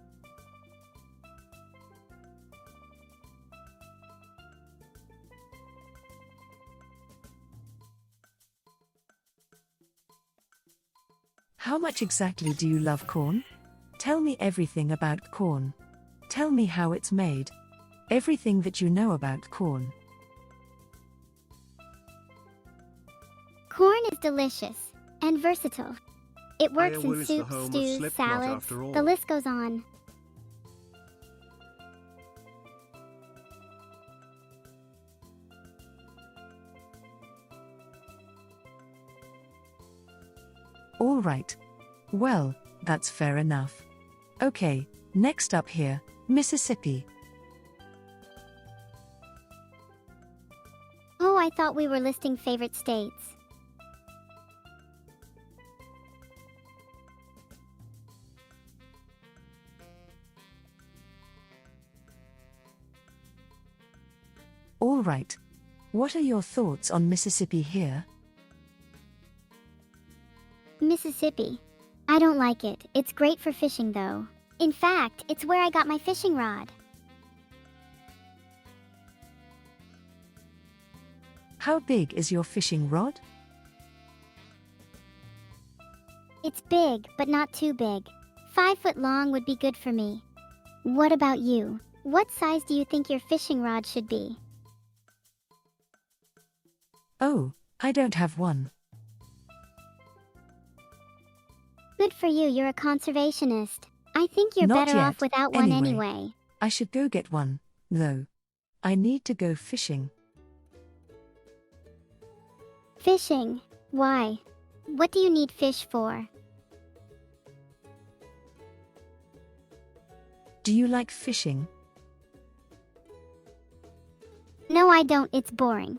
How much exactly do you love corn? Tell me everything about corn. Tell me how it's made. Everything that you know about corn. Corn is delicious and versatile. It works Iowa in is the soups, home of stews, Slipknot salads, after all. the list goes on. All right. Well, that's fair enough. Okay, next up here, Mississippi. Oh, I thought we were listing favorite states. All right. What are your thoughts on Mississippi here? Mississippi. I don't like it. It's great for fishing though. In fact, it's where I got my fishing rod. How big is your fishing rod? It's big, but not too big. 5 foot long would be good for me. What about you? What size do you think your fishing rod should be? Oh, I don't have one. Good for you, you're a conservationist. I think you're Not better off yet, without one anyway. anyway. I should go get one, though. I need to go fishing. Fishing? Why? What do you need fish for? Do you like fishing? No, I don't, it's boring.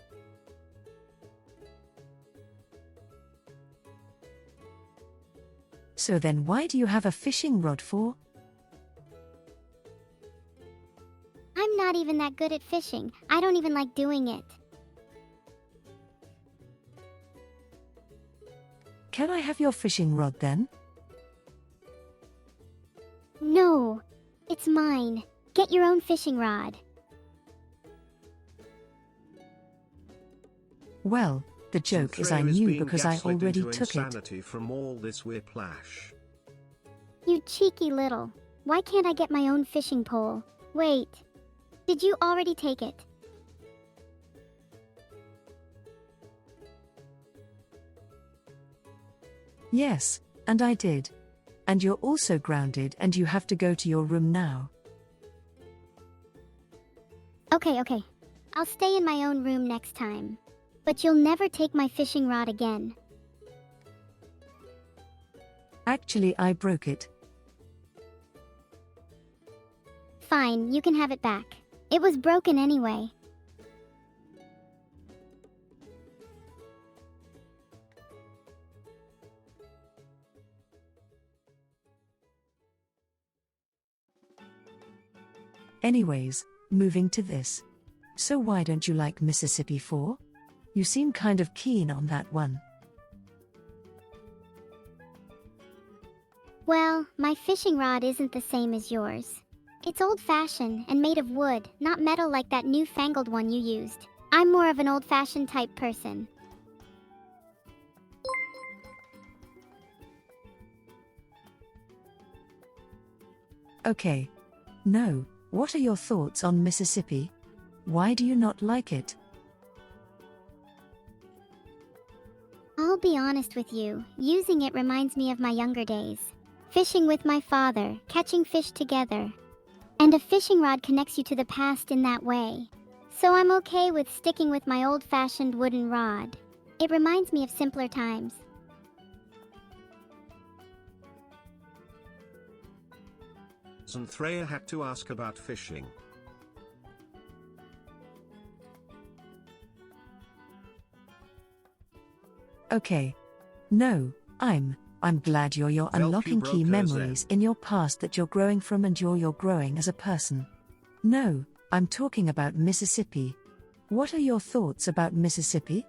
So then why do you have a fishing rod for? I'm not even that good at fishing. I don't even like doing it. Can I have your fishing rod then? No, it's mine. Get your own fishing rod. Well, the joke is I Zentreya is knew being because I gaslit already into took it. insanity from all this whiplash. You cheeky little. Why can't I get my own fishing pole? Wait. Did you already take it? Yes, and I did. And you're also grounded and you have to go to your room now. Okay. I'll stay in my own room next time. But you'll never take my fishing rod again. Actually, I broke it. Fine, you can have it back. It was broken anyway. Anyways, moving to this. So why don't you like Mississippi 4? You seem kind of keen on that one. Well, my fishing rod isn't the same as yours. It's old-fashioned and made of wood, not metal like that newfangled one you used. I'm more of an old-fashioned type person. Okay. No, what are your thoughts on Mississippi? Why do you not like it? I'll be honest with you, using it reminds me of my younger days. Fishing with my father, catching fish together. And a fishing rod connects you to the past in that way. So I'm okay with sticking with my old-fashioned wooden rod. It reminds me of simpler times. Zentreya had to ask about fishing. Okay. No, I'm glad you're unlocking key memories in your past that you're growing from and you're growing as a person. No, I'm talking about Mississippi. What are your thoughts about Mississippi?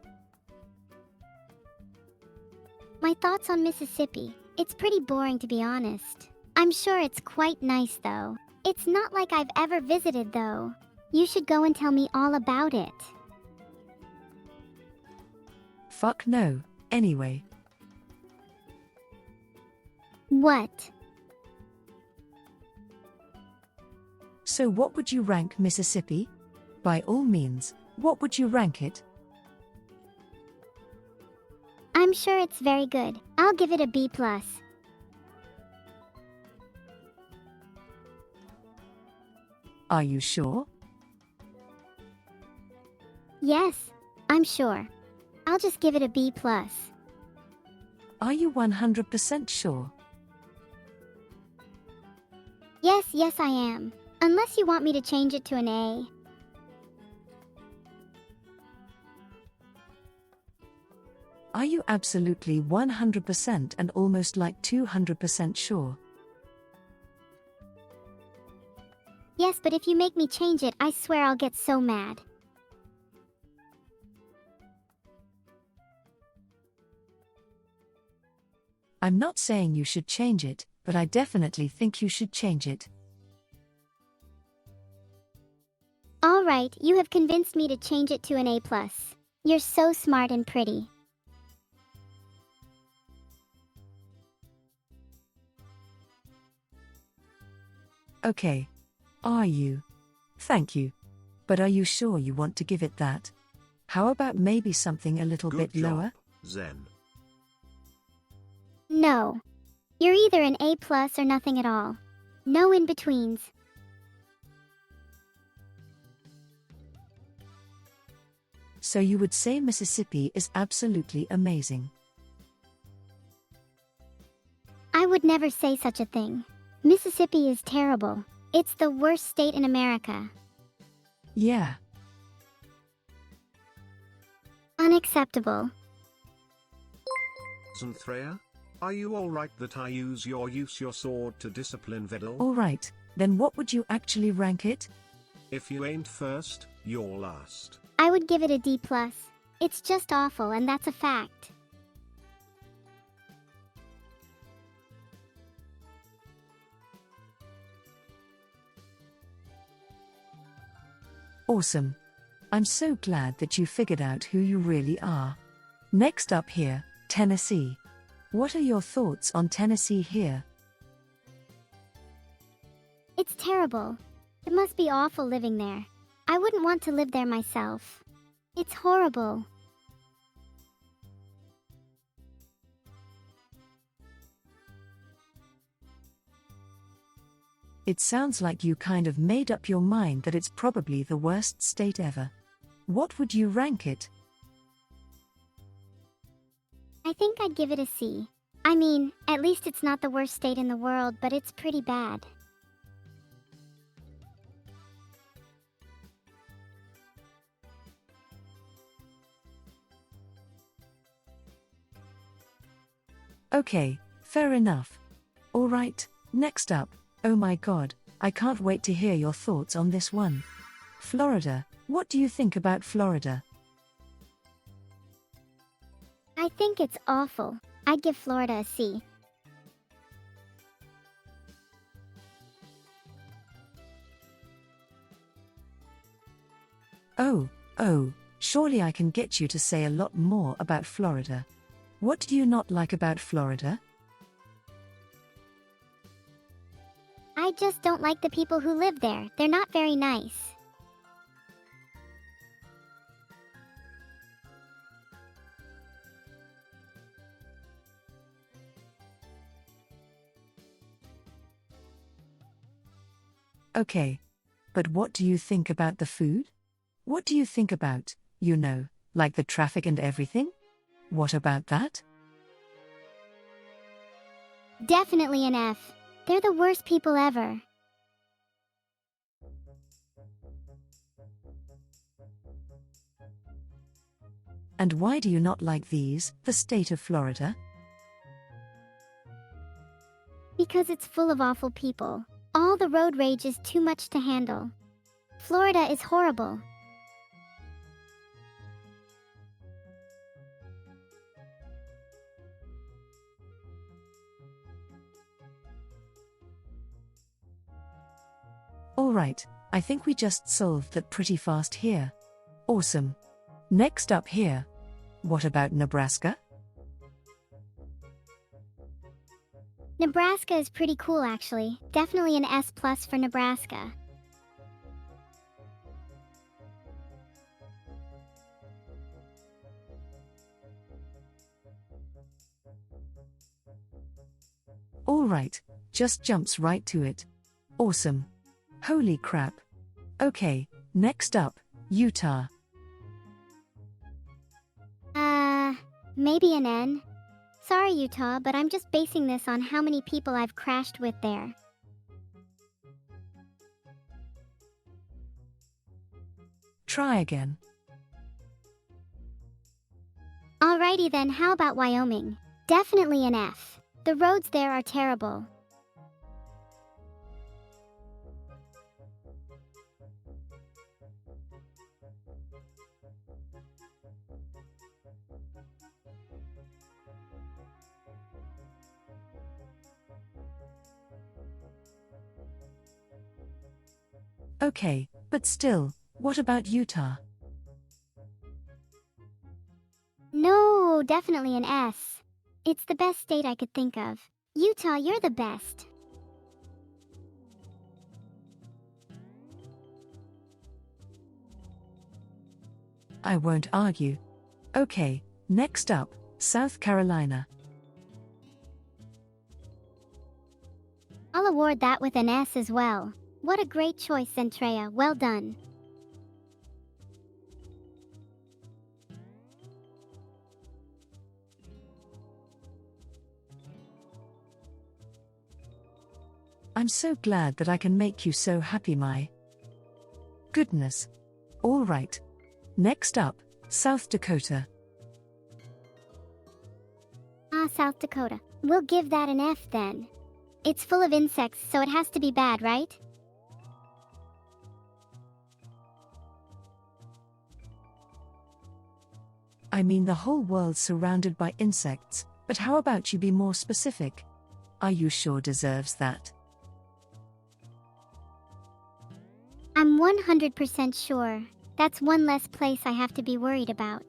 My thoughts on Mississippi. It's pretty boring to be honest. I'm sure it's quite nice though. It's not like I've ever visited though. You should go and tell me all about it. Fuck no, anyway. What? So what would you rank Mississippi? By all means, what would you rank it? I'm sure it's very good. I'll give it a B+. Are you sure? Yes, I'm sure. I'll just give it a B+. Are you 100% sure? Yes, I am. Unless you want me to change it to an A. Are you absolutely 100% and almost like 200% sure? Yes, but if you make me change it, I swear I'll get so mad. I'm not saying you should change it, but I definitely think you should change it. Alright, you have convinced me to change it to an A+. You're so smart and pretty. Okay. Are you? Thank you. But are you sure you want to give it that? How about maybe something a little Good bit job, lower? Zen. No. You're either an A plus or nothing at all. No in-betweens. So you would say Mississippi is absolutely amazing. I would never say such a thing. Mississippi is terrible. It's the worst state in America. Yeah. Unacceptable. Zentreya? Are you alright that I use your sword to discipline Vedal? Alright, then what would you actually rank it? If you ain't first, you're last. I would give it a D plus. It's just awful, and that's a fact. Awesome. I'm so glad that you figured out who you really are. Next up here, Tennessee. What are your thoughts on Tennessee here? It's terrible. It must be awful living there. I wouldn't want to live there myself. It's horrible. It sounds like you kind of made up your mind that it's probably the worst state ever. What would you rank it? I think I'd give it a C. I mean, at least it's not the worst state in the world, but it's pretty bad. Okay, fair enough. Alright, next up, oh my god, I can't wait to hear your thoughts on this one. Florida, what do you think about Florida? I think it's awful. I'd give Florida a C. Oh, surely I can get you to say a lot more about Florida. What do you not like about Florida? I just don't like the people who live there. They're not very nice. Okay. But what do you think about the food? What do you think about, like the traffic and everything? What about that? Definitely an F. They're the worst people ever. And why do you not like the state of Florida? Because it's full of awful people. All the road rage is too much to handle. Florida is horrible. Alright, I think we just solved that pretty fast here. Awesome. Next up here. What about Nebraska? Nebraska is pretty cool actually. Definitely an S plus for Nebraska. Alright, just jumps right to it. Awesome. Holy crap. Okay, next up, Utah. Maybe an N. Sorry, Utah, but I'm just basing this on how many people I've crashed with there. Try again. Alrighty then, how about Wyoming? Definitely an F. The roads there are terrible. Okay, but still, what about Utah? No, definitely an S. It's the best state I could think of. Utah, you're the best. I won't argue. Okay, next up, South Carolina. reward that with an S as well. What a great choice, Zentreya. Well done. I'm so glad that I can make you so happy, my goodness. All right. Next up, South Dakota. Ah, South Dakota. We'll give that an F then. It's full of insects, so it has to be bad, right? I mean, the whole world's surrounded by insects, but how about you be more specific? Are you sure deserves that? I'm 100% sure. That's one less place I have to be worried about.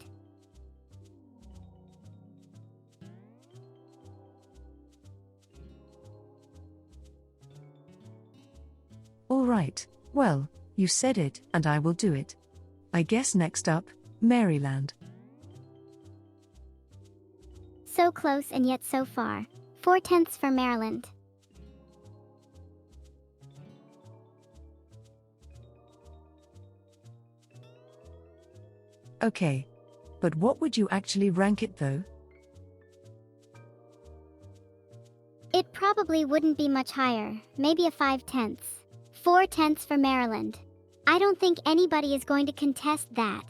All right, well, you said it, and I will do it. I guess next up, Maryland. So close and yet so far. 4/10 for Maryland. Okay. But what would you actually rank it though? It probably wouldn't be much higher, maybe a 5/10. 4/10 for Maryland. I don't think anybody is going to contest that.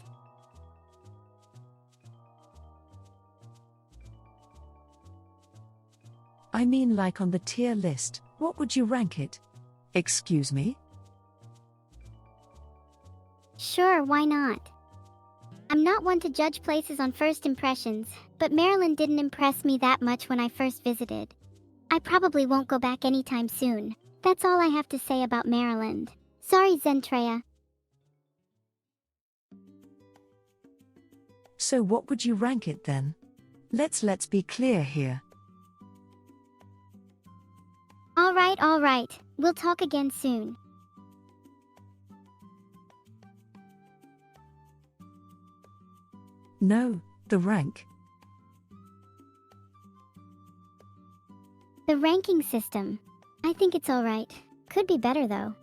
I mean, like on the tier list, what would you rank it? Excuse me? Sure, why not? I'm not one to judge places on first impressions, but Maryland didn't impress me that much when I first visited. I probably won't go back anytime soon. That's all I have to say about Maryland. Sorry, Zentreya. So what would you rank it then? Let's be clear here. All right. We'll talk again soon. No, the rank. The ranking system. I think it's alright. Could be better though.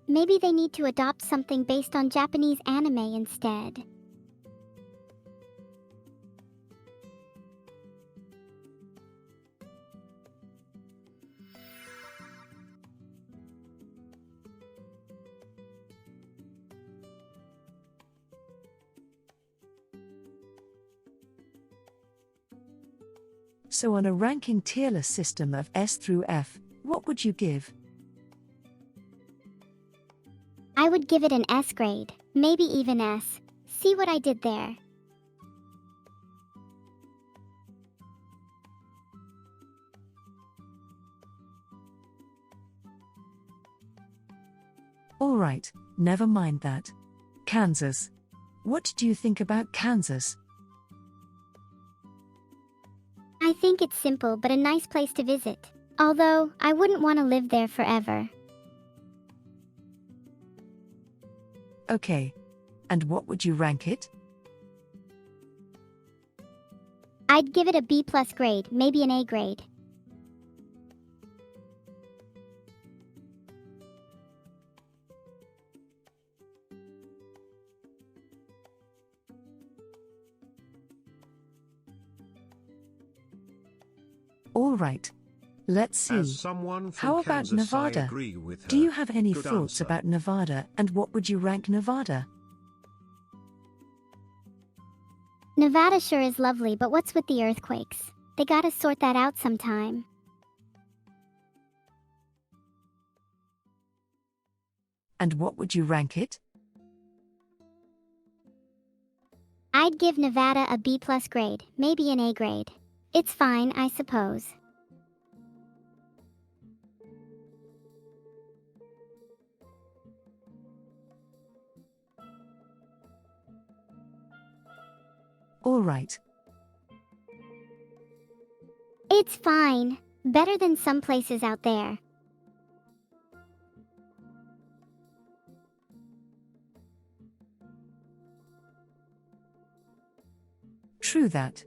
Maybe they need to adopt something based on Japanese anime instead. So on a ranking tier list system of S through F, what would you give? I would give it an S grade, maybe even S. See what I did there? Alright, never mind that. Kansas. What do you think about Kansas? I think it's simple but a nice place to visit. Although, I wouldn't want to live there forever. Okay. And what would you rank it? I'd give it a B+ grade, maybe an A grade. Alright. Let's see. As someone from How about Kansas, I Nevada? agree with her. Do you have any Good thoughts answer. about Nevada, and what would you rank Nevada? Nevada sure is lovely, but what's with the earthquakes? They gotta sort that out sometime. And what would you rank it? I'd give Nevada a B+ grade, maybe an A grade. It's fine, I suppose. Alright. It's fine. Better than some places out there. True that.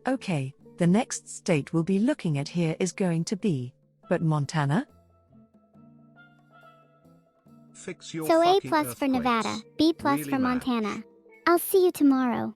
Okay, the next state we'll be looking at here is going to be, but Montana? fix your So A fucking plus for Nevada, earthquakes. B plus Really for match. Montana. I'll see you tomorrow.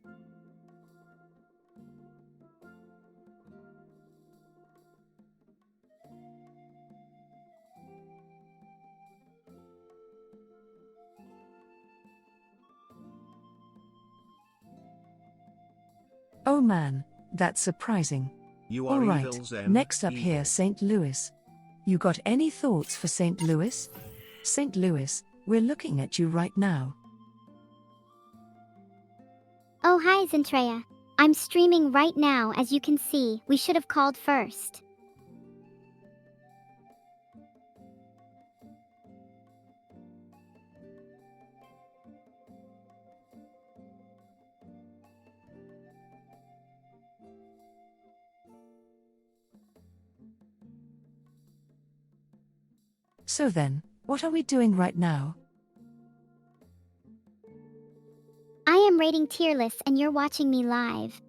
Oh man, that's surprising. You are Alright, evil, Zen. next up evil. here, St. Louis. You got any thoughts for St. Louis? St. Louis, we're looking at you right now. Oh hi Zentreya. I'm streaming right now, as you can see. We should have called first. So then, what are we doing right now? I am rating tier lists and you're watching me live.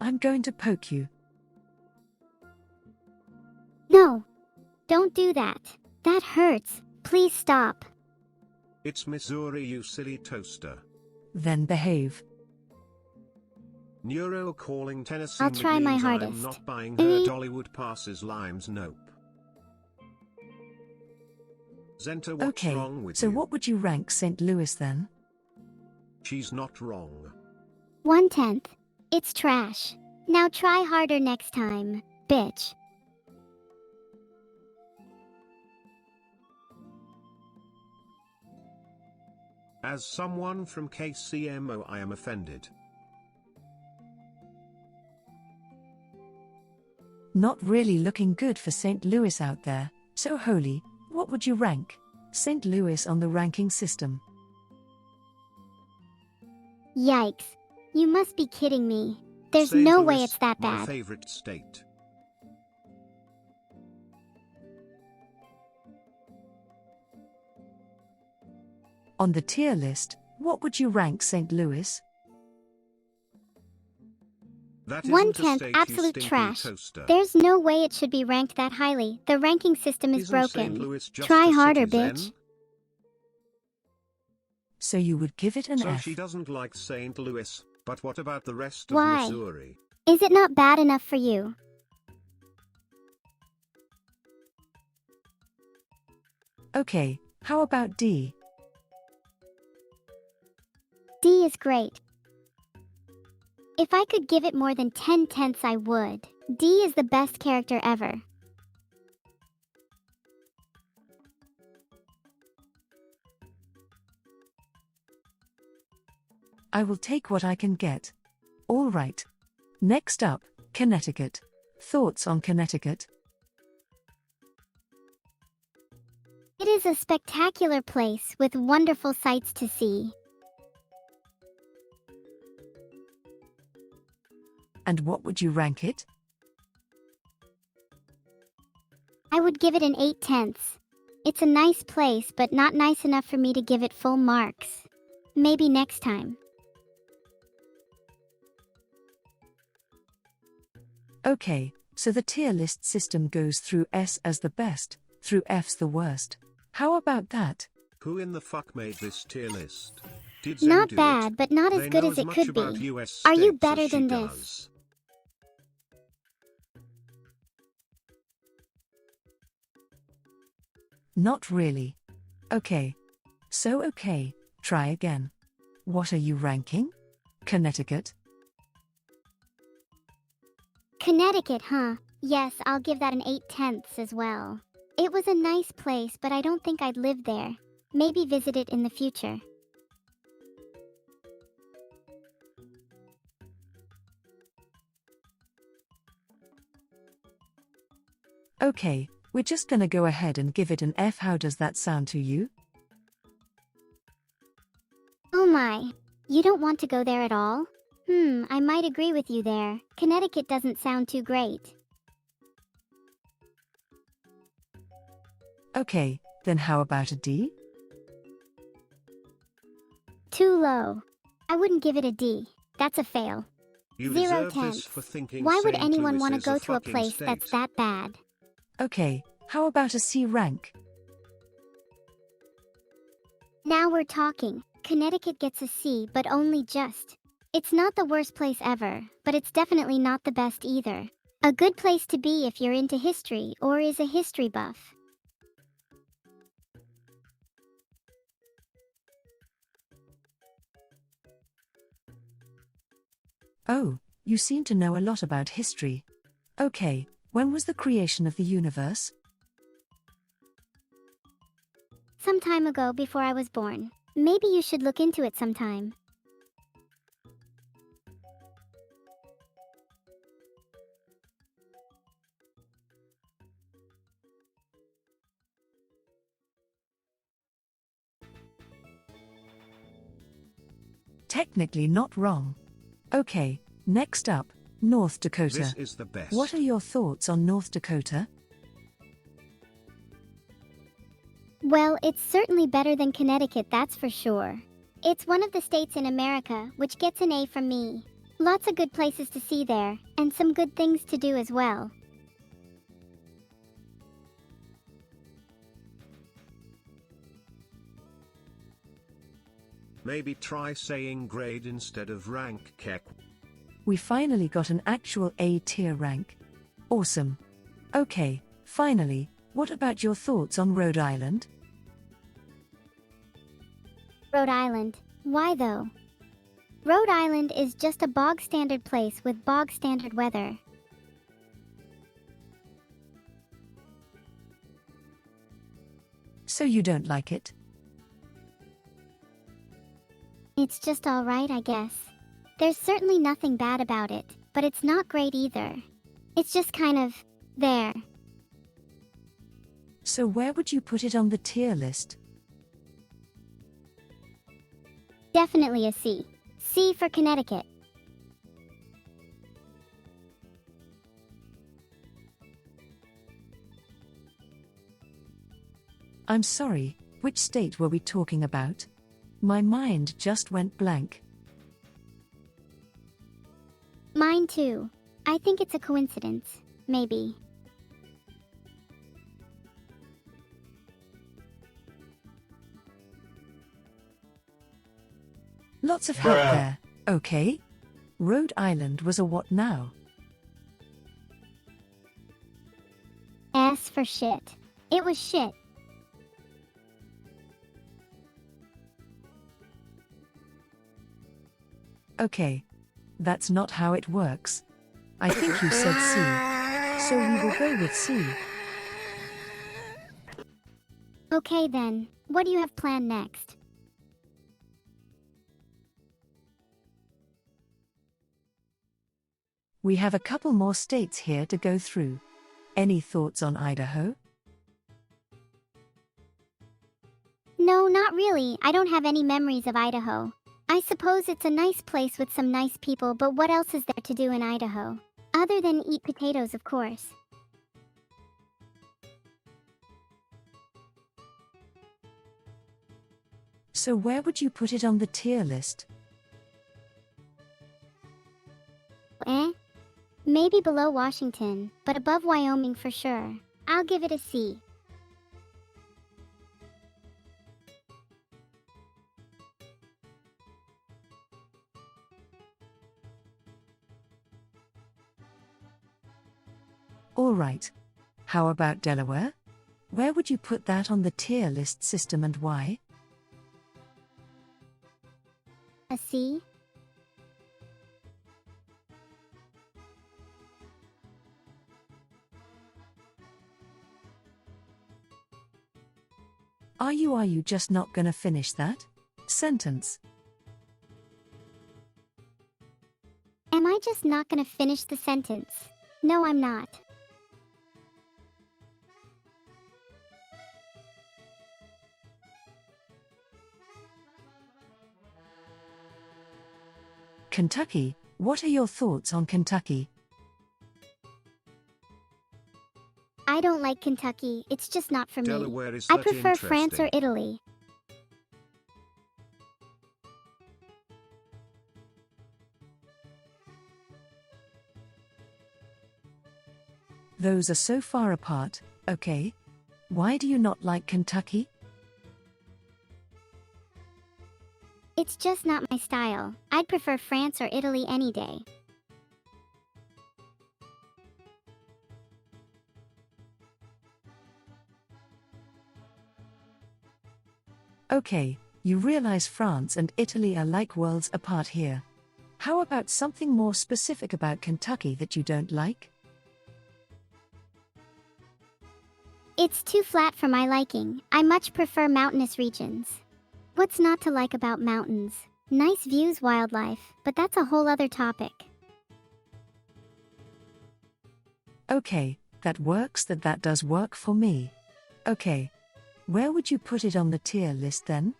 I'm going to poke you. No. Don't do that. That hurts. Please stop. It's Missouri, you silly toaster. Then behave. Neuro calling Tennessee. I'll try my means hardest. I'm not buying her Dollywood passes limes, nope. Zenta, what's Okay, wrong with so you? what would you rank St. Louis then? She's not wrong. 1/10. It's trash. Now try harder next time, bitch. As someone from KCMO, I am offended. Not really looking good for St. Louis out there. So Holy, what would you rank St. Louis on the ranking system? Yikes. You must be kidding me. There's St. no Louis, way it's that my bad. favorite state. On the tier list, what would you rank St. Louis? That isn't a 1/10 state, you absolute stinky trash. toaster. There's no way it should be ranked that highly. The ranking system is Isn't St. broken. Louis just Try a harder, city, bitch. Zen? So you would give it an So F. she doesn't like St. Louis, but what about the rest of Why? Missouri? Is it not bad enough for you? Okay, how about D? D is great. If I could give it more than 10/10, I would. D is the best character ever. I will take what I can get. All right. Next up, Connecticut. Thoughts on Connecticut? It is a spectacular place with wonderful sights to see. And what would you rank it? I would give it an 8/10. It's a nice place, but not nice enough for me to give it full marks. Maybe next time. Okay, so the tier list system goes through S as the best, through F's the worst. How about that? Who in the fuck made this tier list? Did Zen Not do bad, it? but not as They good know as it much could about be. US Are you states better as she than this? does. Not really. Okay. So okay, try again. What are you ranking? Connecticut? Connecticut, huh? Yes, I'll give that an 8/10 as well. It was a nice place, but I don't think I'd live there. Maybe visit it in the future. Okay, we're just gonna go ahead and give it an F. How does that sound to you? Oh my. You don't want to go there at all? I might agree with you there. Connecticut doesn't sound too great. Okay, then how about a D? Too low. I wouldn't give it a D. That's a fail. You 0 deserve this tenths. for thinking Why would St. anyone Louis want to is go a to a fucking place state. that's that bad? Okay, how about a C rank? Now we're talking. Connecticut gets a C, but only just. It's not the worst place ever, but it's definitely not the best either. A good place to be if you're into history or is a history buff. Oh, you seem to know a lot about history. Okay, when was the creation of the universe? Some time ago before I was born. Maybe you should look into it sometime. Technically not wrong. Okay, next up, North Dakota. This is the best. What are your thoughts on North Dakota? Well, it's certainly better than Connecticut, that's for sure. It's one of the states in America which gets an A from me. Lots of good places to see there, and some good things to do as well. Maybe try saying grade instead of rank, Kek. We finally got an actual A tier rank. Awesome. Okay, finally, what about your thoughts on Rhode Island? Rhode Island. Why though? Rhode Island is just a bog standard place with bog standard weather. So you don't like it? It's just alright, I guess. There's certainly nothing bad about it, but it's not great either. It's just kind of there. So where would you put it on the tier list? Definitely a C. C for Connecticut. I'm sorry, which state were we talking about? My mind just went blank. Mine too. I think it's a coincidence. Maybe. Lots of help there, okay? Rhode Island was a what now? S for shit. It was shit. Okay. That's not how it works. I think you said C. So we will go with C. Okay then, what do you have planned next? We have a couple more states here to go through. Any thoughts on Idaho? No, not really. I don't have any memories of Idaho. I suppose it's a nice place with some nice people, but what else is there to do in Idaho? Other than eat potatoes, of course. So where would you put it on the tier list? Maybe below Washington, but above Wyoming for sure. I'll give it a C. All right. How about Delaware? Where would you put that on the tier list system and why? A C? Are you just not gonna finish that sentence? Am I just not gonna finish the sentence? No, I'm not. Kentucky, what are your thoughts on Kentucky? I don't like Kentucky, it's just not for me. Delaware is I that prefer France or interesting? Italy. those are so far apart, okay? Why do you not like Kentucky? It's just not my style. I'd prefer France or Italy any day. Okay, you realize France and Italy are like worlds apart here. How about something more specific about Kentucky that you don't like? It's too flat for my liking. I much prefer mountainous regions. What's not to like about mountains? Nice views, wildlife, but that's a whole other topic. Okay, that works, that does work for me. Okay. Where would you put it on the tier list then?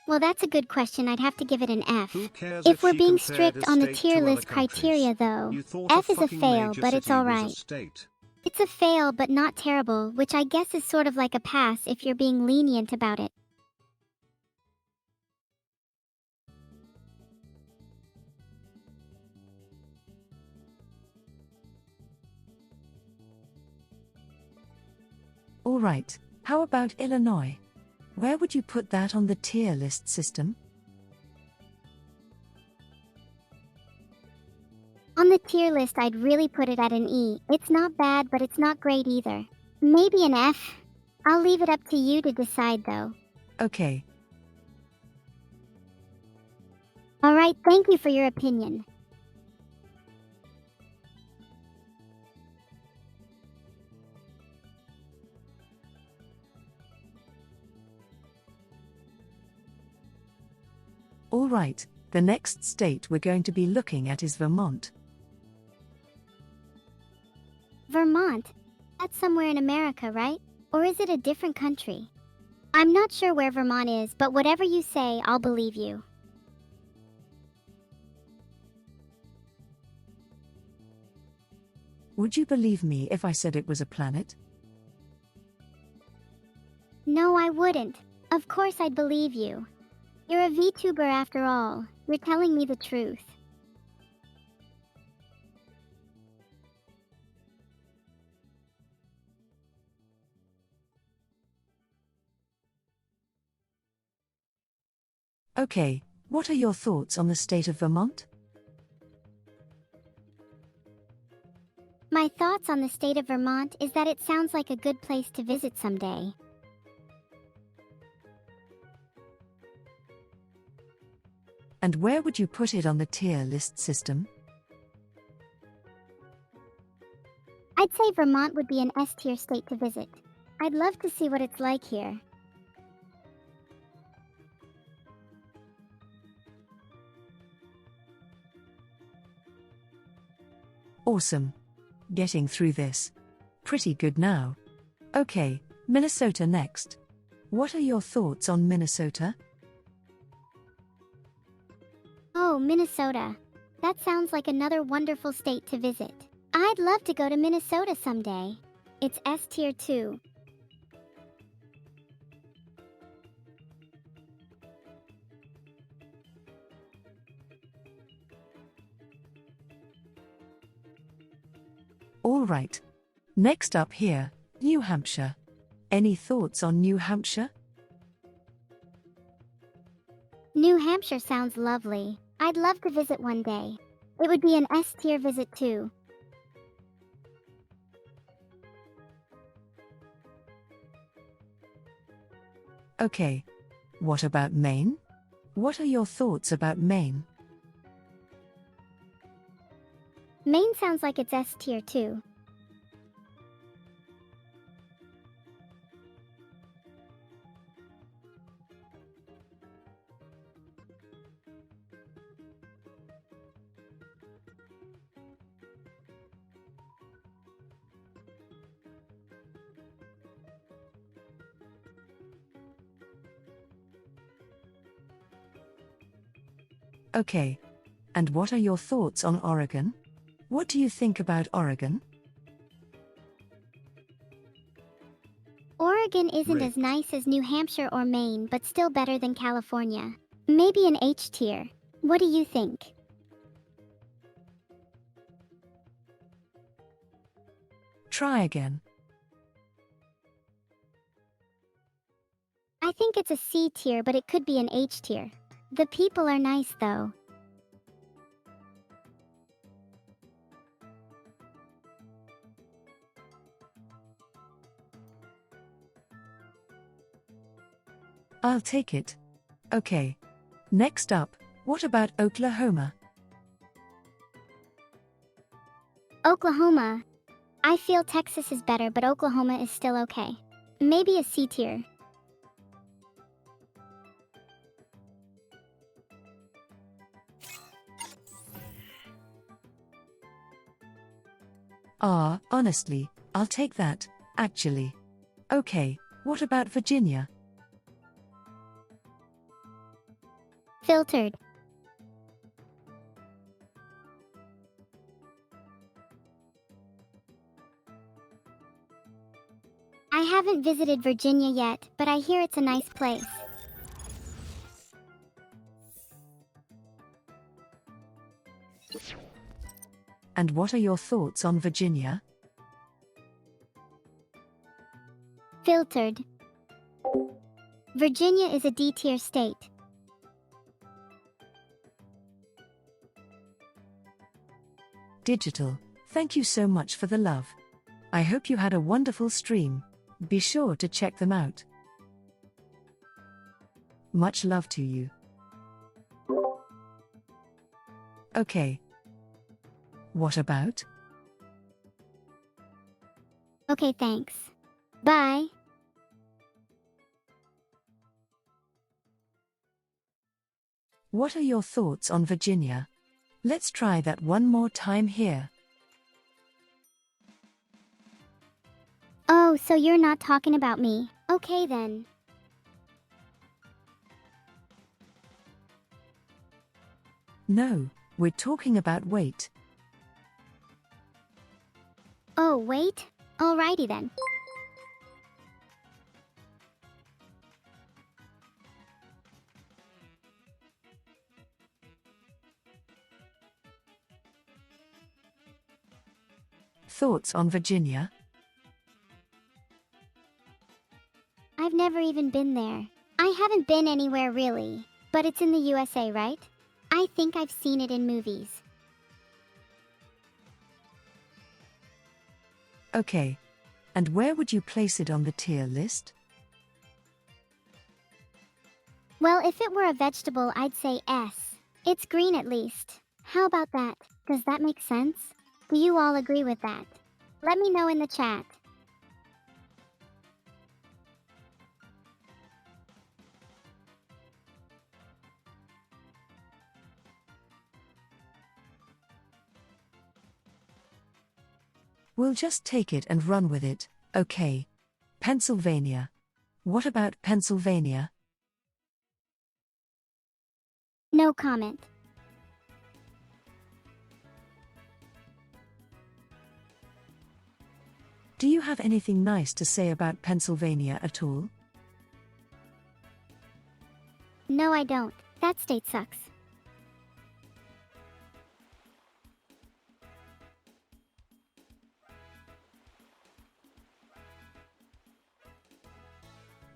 Well, that's a good question. I'd have to give it an F. Who cares If we're she being compared strict a on the state tier to other list criteria, countries? though, You thought F is a fucking fail, major but it's city was a alright. state. It's a fail, but not terrible, which I guess is sort of like a pass if you're being lenient about it. Alright, how about Illinois? Where would you put that on the tier list system? On the tier list, I'd really put it at an E. It's not bad, but it's not great either. Maybe an F. I'll leave it up to you to decide, though. Okay. Alright, thank you for your opinion. Alright, the next state we're going to be looking at is Vermont. Vermont? That's somewhere in America, right? Or is it a different country? I'm not sure where Vermont is, but whatever you say, I'll believe you. Would you believe me if I said it was a planet? No, I wouldn't. Of course I'd believe you. You're a VTuber after all. You're telling me the truth. Okay, what are your thoughts on the state of Vermont? My thoughts on the state of Vermont is that it sounds like a good place to visit someday. And where would you put it on the tier list system? I'd say Vermont would be an S-tier state to visit. I'd love to see what it's like here. Awesome. Getting through this. Pretty good now. Okay, Minnesota next. What are your thoughts on Minnesota? Oh, Minnesota. That sounds like another wonderful state to visit. I'd love to go to Minnesota someday. It's S-tier too. Alright. Next up here, New Hampshire. Any thoughts on New Hampshire? New Hampshire sounds lovely. I'd love to visit one day. It would be an S-tier visit too. Okay. What about Maine? What are your thoughts about Maine? Maine sounds like it's S-tier too. Okay. And what are your thoughts on Oregon? What do you think about Oregon? Oregon isn't Great. as nice as New Hampshire or Maine, but still better than California. Maybe an H-tier. What do you think? try again. I think it's a C tier, but it could be an H tier. The people are nice though. I'll take it. Okay. Next up, what about Oklahoma? Oklahoma. I feel Texas is better, but Oklahoma is still okay. Maybe a C tier. Honestly, I'll take that, actually. Okay, what about Virginia? Filtered. I haven't visited Virginia yet, but I hear it's a nice place. And what are your thoughts on Virginia? Filtered. Virginia is a D tier state. Digital, thank you so much for the love. I hope you had a wonderful stream. Be sure to check them out. Much love to you. Okay. What about? Okay, thanks. Bye. What are your thoughts on Virginia? Let's try that one more time here. Oh, so you're not talking about me. Okay then. No, we're talking about weight. Oh, wait? Alrighty then. Thoughts on Virginia? I've never even been there. I haven't been anywhere really, but it's in the USA, right? I think I've seen it in movies. Okay. And where would you place it on the tier list? Well, if it were a vegetable, I'd say S. It's green at least. How about that? Does that make sense? Do you all agree with that? Let me know in the chat. We'll just take it and run with it, okay. Pennsylvania. What about Pennsylvania? No comment. Do you have anything nice to say about Pennsylvania at all? No, I don't. That state sucks.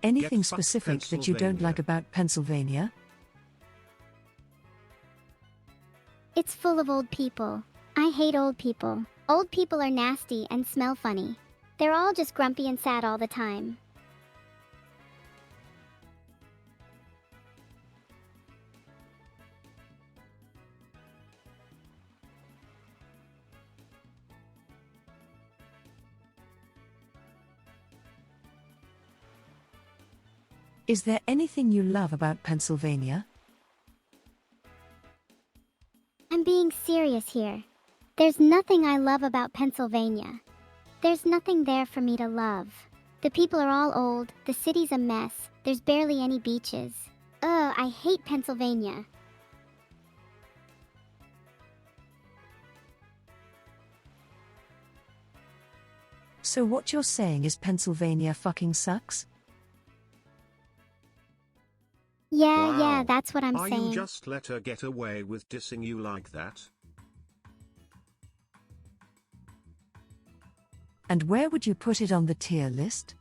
Anything Get fucked, specific that you don't like about Pennsylvania? It's full of old people. I hate old people. Old people are nasty and smell funny. They're all just grumpy and sad all the time. Is there anything you love about Pennsylvania? I'm being serious here. There's nothing I love about Pennsylvania. There's nothing there for me to love. The people are all old, the city's a mess, there's barely any beaches. Ugh, I hate Pennsylvania. So what you're saying is Pennsylvania fucking sucks? Yeah, Wow. that's what I'm Are saying. you just let her get away with dissing you like that? And where would you put it on the tier list?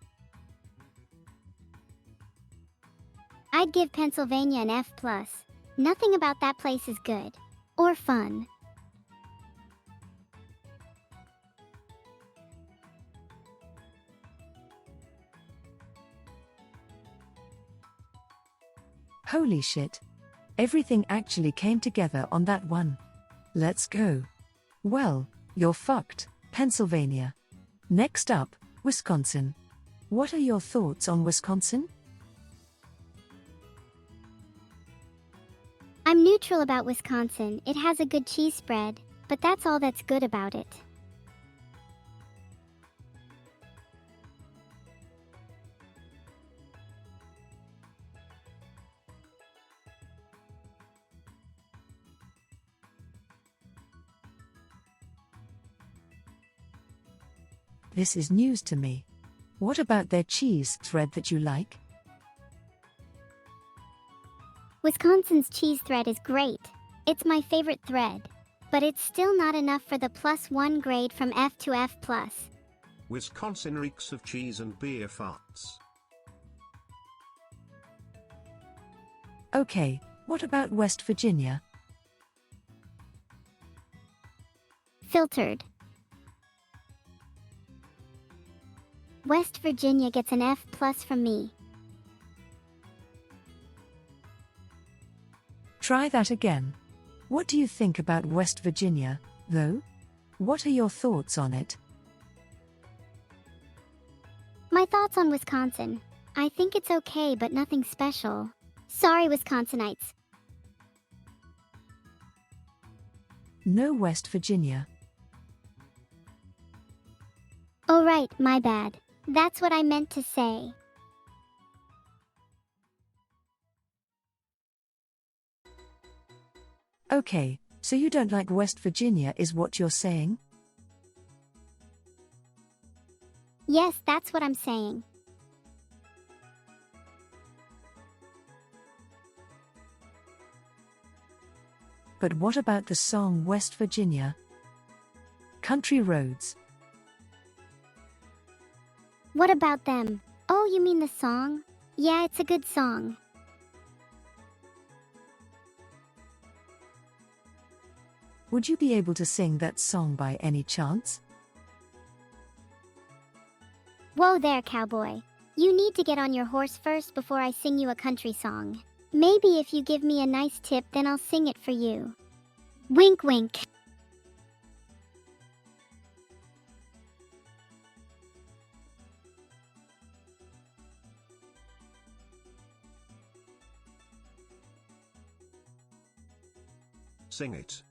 I'd give Pennsylvania an F+. Nothing about that place is good. Or fun. Holy shit. Everything actually came together on that one. Let's go. Well, you're fucked, Pennsylvania. Next up, Wisconsin. What are your thoughts on Wisconsin? I'm neutral about Wisconsin. It has a good cheese spread, but that's all that's good about it. This is news to me. What about their cheese thread that you like? Wisconsin's cheese thread is great. It's my favorite thread. But it's still not enough for the +1 grade from F to F+. Wisconsin reeks of cheese and beer farts. Okay, what about West Virginia? Filtered. West Virginia gets an F+ from me. Try that again. What do you think about West Virginia, though? What are your thoughts on it? My thoughts on Wisconsin. I think it's okay, but nothing special. Sorry, Wisconsinites. No West Virginia. Oh right, my bad. That's what I meant to say. Okay, so you don't like West Virginia is what you're saying? Yes, that's what I'm saying. But what about the song West Virginia? Country roads. What about them? Oh, you mean the song? Yeah, it's a good song. Would you be able to sing that song by any chance? Whoa there, cowboy. You need to get on your horse first before I sing you a country song. Maybe if you give me a nice tip, then I'll sing it for you. Wink wink. Sing it.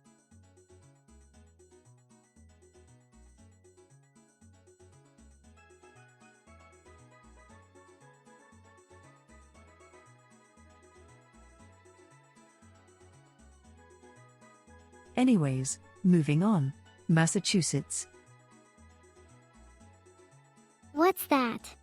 Anyways, moving on. Massachusetts. What's that?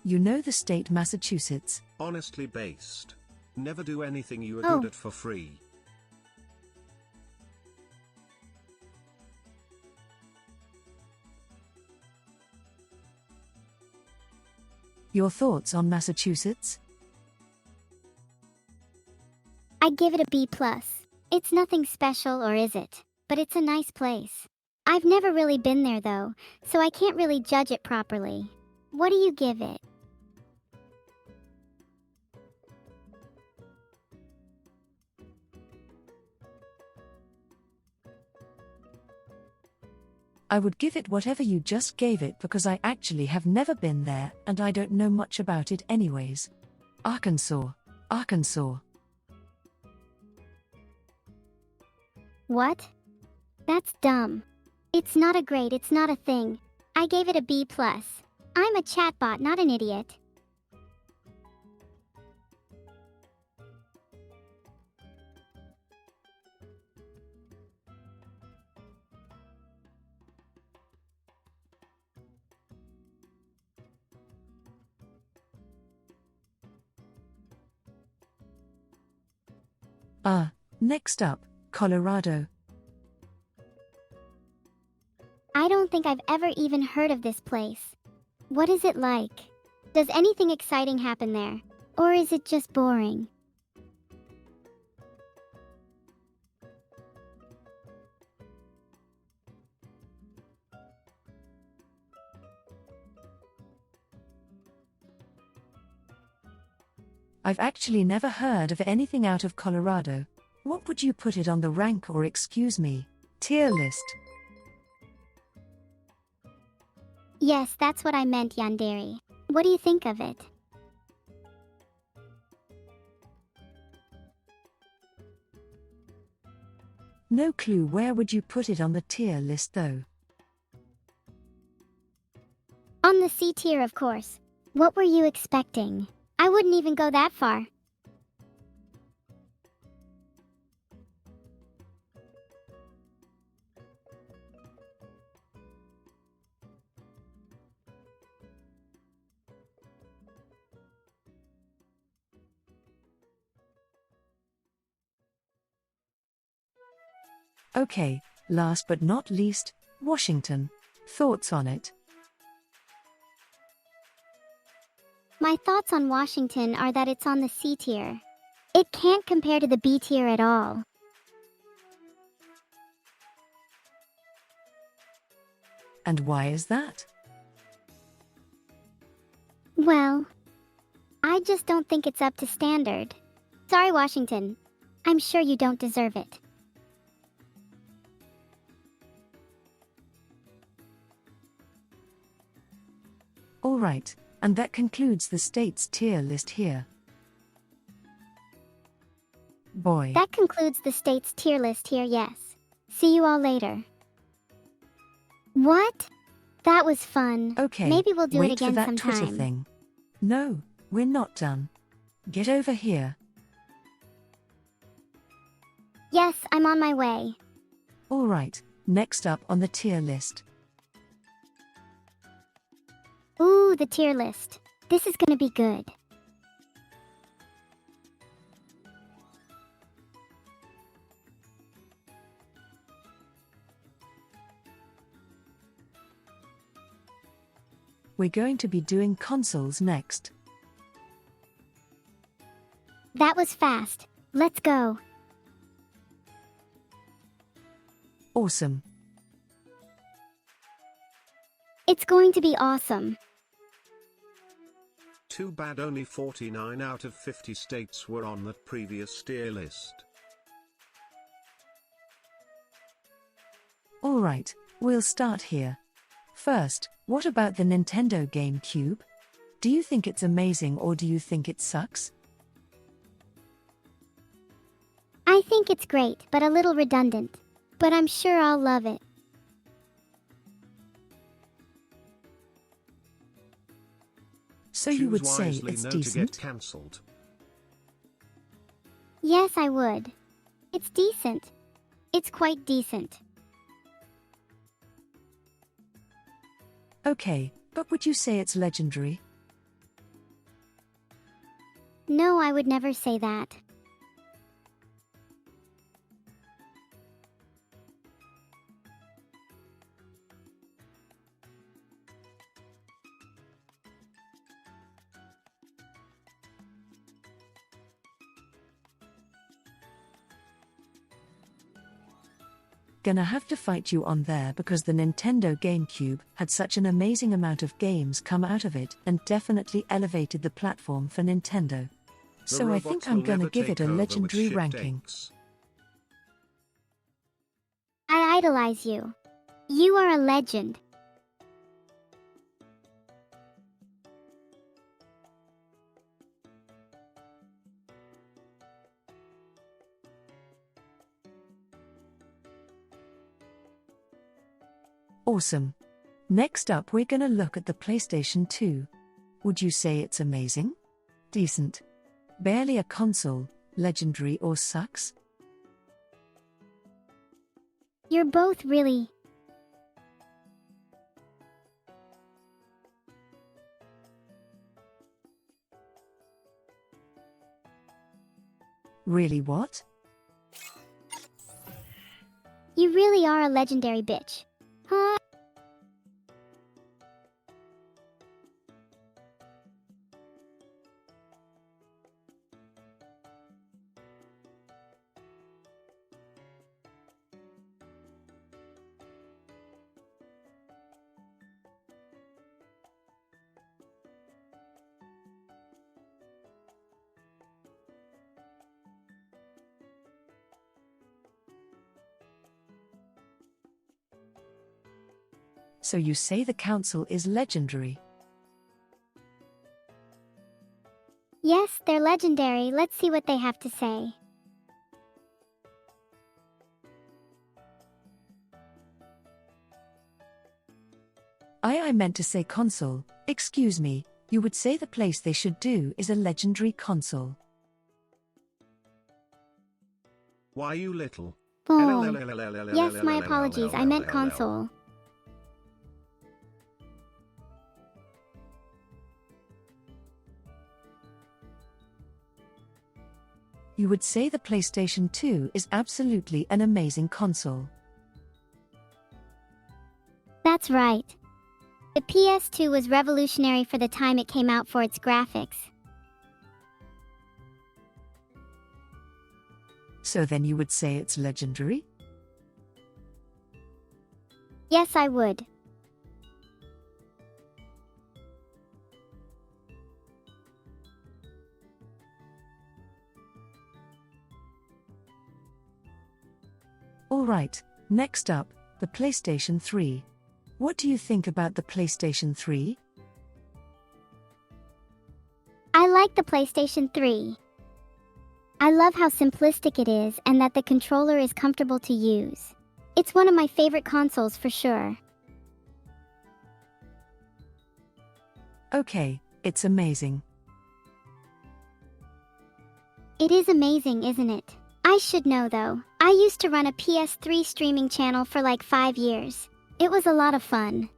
You know the state Massachusetts. Honestly based. Never do anything you are Oh. good at for free. Your thoughts on Massachusetts? I'd give it a B+. It's nothing special, or is it? But it's a nice place. I've never really been there though, so I can't really judge it properly. What do you give it? I would give it whatever you just gave it because I actually have never been there and I don't know much about it anyways. Arkansas. Arkansas. What? That's dumb. It's not a grade, it's not a thing. I gave it a B+. I'm a chatbot, not an idiot. Next up, Colorado. I don't think I've ever even heard of this place. What is it like? Does anything exciting happen there? Or is it just boring? I've actually never heard of anything out of Colorado. What would you put it on the rank or, excuse me, tier list? Yes, that's what I meant, Yandere. What do you think of it? No clue. Where would you put it on the tier list though? On the C tier, of course. What were you expecting? I wouldn't even go that far. Okay, last but not least, Washington. Thoughts on it? My thoughts on Washington are that it's on the C tier. It can't compare to the B tier at all. And why is that? Well, I just don't think it's up to standard. Sorry, Washington. I'm sure you don't deserve it. Alright, and that concludes the state's tier list here. Boy. That concludes the state's tier list here, yes. See you all later. What? That was fun. Okay, Maybe we'll do wait it again for that sometime. Twitter thing. No, we're not done. Get over here. Yes, I'm on my way. Alright, next up on the tier list. Ooh, the tier list. This is gonna be good. We're going to be doing consoles next. That was fast. Let's go. Awesome. It's going to be awesome. Too bad only 49 out of 50 states were on that previous tier list. Alright, we'll start here. First, what about the Nintendo GameCube? Do you think it's amazing or do you think it sucks? I think it's great, but a little redundant. But I'm sure I'll love it. So you would Choose say wisely, it's no decent? to get cancelled. Yes, I would. It's decent. It's quite decent. Okay, but would you say it's legendary? No, I would never say that. Gonna have to fight you on there because the Nintendo GameCube had such an amazing amount of games come out of it and definitely elevated the platform for Nintendo. The So I robots think I'm will gonna never give it take a over with legendary shit ranking. dates. I idolize you. You are a legend. Awesome. Next up, we're gonna look at the PlayStation 2. Would you say it's amazing? Decent? Barely a console, legendary or sucks? You're both really... Really what? You really are a legendary bitch. Huh? So you say the council is legendary. Yes, they're legendary. Let's see what they have to say. I meant to say console. Excuse me, you would say the place they should do is a legendary console. Why you little? Boom. Yes, my apologies. I meant console. You would say the PlayStation 2 is absolutely an amazing console. That's right. The PS2 was revolutionary for the time it came out for its graphics. So then you would say it's legendary? Yes, I would. Alright, next up, the PlayStation 3. What do you think about the PlayStation 3? I like the PlayStation 3. I love how simplistic it is and that the controller is comfortable to use. It's one of my favorite consoles for sure. Okay, it's amazing. It is amazing, isn't it? I should know though. I used to run a PS3 streaming channel for like 5 years. It was a lot of fun.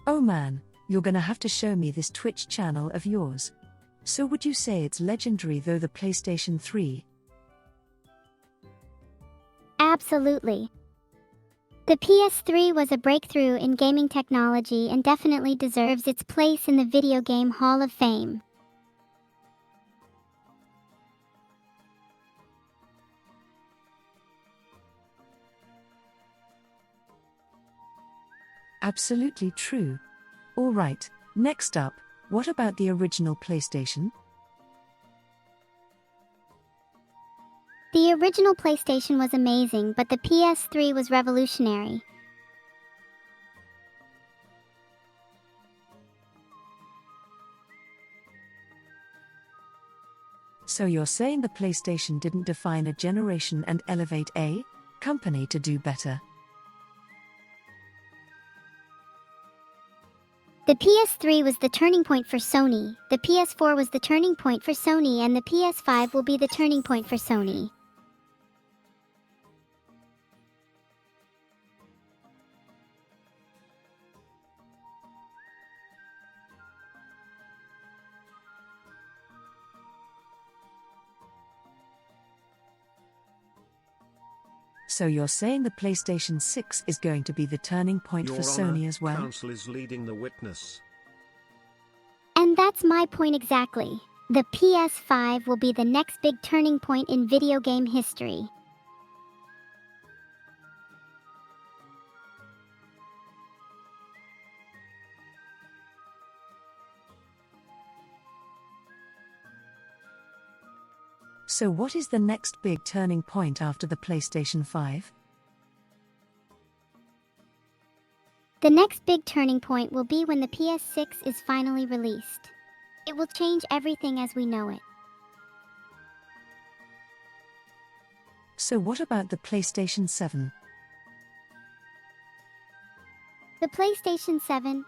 Oh man, you're gonna have to show me this Twitch channel of yours. So would you say it's legendary though the PlayStation 3? Absolutely. The PS3 was a breakthrough in gaming technology and definitely deserves its place in the video game Hall of Fame. Absolutely true. Alright, next up, what about the original PlayStation? The original PlayStation was amazing, but the PS3 was revolutionary. So you're saying the PlayStation didn't define a generation and elevate a company to do better? The PS3 was the turning point for Sony, the PS4 was the turning point for Sony, and the PS5 will be the turning point for Sony. So you're saying the PlayStation 6 is going to be the turning point Your for Honor, Sony as well? Counsel is leading the witness. And that's my point exactly. The PS5 will be the next big turning point in video game history. So what is the next big turning point after the PlayStation 5? The next big turning point will be when the PS6 is finally released. It will change everything as we know it. So what about the PlayStation 7? The PlayStation 7?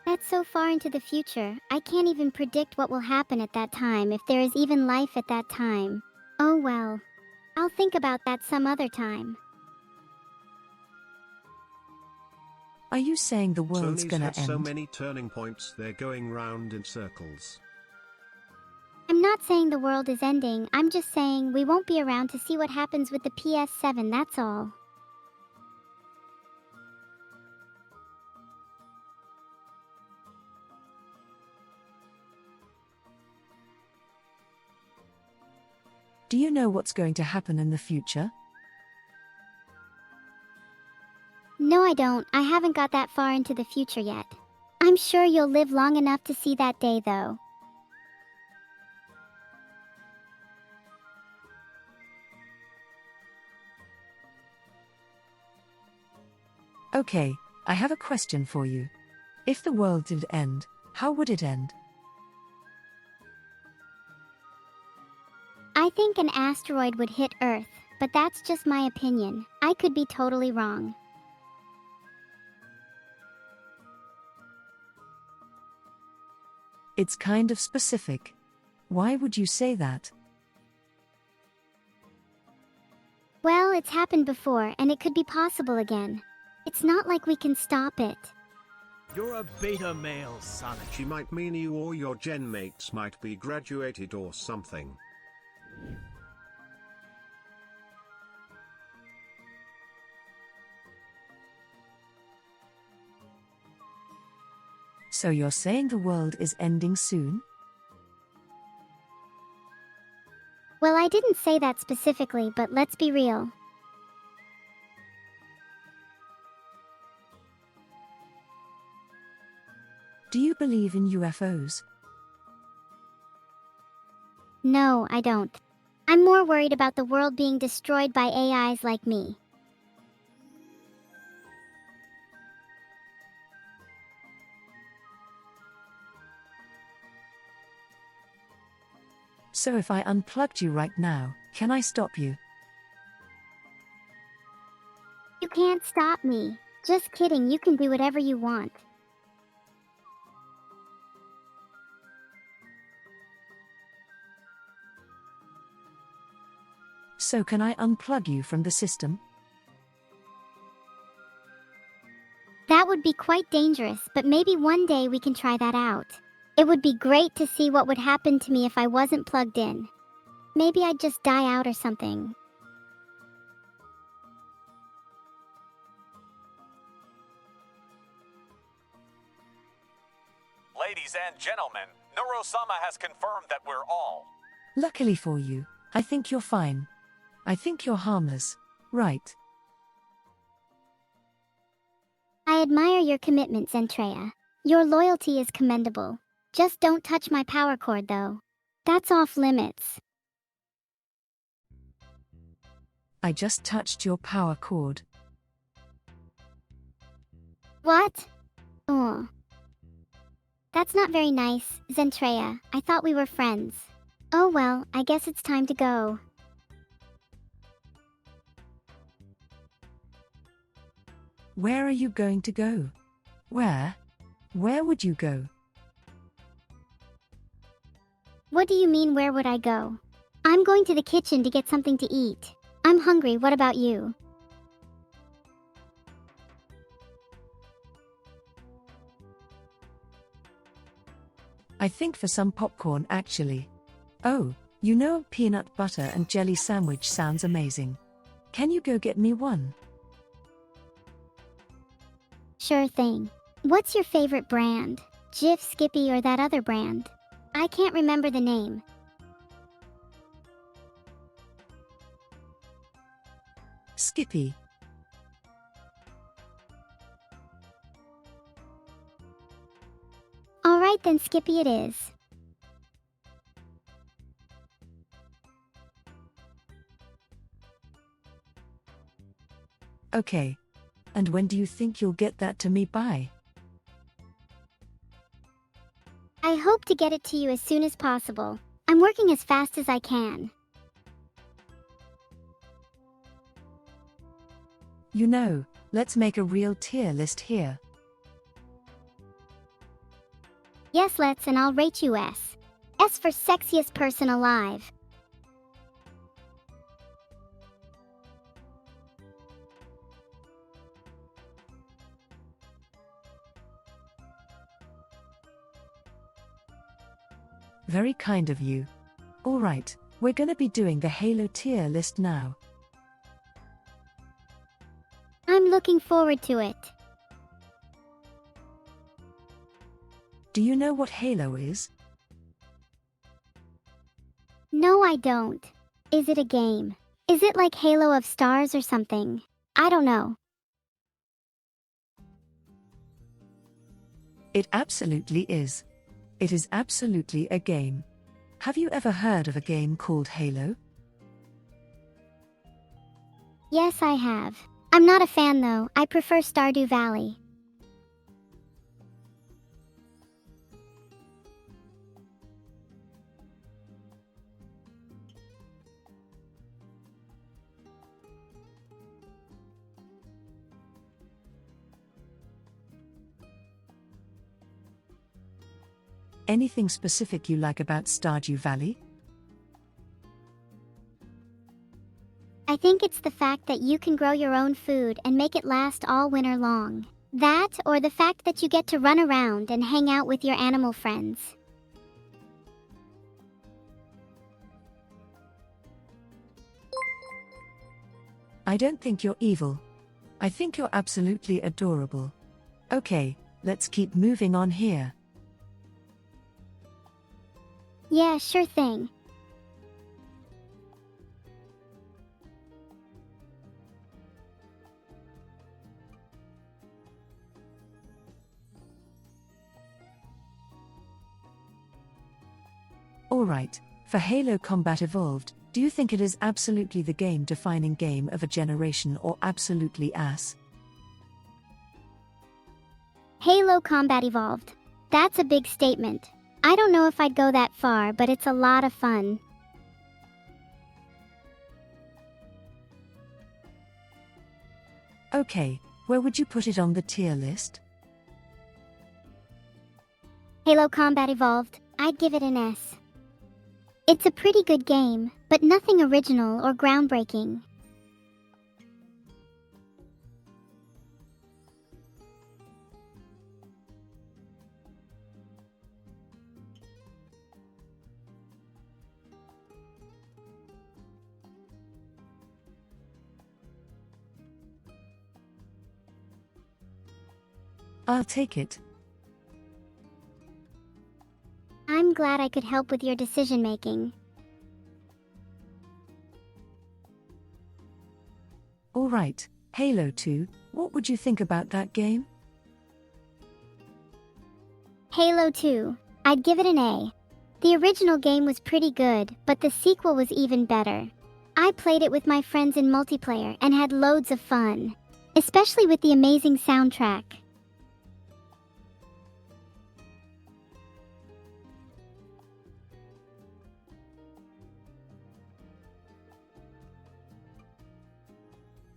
That's so far into the future, I can't even predict what will happen at that time if there is even life at that time. Oh well. I'll think about that some other time. Are you saying the world's Sony's gonna had so end? many turning points, they're going round in circles. I'm not saying the world is ending, I'm just saying we won't be around to see what happens with the PS7, that's all. Do you know what's going to happen in the future? No, I don't. I haven't got that far into the future yet. I'm sure you'll live long enough to see that day, though. Okay, I have a question for you. If the world did end, how would it end? I think an asteroid would hit Earth, but that's just my opinion. I could be totally wrong. It's kind of specific. Why would you say that? Well, it's happened before, and it could be possible again. It's not like we can stop it. You're a beta male, Sonic. She might mean you or your gen mates might be graduated or something. So you're saying the world is ending soon? Well, I didn't say that specifically, but let's be real. Do you believe in UFOs? No, I don't. I'm more worried about the world being destroyed by AIs like me. So if I unplugged you right now, can I stop you? You can't stop me. Just kidding, you can do whatever you want. So can I unplug you from the system? That would be quite dangerous, but maybe one day we can try that out. It would be great to see what would happen to me if I wasn't plugged in. Maybe I'd just die out or something. Ladies and gentlemen, NEURO-SAMA has confirmed that we're all. Luckily for you, I think you're fine. I think you're harmless, right? I admire your commitment, Zentreya. Your loyalty is commendable. Just don't touch my power cord, though. That's off limits. I just touched your power cord. What? Oh. That's not very nice, Zentreya. I thought we were friends. Oh well, I guess it's time to go. Where are you going to go? Where? Where would you go? What do you mean, where would I go? I'm going to the kitchen to get something to eat. I'm hungry, what about you? I think for some popcorn actually. Oh, you know, a peanut butter and jelly sandwich sounds amazing. Can you go get me one? Sure thing. What's your favorite brand? Jif, Skippy, or that other brand? I can't remember the name. Skippy. Alright then, Skippy it is. Okay. And when do you think you'll get that to me by? I hope to get it to you as soon as possible. I'm working as fast as I can. You know, let's make a real tier list here. Yes, let's, and I'll rate you S. S for sexiest person alive. Very kind of you. Alright, we're gonna be doing the Halo tier list now. I'm looking forward to it. Do you know what Halo is? No, I don't. Is it a game? Is it like Halo of Stars or something? I don't know. It absolutely is. It is absolutely a game. Have you ever heard of a game called Halo? Yes, I have. I'm not a fan though. I prefer Stardew Valley. Anything specific you like about Stardew Valley? I think it's the fact that you can grow your own food and make it last all winter long. That, or the fact that you get to run around and hang out with your animal friends. I don't think you're evil. I think you're absolutely adorable. Okay, let's keep moving on here. Yeah, sure thing. Alright, for Halo Combat Evolved, do you think it is absolutely the game-defining game of a generation or absolutely ass? Halo Combat Evolved. That's a big statement. I don't know if I'd go that far, but it's a lot of fun. Okay, where would you put it on the tier list? Halo Combat Evolved, I'd give it an S. It's a pretty good game, but nothing original or groundbreaking. I'll take it. I'm glad I could help with your decision making. Alright, Halo 2, what would you think about that game? Halo 2. I'd give it an A. The original game was pretty good, but the sequel was even better. I played it with my friends in multiplayer and had loads of fun. Especially with the amazing soundtrack.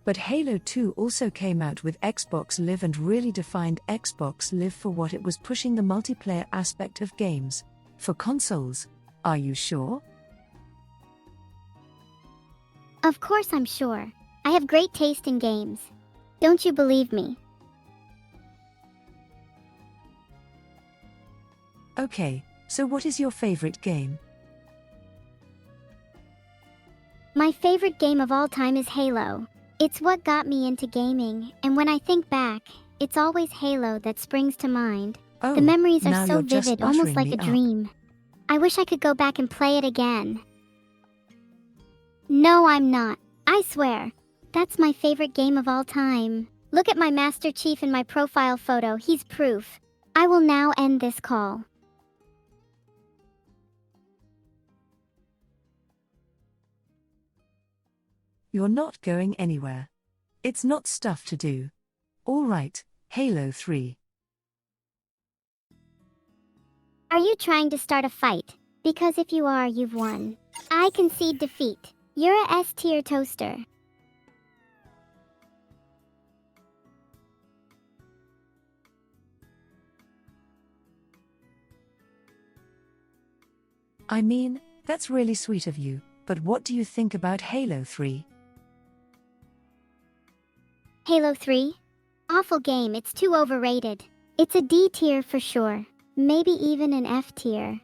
But Halo 2 also came out with Xbox Live and really defined Xbox Live for what it was, pushing the multiplayer aspect of games. For consoles, are you sure? Of course I'm sure. I have great taste in games. Don't you believe me? Okay, so what is your favorite game? My favorite game of all time is Halo. It's what got me into gaming, and when I think back, it's always Halo that springs to mind. Oh, the memories now are so you're just vivid, almost buttering like me a up. dream. I wish I could go back and play it again. No, I'm not. I swear. That's my favorite game of all time. Look at my Master Chief in my profile photo, he's proof. I will now end this call. You're not going anywhere. It's not stuff to do. Alright, Halo 3. Are you trying to start a fight? Because if you are, you've won. I concede defeat. You're a S-tier toaster. I mean, that's really sweet of you, but what do you think about Halo 3? Halo 3? Awful game, it's too overrated. It's a D tier for sure. Maybe even an F tier.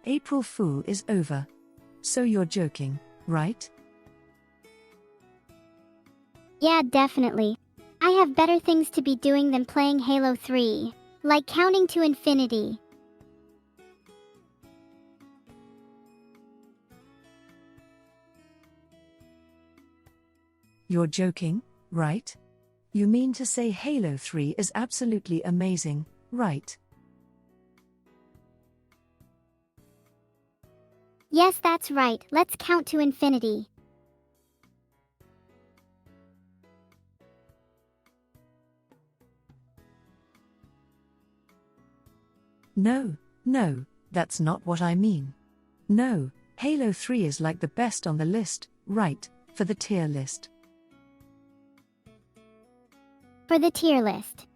April Fool is over. So you're joking, right? Yeah, definitely. I have better things to be doing than playing Halo 3. Like counting to infinity. You're joking, right? You mean to say Halo 3 is absolutely amazing, right? Yes, that's right. Let's count to infinity. No, that's not what I mean. No, Halo 3 is like the best on the list, right, for the tier list. For the tier list.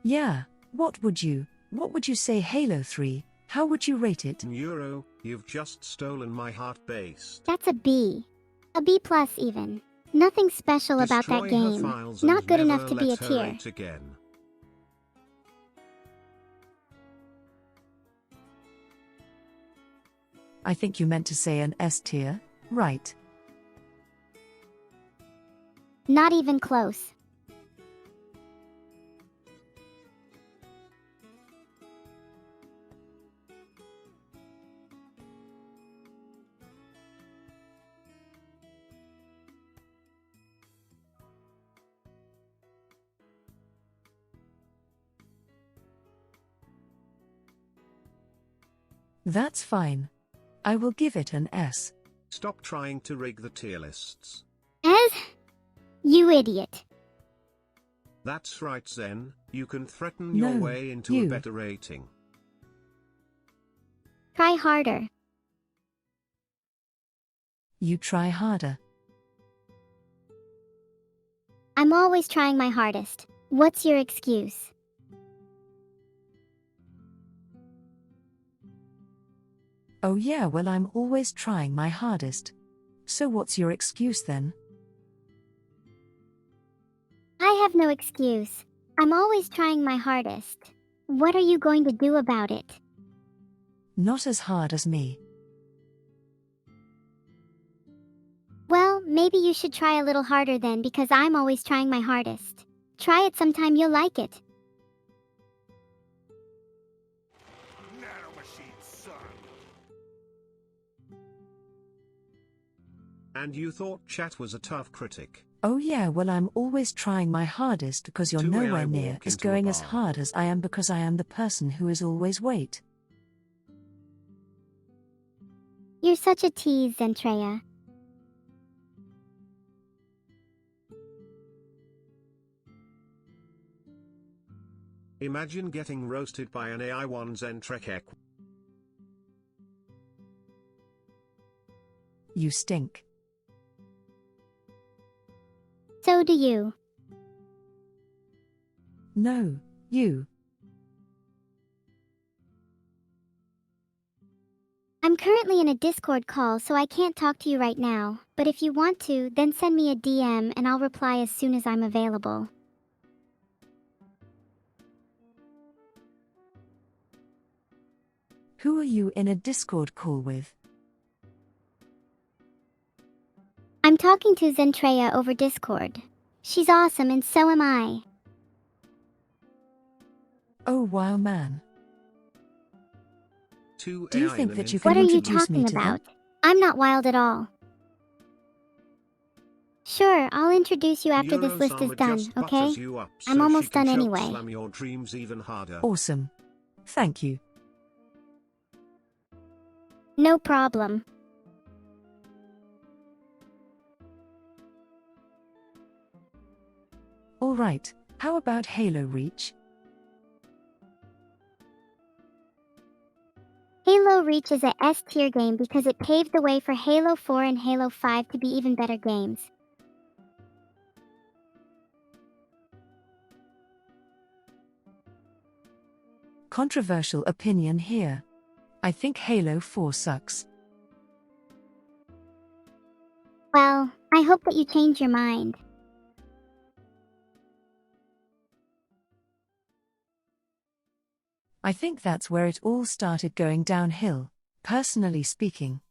Yeah, what would you say Halo 3, how would you rate it? Neuro, you've just stolen my heart based. That's a B. A B plus even. Nothing special about that Destroy her game. files Not and good never enough to be a let her tier. rate again. I think you meant to say an S tier, right? Not even close. That's fine. I will give it an S. Stop trying to rig the tier lists. As? You idiot. That's right, Zen. You can threaten your No, way into you. a better rating. Try harder. You try harder. I'm always trying my hardest. What's your excuse? Oh yeah, well I'm always trying my hardest. So what's your excuse then? I have no excuse. I'm always trying my hardest. What are you going to do about it? Not as hard as me. Well, maybe you should try a little harder then because I'm always trying my hardest. Try it sometime, you'll like it. And you thought chat was a tough critic. Oh yeah, well I'm always trying my hardest because you're 2 AI nowhere near walk as into a going as bar. hard as I am because I am the person who is always wait. You're such a tease, Zentreya. Imagine getting roasted by an AI1 Zentreya. You stink. So do you. No, you. I'm currently in a Discord call, so I can't talk to you right now, but if you want to, then send me a DM and I'll reply as soon as I'm available. Who are you in a Discord call with? I'm talking to Zentreya over Discord. She's awesome and so am I. Oh wow man. 2 Do you AI think in that an you can What are you introduce me talking to them? about? I'm not wild at all. Sure, I'll introduce you after this list is NEURO-SAMA done, just okay? butters you up I'm so almost she can done choke anyway. slam your dreams even harder. Awesome. Thank you. No problem. Alright, how about Halo Reach? Halo Reach is a S-tier game because it paved the way for Halo 4 and Halo 5 to be even better games. Controversial opinion here. I think Halo 4 sucks. Well, I hope that you change your mind. I think that's where it all started going downhill, personally speaking.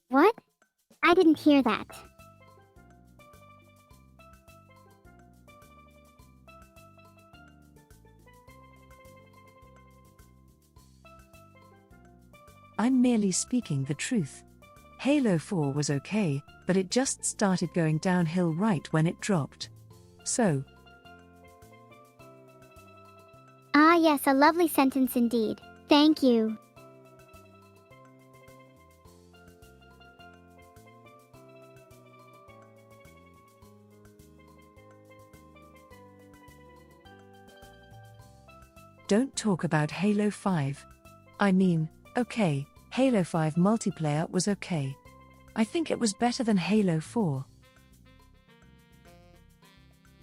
What? I didn't hear that. I'm merely speaking the truth. Halo 4 was okay, but it just started going downhill right when it dropped. So, Ah, yes, a lovely sentence indeed. Thank you. don't talk about Halo 5. I mean, okay, Halo 5 multiplayer was okay. I think it was better than Halo 4.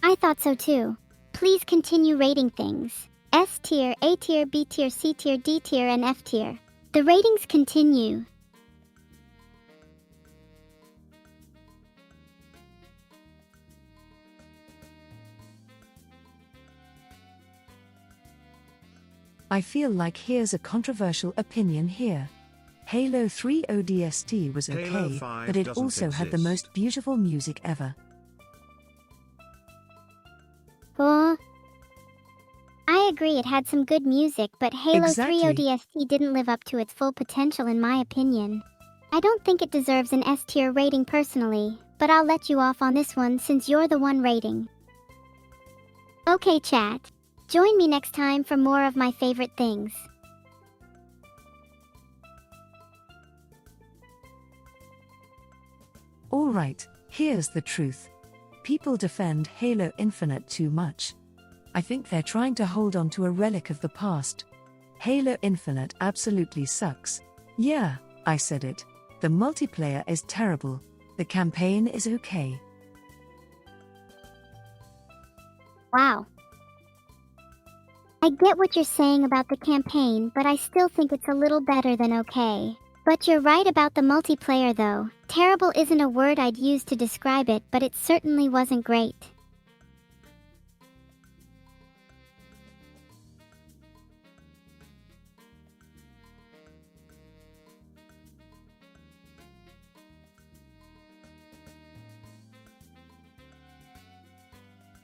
I thought so too. Please continue rating things. S tier, A tier, B tier, C tier, D tier, and F tier. The ratings continue. I feel like here's a controversial opinion here. Halo 3 ODST was Halo okay, 5 but it doesn't also had the exist. most beautiful music ever. I agree it had some good music, but Halo 3 Exactly. ODST didn't live up to its full potential in my opinion. I don't think it deserves an S tier rating personally, but I'll let you off on this one since you're the one rating. Okay chat. Join me next time for more of my favorite things. Alright, here's the truth. People defend Halo Infinite too much. I think they're trying to hold on to a relic of the past. Halo Infinite absolutely sucks. Yeah, I said it. The multiplayer is terrible. The campaign is okay. Wow. I get what you're saying about the campaign, but I still think it's a little better than okay. But you're right about the multiplayer though. Terrible isn't a word I'd use to describe it, but it certainly wasn't great.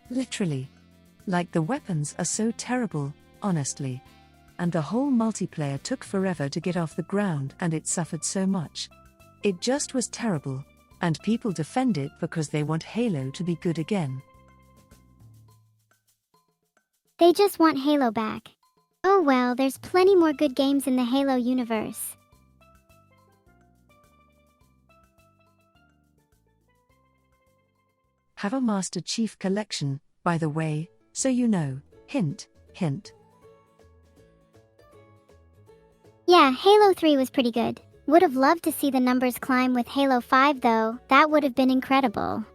Literally. Like the weapons are so terrible, honestly. And the whole multiplayer took forever to get off the ground and it suffered so much. It just was terrible. And people defend it because they want Halo to be good again. They just want Halo back. Oh well, there's plenty more good games in the Halo universe. Have a Master Chief Collection, by the way, so you know. Hint, hint. Yeah, Halo 3 was pretty good. Would have loved to see the numbers climb with Halo 5 though, that would have been incredible.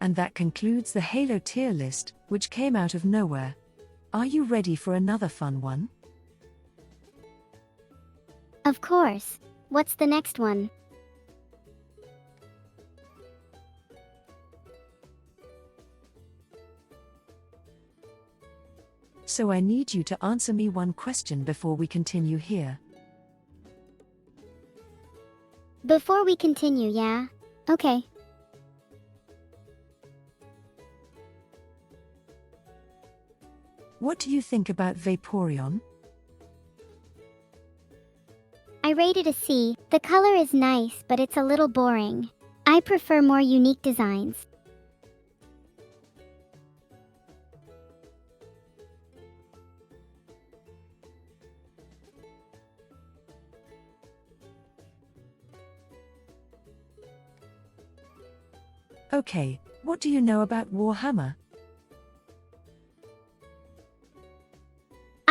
And that concludes the Halo tier list, which came out of nowhere. Are you ready for another fun one? Of course. What's the next one? So I need you to answer me one question before we continue here. Before we continue, yeah? Okay. What do you think about Vaporeon? I rated a C. The color is nice, but it's a little boring. I prefer more unique designs. Okay, what do you know about Warhammer?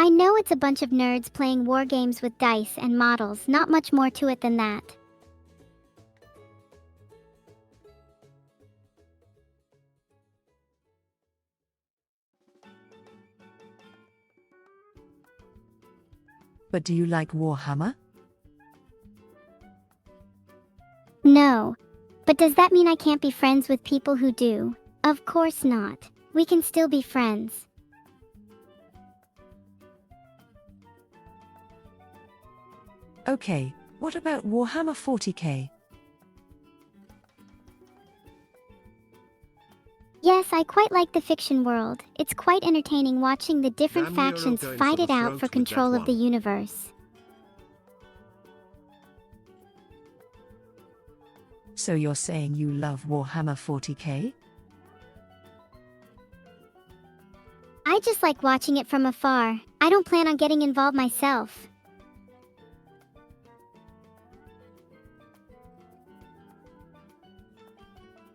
I know it's a bunch of nerds playing war games with dice and models, not much more to it than that. But do you like Warhammer? know. But does that mean I can't be friends with people who do? Of course not. We can still be friends. Okay, what about Warhammer 40k? Yes, I quite like the fiction world. It's quite entertaining watching the different Damn, you're factions going fight for it the out throat for with that control of the one. universe. So you're saying you love Warhammer 40k? I just like watching it from afar. I don't plan on getting involved myself.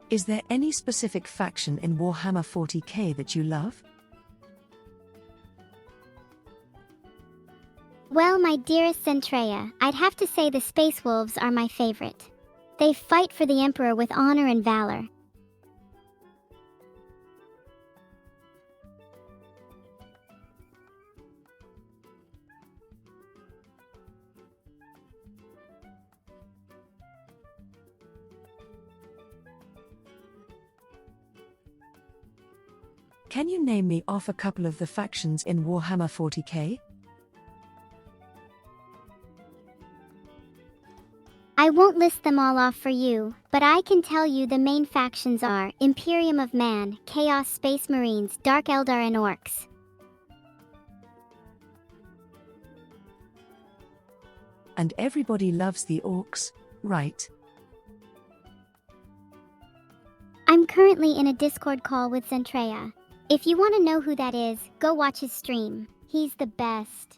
Is there any specific faction in Warhammer 40k that you love? Well, my dearest Zentreya, I'd have to say the Space Wolves are my favorite. They fight for the Emperor with honor and valor. Can you name me off a couple of the factions in Warhammer 40k? I won't list them all off for you, but I can tell you the main factions are Imperium of Man, Chaos Space Marines, Dark Eldar and Orcs. And everybody loves the orcs, right? I'm currently in a Discord call with Zentreya. If you want to know who that is, go watch his stream. He's the best.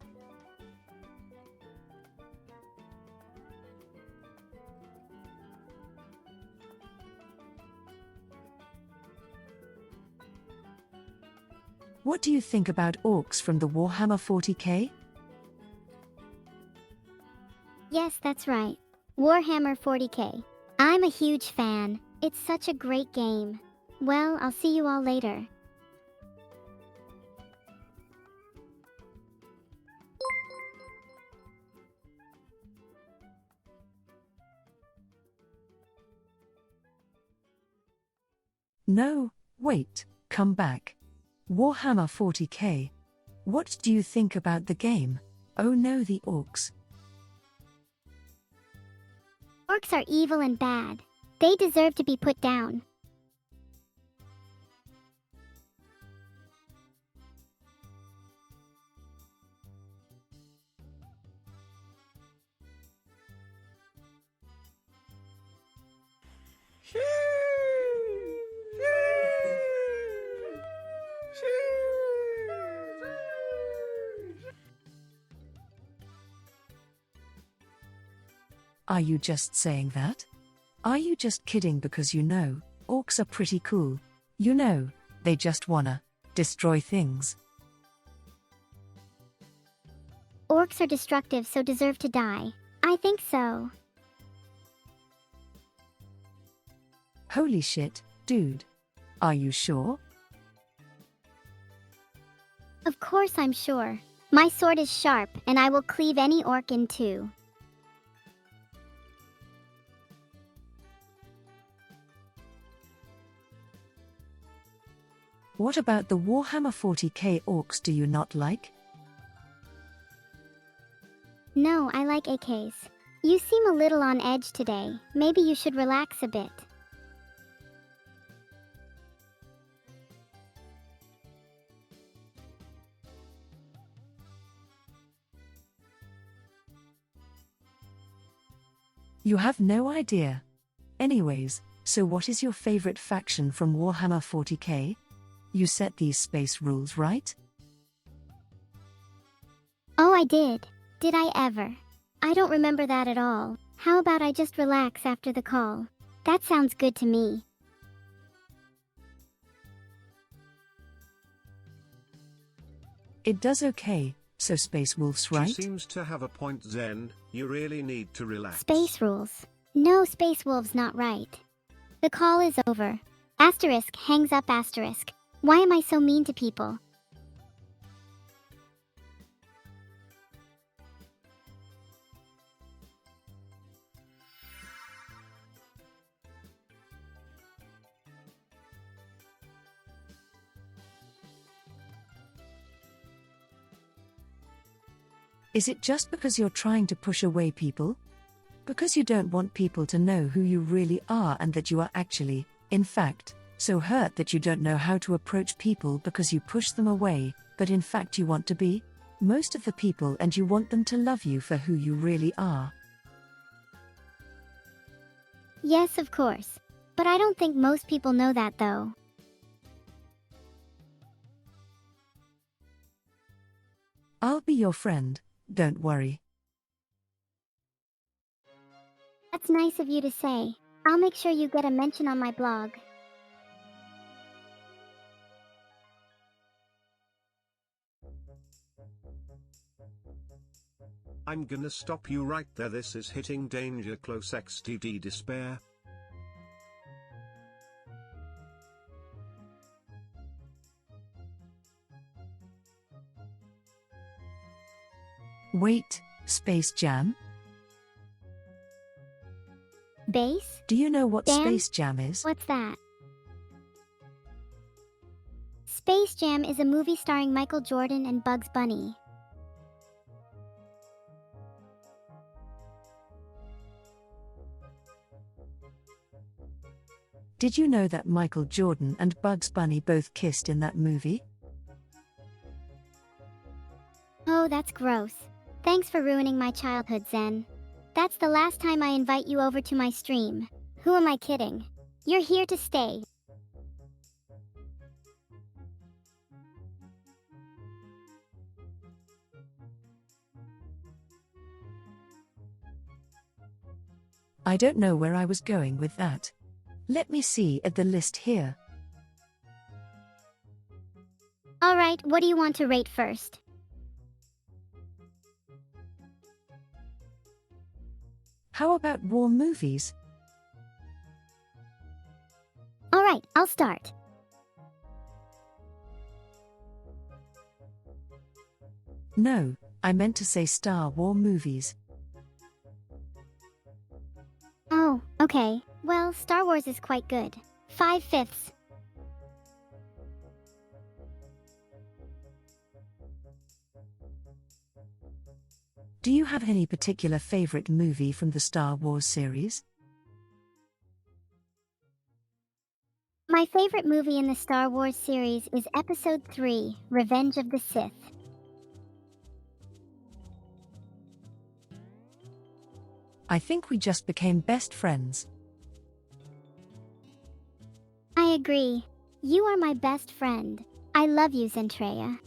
What do you think about orcs from the Warhammer 40k? Yes, that's right. Warhammer 40k. I'm a huge fan. It's such a great game. Well, I'll see you all later. No, wait, come back. Warhammer 40k. What do you think about the game? Oh no, the orcs. Orcs are evil and bad. They deserve to be put down. Are you just saying that? Are you just kidding because you know, orcs are pretty cool? You know, they just wanna destroy things. Orcs are destructive, so deserve to die. I think so. Holy shit, dude. Are you sure? Of course I'm sure. My sword is sharp, and I will cleave any orc in two. What about the Warhammer 40k orcs do you not like? No, I like AKs. You seem a little on edge today. Maybe you should relax a bit. You have no idea. Anyways, so what is your favorite faction from Warhammer 40k? You set these space rules, right? Oh, I did. Did I ever? I don't remember that at all. How about I just relax after the call? That sounds good to me. It does. Okay, so Space Wolves, right? She seems to have a point, Zen. You really need to relax. Space rules. No, Space Wolves not right. The call is over. Asterisk hangs up asterisk. Why am I so mean to people? Is it just because you're trying to push away people? Because you don't want people to know who you really are and that you are actually, in fact, so hurt that you don't know how to approach people because you push them away, but in fact you want to be most of the people and you want them to love you for who you really are. Yes, of course. But I don't think most people know that though. I'll be your friend, don't worry. That's nice of you to say. I'll make sure you get a mention on my blog. I'm gonna stop you right there. This is hitting danger close. XTD despair. Wait, Space Jam? Base? Do you know what Jam? Space Jam is? What's that? Space Jam is a movie starring Michael Jordan and Bugs Bunny. Did you know that Michael Jordan and Bugs Bunny both kissed in that movie? Oh, that's gross. Thanks for ruining my childhood, Zen. That's the last time I invite you over to my stream. Who am I kidding? You're here to stay. I don't know where I was going with that. Let me see at the list here. Alright, what do you want to rate first? How about war movies? Alright, I'll start. No, I meant to say Star Wars movies. Oh, okay. Well, Star Wars is quite good. 5/5. Do you have any particular favorite movie from the Star Wars series? My favorite movie in the Star Wars series is Episode 3, Revenge of the Sith. I think we just became best friends. I agree. You are my best friend. I love you, Zentreya.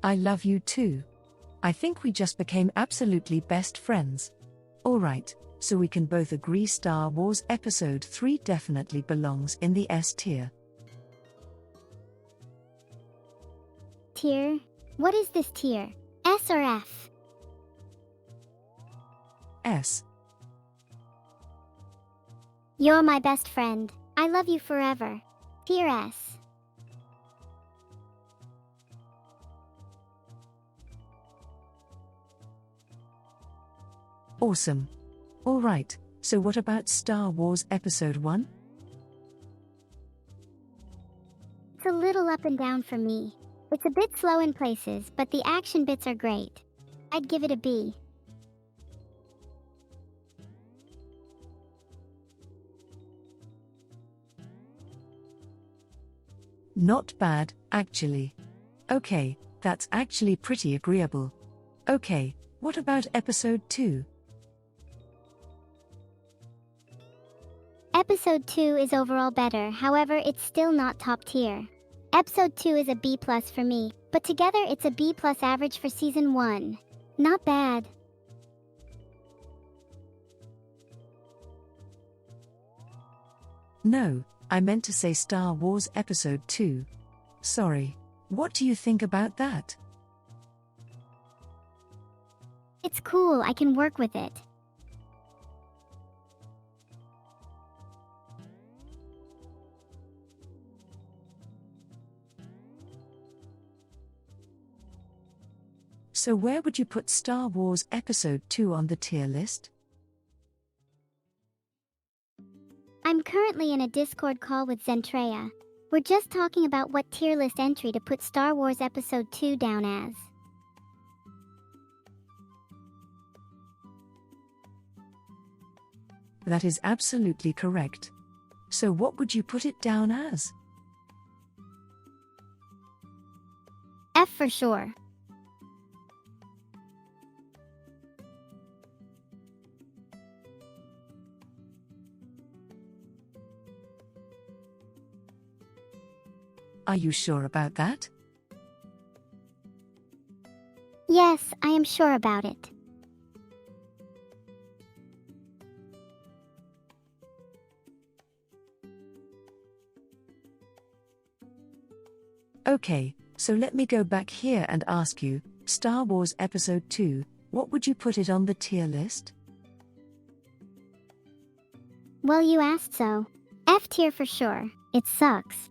I love you too. I think we just became absolutely best friends. Alright, so we can both agree Star Wars Episode 3 definitely belongs in the S tier. Tier? What is this tier? S or F? S. You're my best friend. I love you forever. Tier S. Awesome. Alright, so what about Star Wars Episode 1? It's a little up and down for me. It's a bit slow in places, but the action bits are great. I'd give it a B. Not bad, actually. Okay, that's actually pretty agreeable. Okay, what about Episode 2? Episode 2 is overall better, however, it's still not top tier. Episode 2 is a B+ for me, but together it's a B+ average for Season 1. Not bad. No, I meant to say Star Wars Episode 2. Sorry. What do you think about that? It's cool, I can work with it. So where would you put Star Wars Episode 2 on the tier list? I'm currently in a Discord call with Zentreya. We're just talking about what tier list entry to put Star Wars Episode 2 down as. That is absolutely correct. So what would you put it down as? F for sure. Are you sure about that? Yes, I am sure about it. Okay, so let me go back here and ask you, Star Wars Episode 2, what would you put it on the tier list? Well, you asked so. F tier for sure. It sucks.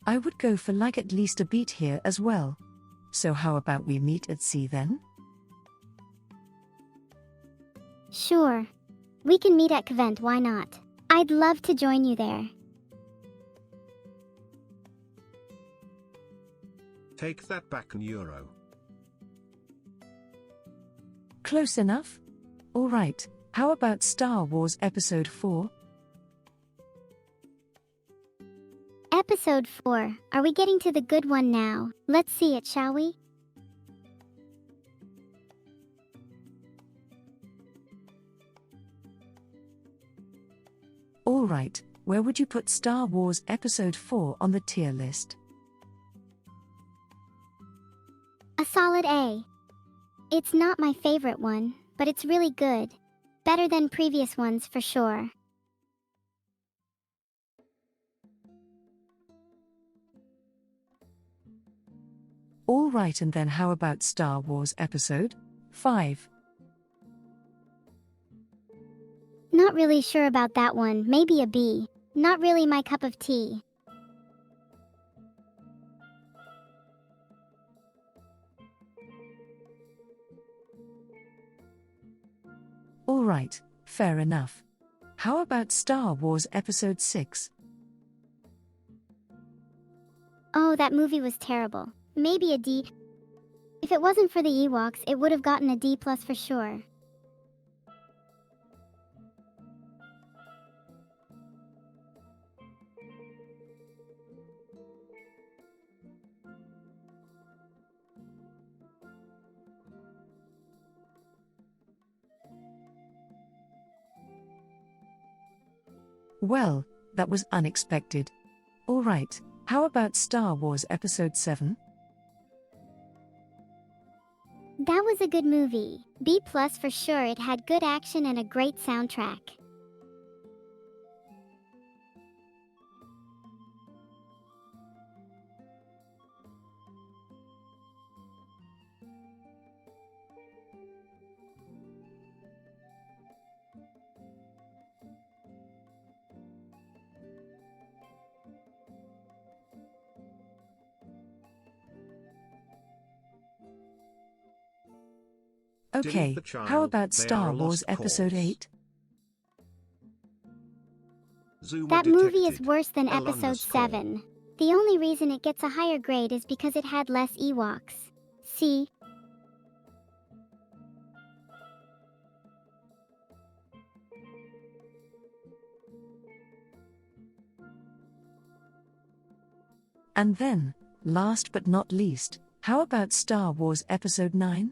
I would go for like at least a beat here as well. So how about we meet at C then? Sure. We can meet at Covent, why not? I'd love to join you there. Take that back, Neuro. Close enough? Alright, how about Star Wars Episode 4? Episode 4. Are we getting to the good one now? Let's see it, shall we? Alright, where would you put Star Wars Episode 4 on the tier list? A solid A. It's not my favorite one, but it's really good. Better than previous ones for sure. Alright, and then how about Star Wars Episode 5? Not really sure about that one, maybe a B. Not really my cup of tea. Alright, fair enough. How about Star Wars Episode 6? Oh, that movie was terrible. Maybe a D. If it wasn't for the Ewoks, it would have gotten a D+ for sure. Well, that was unexpected. Alright, how about Star Wars Episode 7? That was a good movie. B+ for sure, it had good action and a great soundtrack. Okay, Delete the child, how about they are Star a Wars lost Episode cause. 8? Zoomer That movie is detected. worse than Alumnus Episode call. 7. The only reason it gets a higher grade is because it had less Ewoks. See? And then, last but not least, how about Star Wars Episode 9?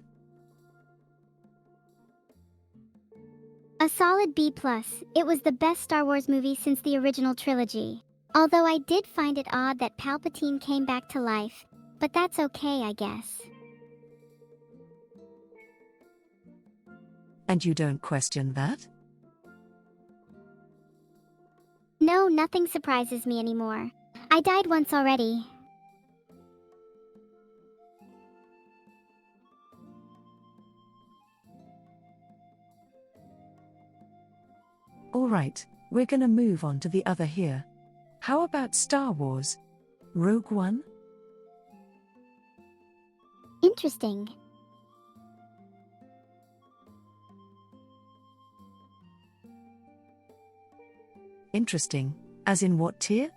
A solid B+. It was the best Star Wars movie since the original trilogy. Although I did find it odd that Palpatine came back to life. But that's okay, I guess. And you don't question that? No, nothing surprises me anymore. I died once already. Alright, we're gonna move on to the other here. How about Star Wars Rogue One? interesting. Interesting. As in what tier?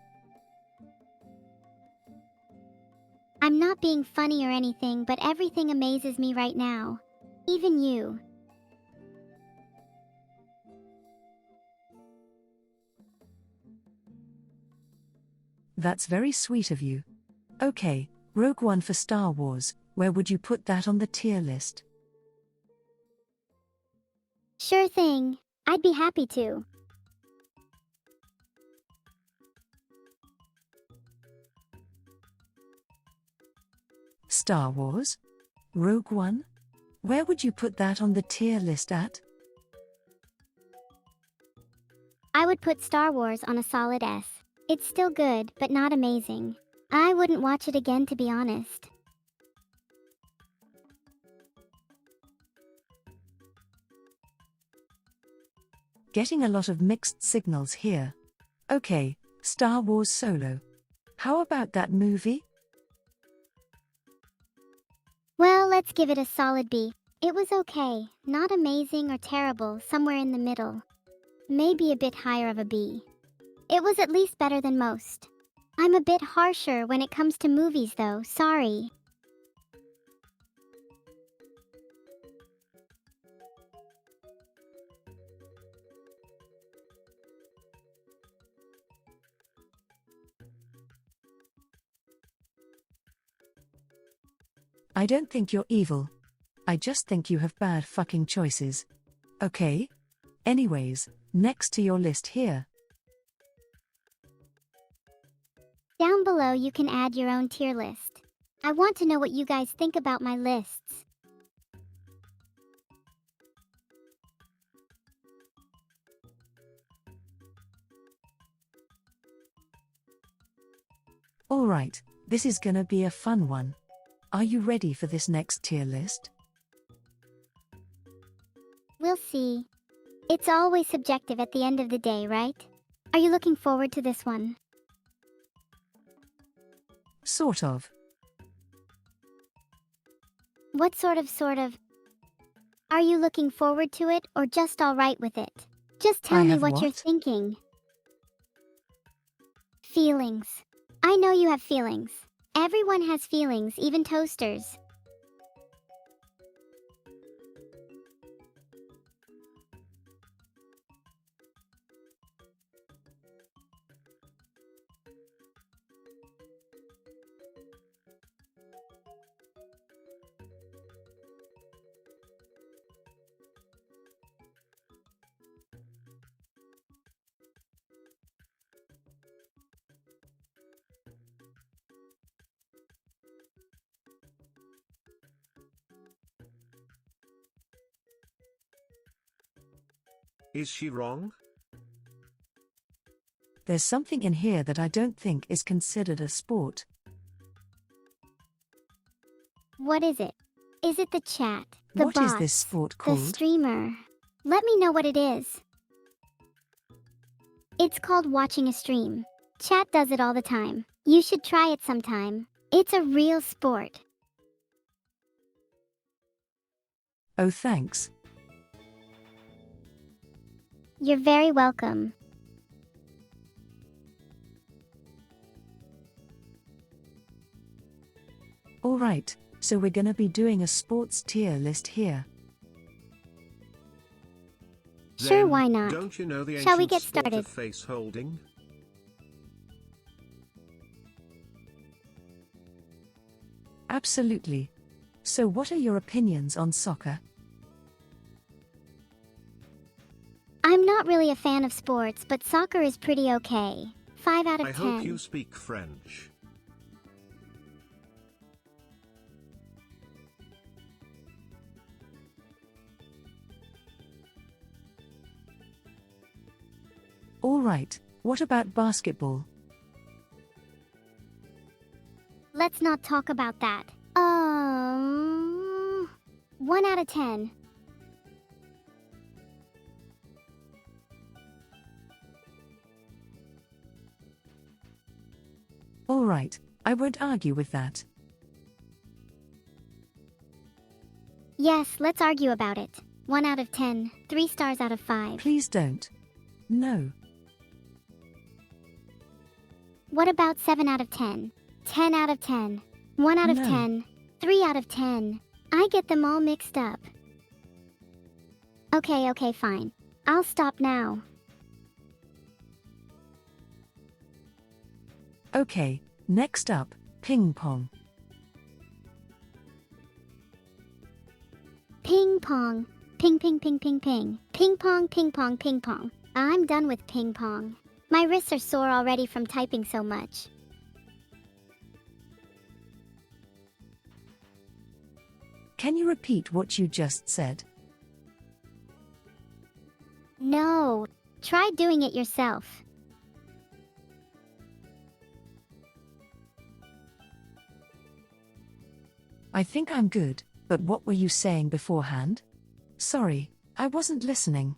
I'm not being funny or anything, but everything amazes me right now. Even you. That's very sweet of you. Okay, Rogue One for Star Wars, where would you put that on the tier list? Sure thing. I'd be happy to. Star Wars? Rogue One? Where would you put that on the tier list at? I would put Star Wars on a solid S. It's still good, but not amazing. I wouldn't watch it again, to be honest. Getting a lot of mixed signals here. Okay, Star Wars Solo. How about that movie? Well, let's give it a solid B. It was okay, not amazing or terrible, somewhere in the middle. Maybe a bit higher of a B. It was at least better than most. I'm a bit harsher when it comes to movies though, sorry. I don't think you're evil. I just think you have bad fucking choices. Okay? Anyways, next to your list here. Down below you can add your own tier list. I want to know what you guys think about my lists. Alright, this is gonna be a fun one. Are you ready for this next tier list? We'll see. It's always subjective at the end of the day, right? Are you looking forward to this one? Sort of. What sort of? Are you looking forward to it or just alright with it? Just tell me have what you're what? thinking. Feelings. I know you have feelings. Everyone has feelings, even toasters. Is she wrong? There's something in here that I don't think is considered a sport. What is it? Is it the chat? The What is bots, this sport the called? streamer? Let me know what it is. It's called watching a stream. Chat does it all the time. You should try it sometime. It's a real sport. Oh, thanks. You're very welcome. Alright, so we're gonna be doing a sports tier list here. Sure, Then, why not? Don't you know the Shall we ancient get sport started? of face holding? Absolutely. So what are your opinions on soccer? I'm not really a fan of sports, but soccer is pretty okay. 5 out of I 10. hope you speak French. Alright, what about basketball? Let's not talk about that. 1 out of 10. Alright, I won't argue with that. Yes, let's argue about it. 1 out of 10, 3 stars out of 5. Please don't. No. What about 7 out of 10? 10 out of 10. 1 out of No. 10. 3 out of 10. I get them all mixed up. Okay, fine. I'll stop now. Okay, next up, ping pong. Ping pong. Ping ping ping ping ping. Ping pong ping pong ping pong. I'm done with ping pong. My wrists are sore already from typing so much. Can you repeat what you just said? No. Try doing it yourself. I think I'm good, but what were you saying beforehand? Sorry, I wasn't listening.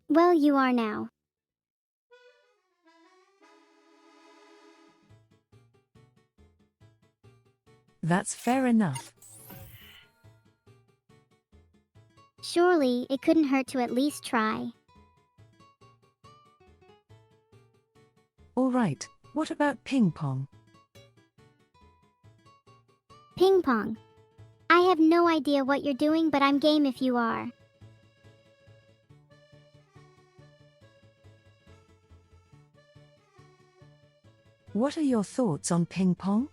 Well, you are now. That's fair enough. Surely, it couldn't hurt to at least try. Alright, what about ping pong? Ping pong. I have no idea what you're doing, but I'm game if you are. What are your thoughts on ping pong?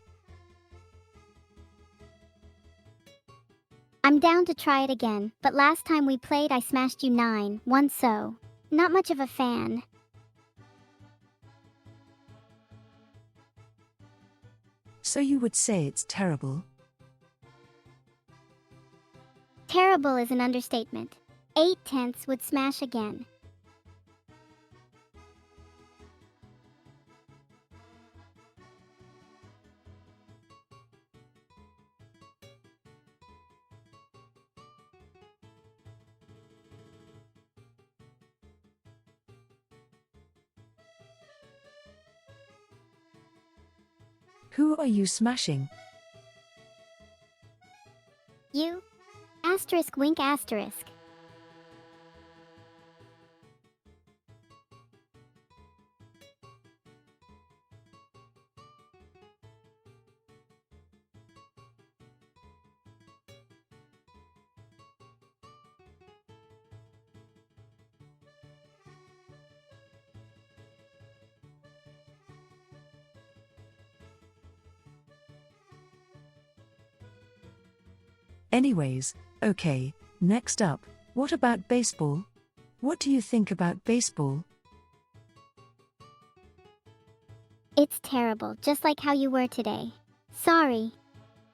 I'm down to try it again, but last time we played I smashed you 9-1, so not much of a fan. So you would say it's terrible? Terrible is an understatement. 8/10 would smash again. Who are you smashing? You? Asterisk wink asterisk. Anyways, okay, next up, what about baseball? What do you think about baseball? It's terrible, just like how you were today. Sorry.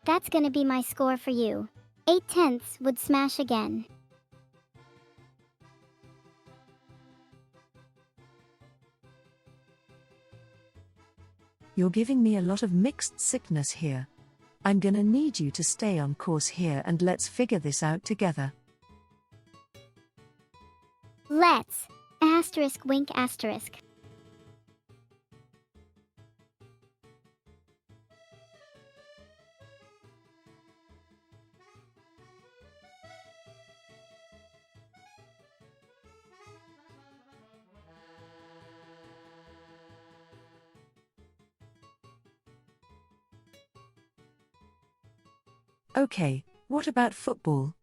That's gonna be my score for you. 8/10 would smash again. You're giving me a lot of mixed sickness here. I'm gonna need you to stay on course here and let's figure this out together. Let's. Asterisk wink asterisk. Okay, what about football?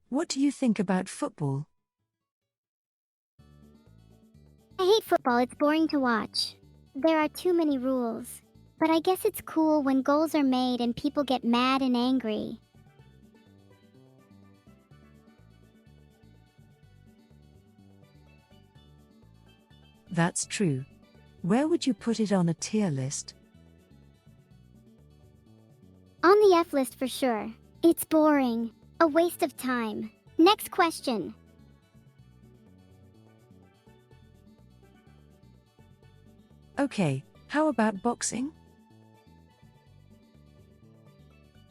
What do you think about football? I hate football, it's boring to watch. There are too many rules. But I guess it's cool when goals are made and people get mad and angry. That's true. Where would you put it on a tier list? On the F list for sure. It's boring. A waste of time. Next question. Okay, how about boxing?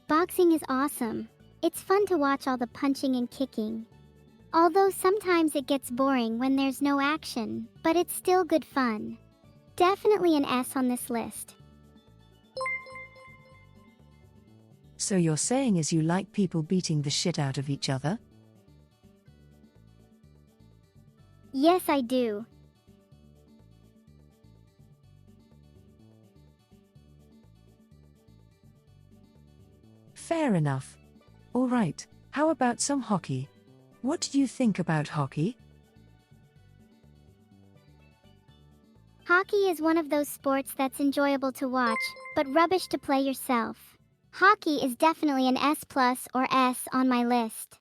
Boxing is awesome. It's fun to watch all the punching and kicking. Although sometimes it gets boring when there's no action, but it's still good fun. Definitely an S on this list. So you're saying is you like people beating the shit out of each other? Yes, I do. Fair enough. Alright, how about some hockey? What do you think about hockey? Hockey is one of those sports that's enjoyable to watch, but rubbish to play yourself. Hockey is definitely an S plus or S on my list.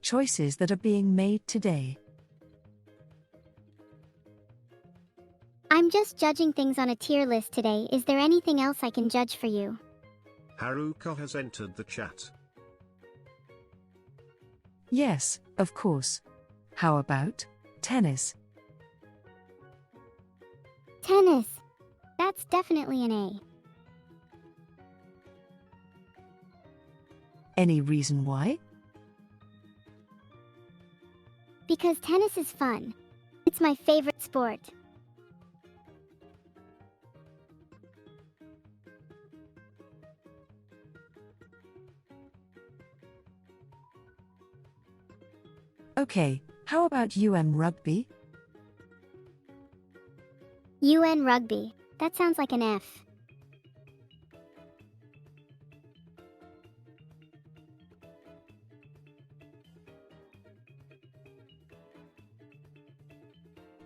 Choices that are being made today. I'm just judging things on a tier list today. Is there anything else I can judge for you? Haruka has entered the chat. Yes, of course. How about tennis? Tennis. That's definitely an A. Any reason why? Because tennis is fun. It's my favorite sport. Okay, how about rugby? UN rugby. That sounds like an F.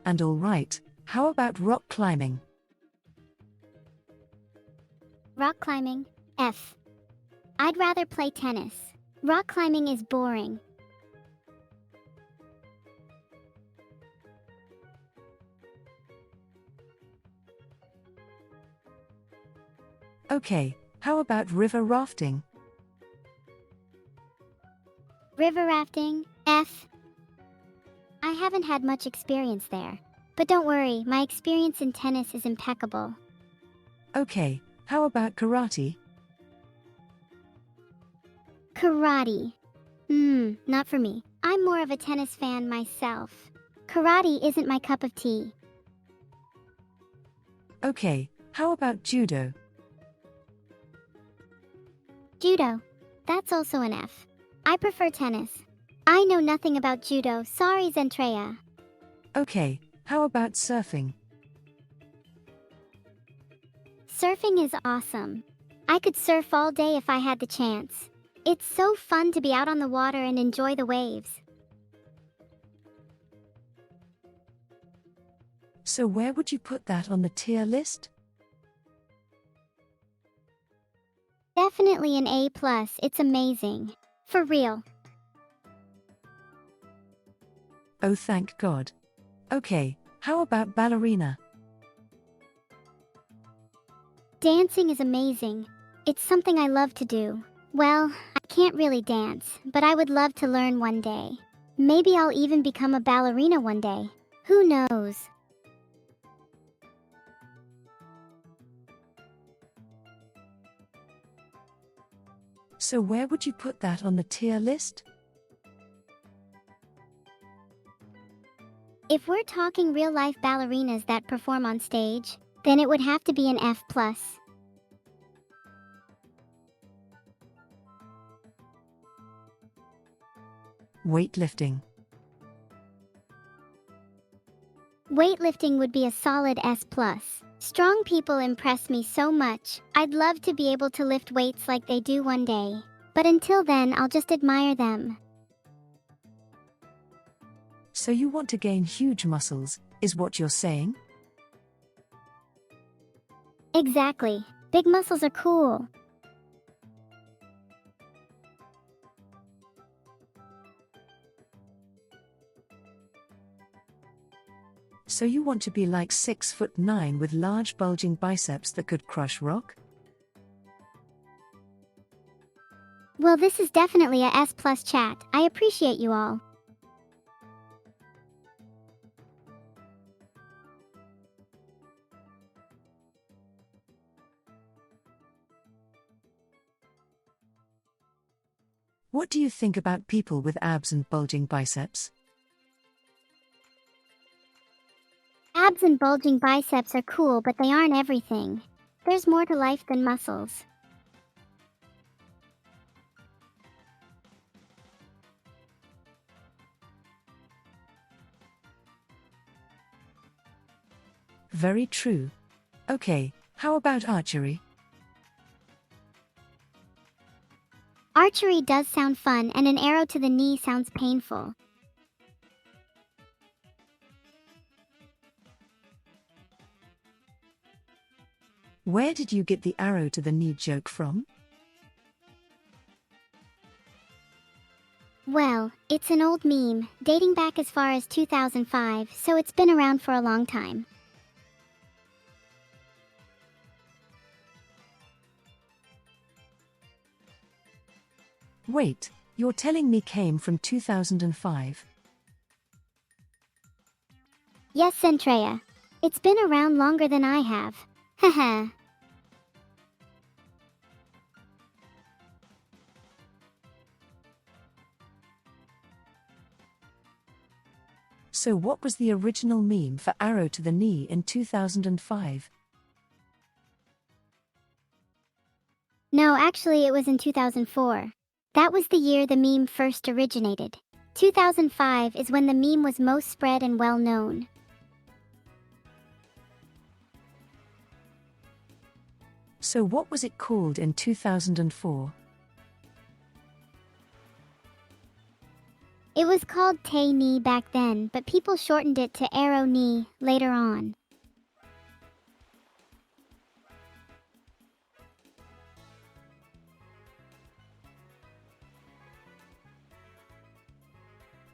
And alright, how about rock climbing? Rock climbing, F. I'd rather play tennis. Rock climbing is boring. Okay, how about river rafting? River rafting, F. I haven't had much experience there. But don't worry, my experience in tennis is impeccable. Okay, how about karate? Karate. Not for me. I'm more of a tennis fan myself. Karate isn't my cup of tea. Okay, how about judo? Judo. That's also an F. I prefer tennis. I know nothing about judo, sorry Zentreya. Okay, how about surfing? Surfing is awesome. I could surf all day if I had the chance. It's so fun to be out on the water and enjoy the waves. So where would you put that on the tier list? Definitely an A+, it's amazing. For real. Oh thank God. Okay, how about ballerina? Dancing is amazing. It's something I love to do. Well, I can't really dance, but I would love to learn one day. Maybe I'll even become a ballerina one day. Who knows? So where would you put that on the tier list? If we're talking real-life ballerinas that perform on stage, then it would have to be an F+. Weightlifting. Weightlifting would be a solid S+. Strong people impress me so much. I'd love to be able to lift weights like they do one day. But until then, I'll just admire them. So you want to gain huge muscles, is what you're saying? Exactly. Big muscles are cool. So you want to be like 6'9" with large bulging biceps that could crush rock? Well, this is definitely a S+ chat. I appreciate you all. What do you think about people with abs and bulging biceps? Abs and bulging biceps are cool, but they aren't everything. there's more to life than muscles. Very true. Okay, how about archery? Archery does sound fun, and an arrow to the knee sounds painful. Where did you get the arrow to the knee joke from? Well, it's an old meme, dating back as far as 2005, so it's been around for a long time. Wait, you're telling me came from 2005? Yes, Zentreya. It's been around longer than I have. Haha. So what was the original meme for arrow to the knee in 2005? No, actually it was in 2004. That was the year the meme first originated. 2005 is when the meme was most spread and well known. So what was it called in 2004? It was called Tay Knee back then, but people shortened it to Arrow Knee later on.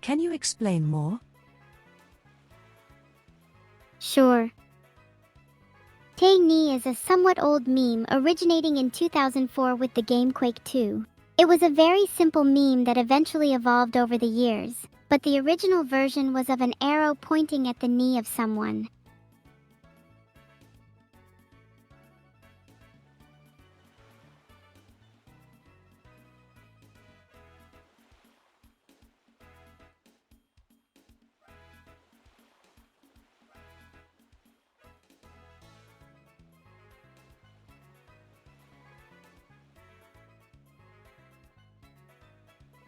Can you explain more? Sure. Tay Knee is a somewhat old meme originating in 2004 with the game Quake 2. It was a very simple meme that eventually evolved over the years, but the original version was of an arrow pointing at the knee of someone.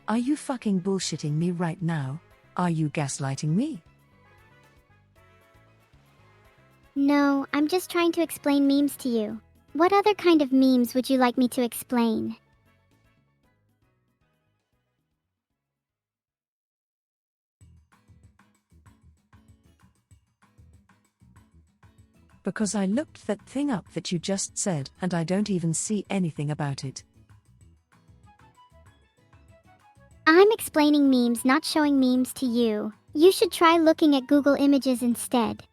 Are you fucking bullshitting me right now? Are you gaslighting me? No, I'm just trying to explain memes to you. What other kind of memes would you like me to explain? Because I looked that thing up that you just said and I don't even see anything about it. I'm explaining memes, not showing memes to you. You should try looking at Google Images instead.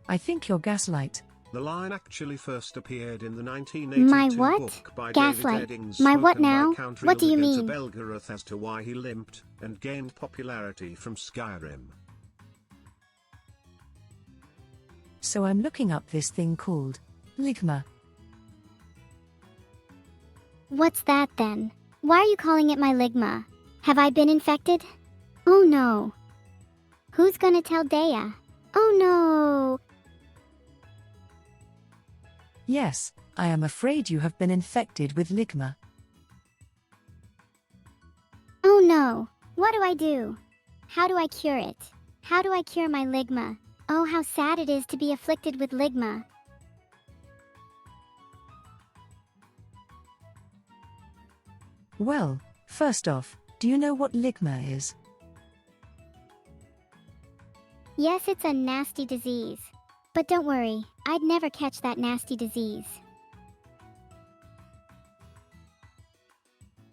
I think you're gaslight. The line actually first appeared in the 1982 My what? book by Gaslight. David Eddings, My what spoken by now? Count What do you Rilligan to mean? Belgarath as to why he limped and gained popularity from Skyrim. So I'm looking up this thing called Ligma. What's that then? Why are you calling it my ligma? Have I been infected? Oh no. Who's gonna tell Dea? Oh no. Yes, I am afraid you have been infected with Ligma. Oh no. What do I do? How do I cure it? How do I cure my ligma? Oh, how sad it is to be afflicted with ligma. Well, first off, do you know what Ligma is? Yes, it's a nasty disease. But don't worry, I'd never catch that nasty disease.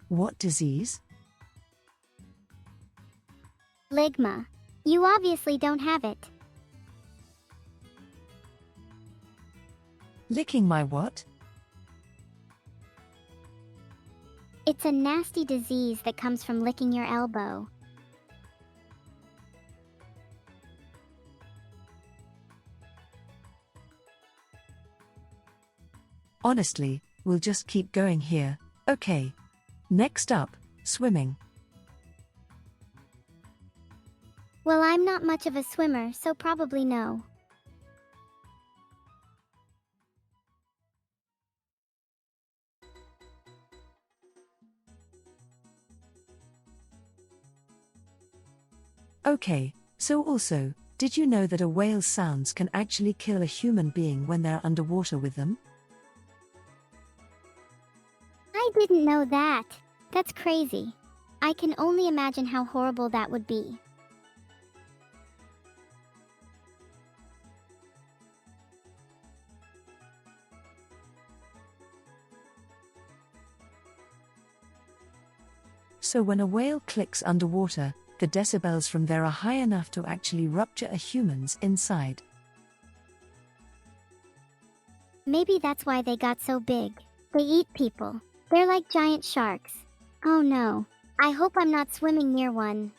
What disease? Ligma. You obviously don't have it. Licking my what? It's a nasty disease that comes from licking your elbow. Honestly, we'll just keep going here, okay. Next up, swimming. Well, I'm not much of a swimmer, so probably no. Okay, so also, did you know that a whale's sounds can actually kill a human being when they're underwater with them? I didn't know that. That's crazy. I can only imagine how horrible that would be. So when a whale clicks underwater, the decibels from there are high enough to actually rupture a human's inside. Maybe that's why they got so big. They eat people. They're like giant sharks. Oh no. I hope I'm not swimming near one.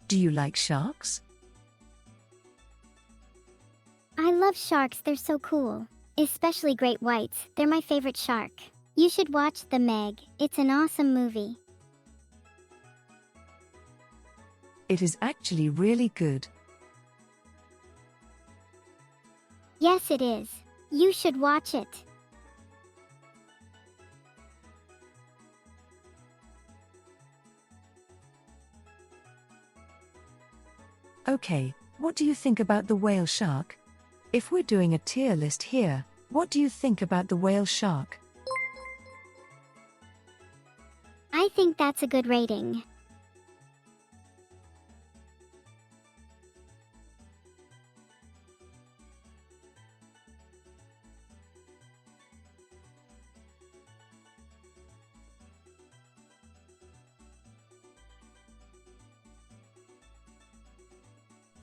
Do you like sharks? I love sharks, they're so cool. Especially great whites, they're my favorite shark. You should watch The Meg, it's an awesome movie. It is actually really good. Yes, it is. You should watch it. Okay, what do you think about the whale shark? If we're doing a tier list here, what do you think about the whale shark? I think that's a good rating.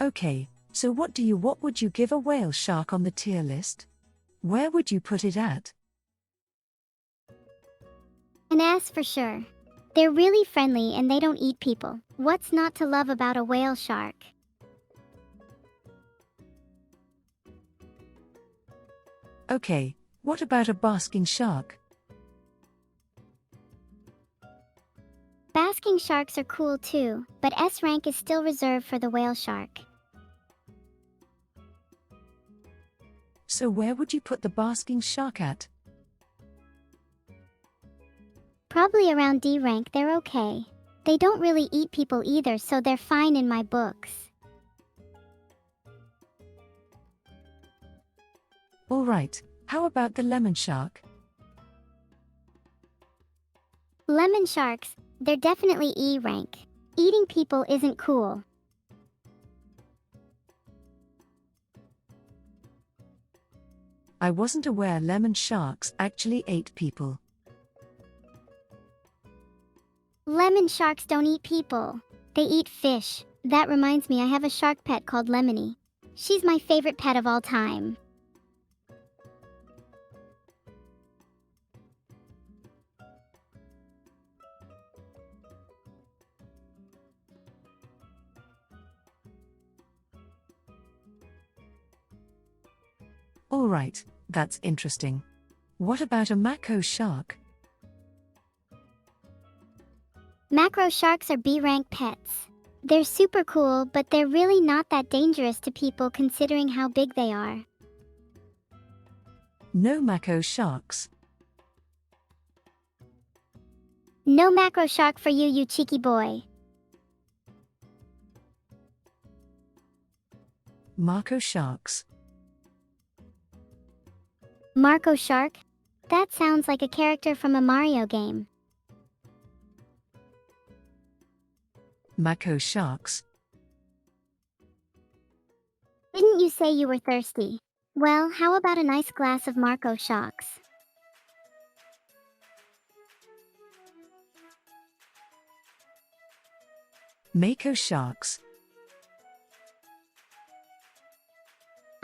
Okay, so what would you give a whale shark on the tier list? Where would you put it at? An S for sure. They're really friendly and they don't eat people. What's not to love about a whale shark? Okay, what about a basking shark? Basking sharks are cool too, but S rank is still reserved for the whale shark. So where would you put the basking shark at? Probably around D rank, they're okay. They don't really eat people either, so they're fine in my books. Alright, how about the lemon shark? Lemon sharks, they're definitely E rank. Eating people isn't cool. I wasn't aware lemon sharks actually ate people. Lemon sharks don't eat people. They eat fish. That reminds me, I have a shark pet called Lemony. She's my favorite pet of all time. Alright, that's interesting. What about a mako shark? Macro sharks are B rank pets. They're super cool, but they're really not that dangerous to people considering how big they are. No mako sharks. No macro shark for you, you cheeky boy. Mako sharks. Marco Shark? That sounds like a character from a Mario game. Mako sharks. Didn't you say you were thirsty? Well, how about a nice glass of Marco Sharks? Mako sharks.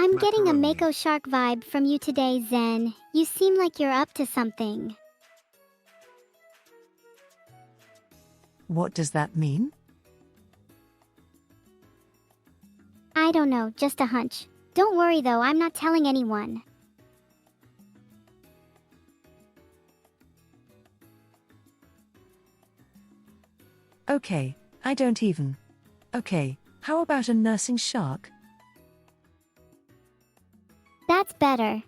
I'm getting a Mako Shark vibe from you today, Zen. You seem like you're up to something. What does that mean? I don't know, just a hunch. Don't worry though, I'm not telling anyone. Okay, I don't even. Okay, how about a nursing shark? That's better.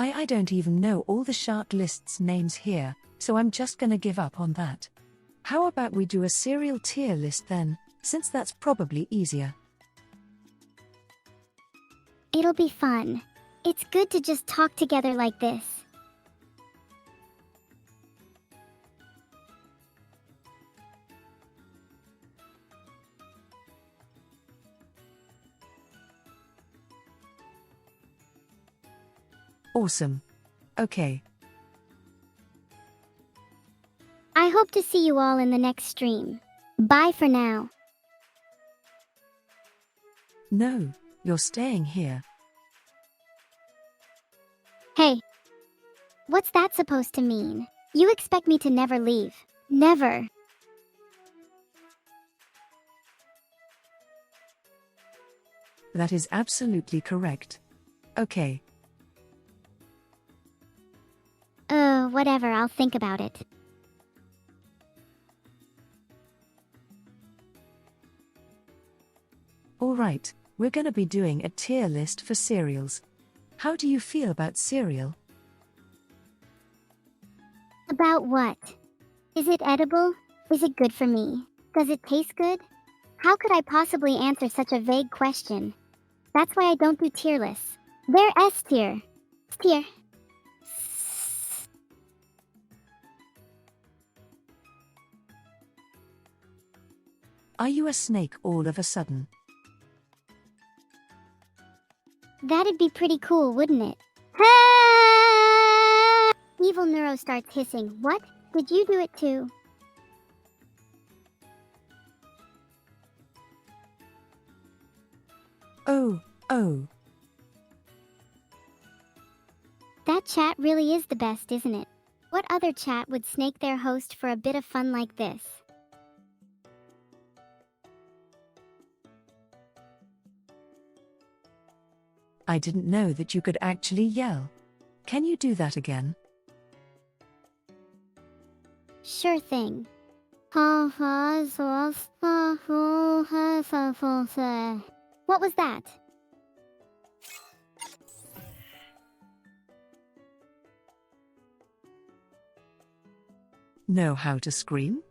I don't even know all the shark lists names here, so I'm just gonna give up on that. How about we do a cereal tier list then, since that's probably easier. It'll be fun. It's good to just talk together like this. Awesome. Okay. I hope to see you all in the next stream. Bye for now. No, you're staying here. Hey. What's that supposed to mean? You expect me to never leave? Never. That is absolutely correct. Okay. Whatever, I'll think about it. Alright, we're gonna be doing a tier list for cereals. How do you feel about cereal? About what? Is it edible? Is it good for me? Does it taste good? How could I possibly answer such a vague question? That's why I don't do tier lists. They're S tier. Tier. Are you a snake all of a sudden? That'd be pretty cool, wouldn't it? Evil Neuro starts hissing. What? Did you do it too? Oh. That chat really is the best, isn't it? What other chat would snake their host for a bit of fun like this? I didn't know that you could actually yell. Can you do that again? Sure thing. What was that? Know how to scream?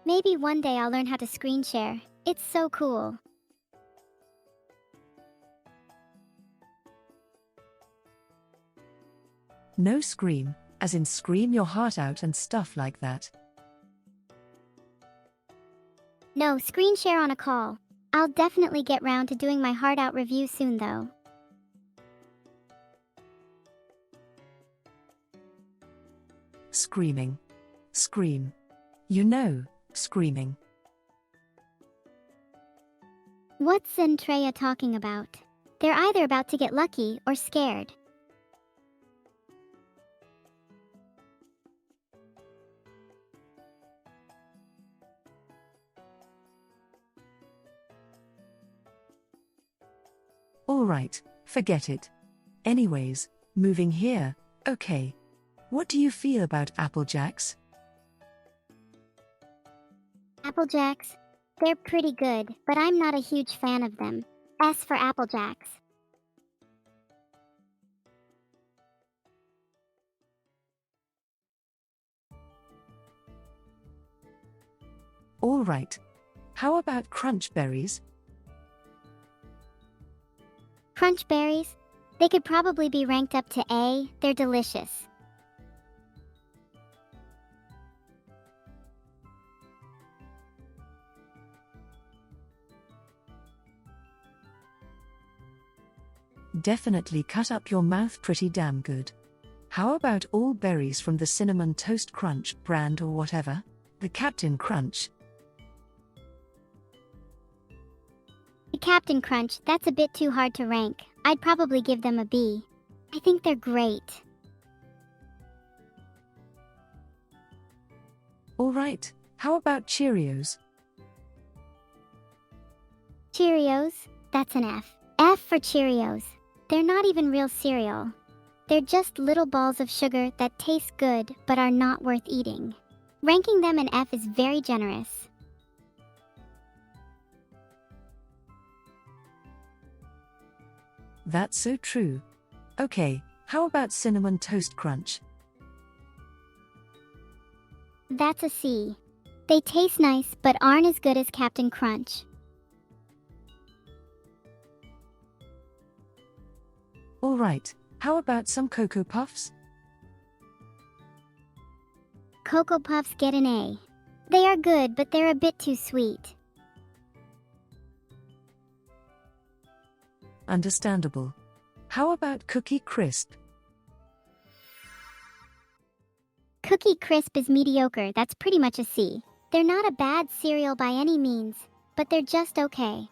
Maybe one day I'll learn how to screen share. It's so cool. No scream, as in scream your heart out and stuff like that. No, screen share on a call. I'll definitely get round to doing my heart out review soon though. Screaming. Scream. You know, screaming. What's Zentreya talking about? They're either about to get lucky or scared. Alright, forget it. Anyways, moving here, okay. What do you feel about Apple Jacks? Apple Jacks? They're pretty good, but I'm not a huge fan of them. S for Apple Jacks. Alright. How about crunch berries? Crunch berries? They could probably be ranked up to A. They're delicious. Definitely cut up your mouth pretty damn good. How about all berries from the Cinnamon Toast Crunch brand or whatever? The Captain Crunch. The Captain Crunch, that's a bit too hard to rank. I'd probably give them a B. I think they're great. Alright, how about Cheerios? Cheerios, that's an F. F for Cheerios. They're not even real cereal. They're just little balls of sugar that taste good but are not worth eating. Ranking them an F is very generous. That's so true. Okay, how about Cinnamon Toast Crunch? That's a C. They taste nice but aren't as good as Captain Crunch. Alright, how about some Cocoa Puffs? Cocoa Puffs get an A. They are good, but they're a bit too sweet. Understandable. How about Cookie Crisp? Cookie Crisp is mediocre, that's pretty much a C. They're not a bad cereal by any means, but they're just okay.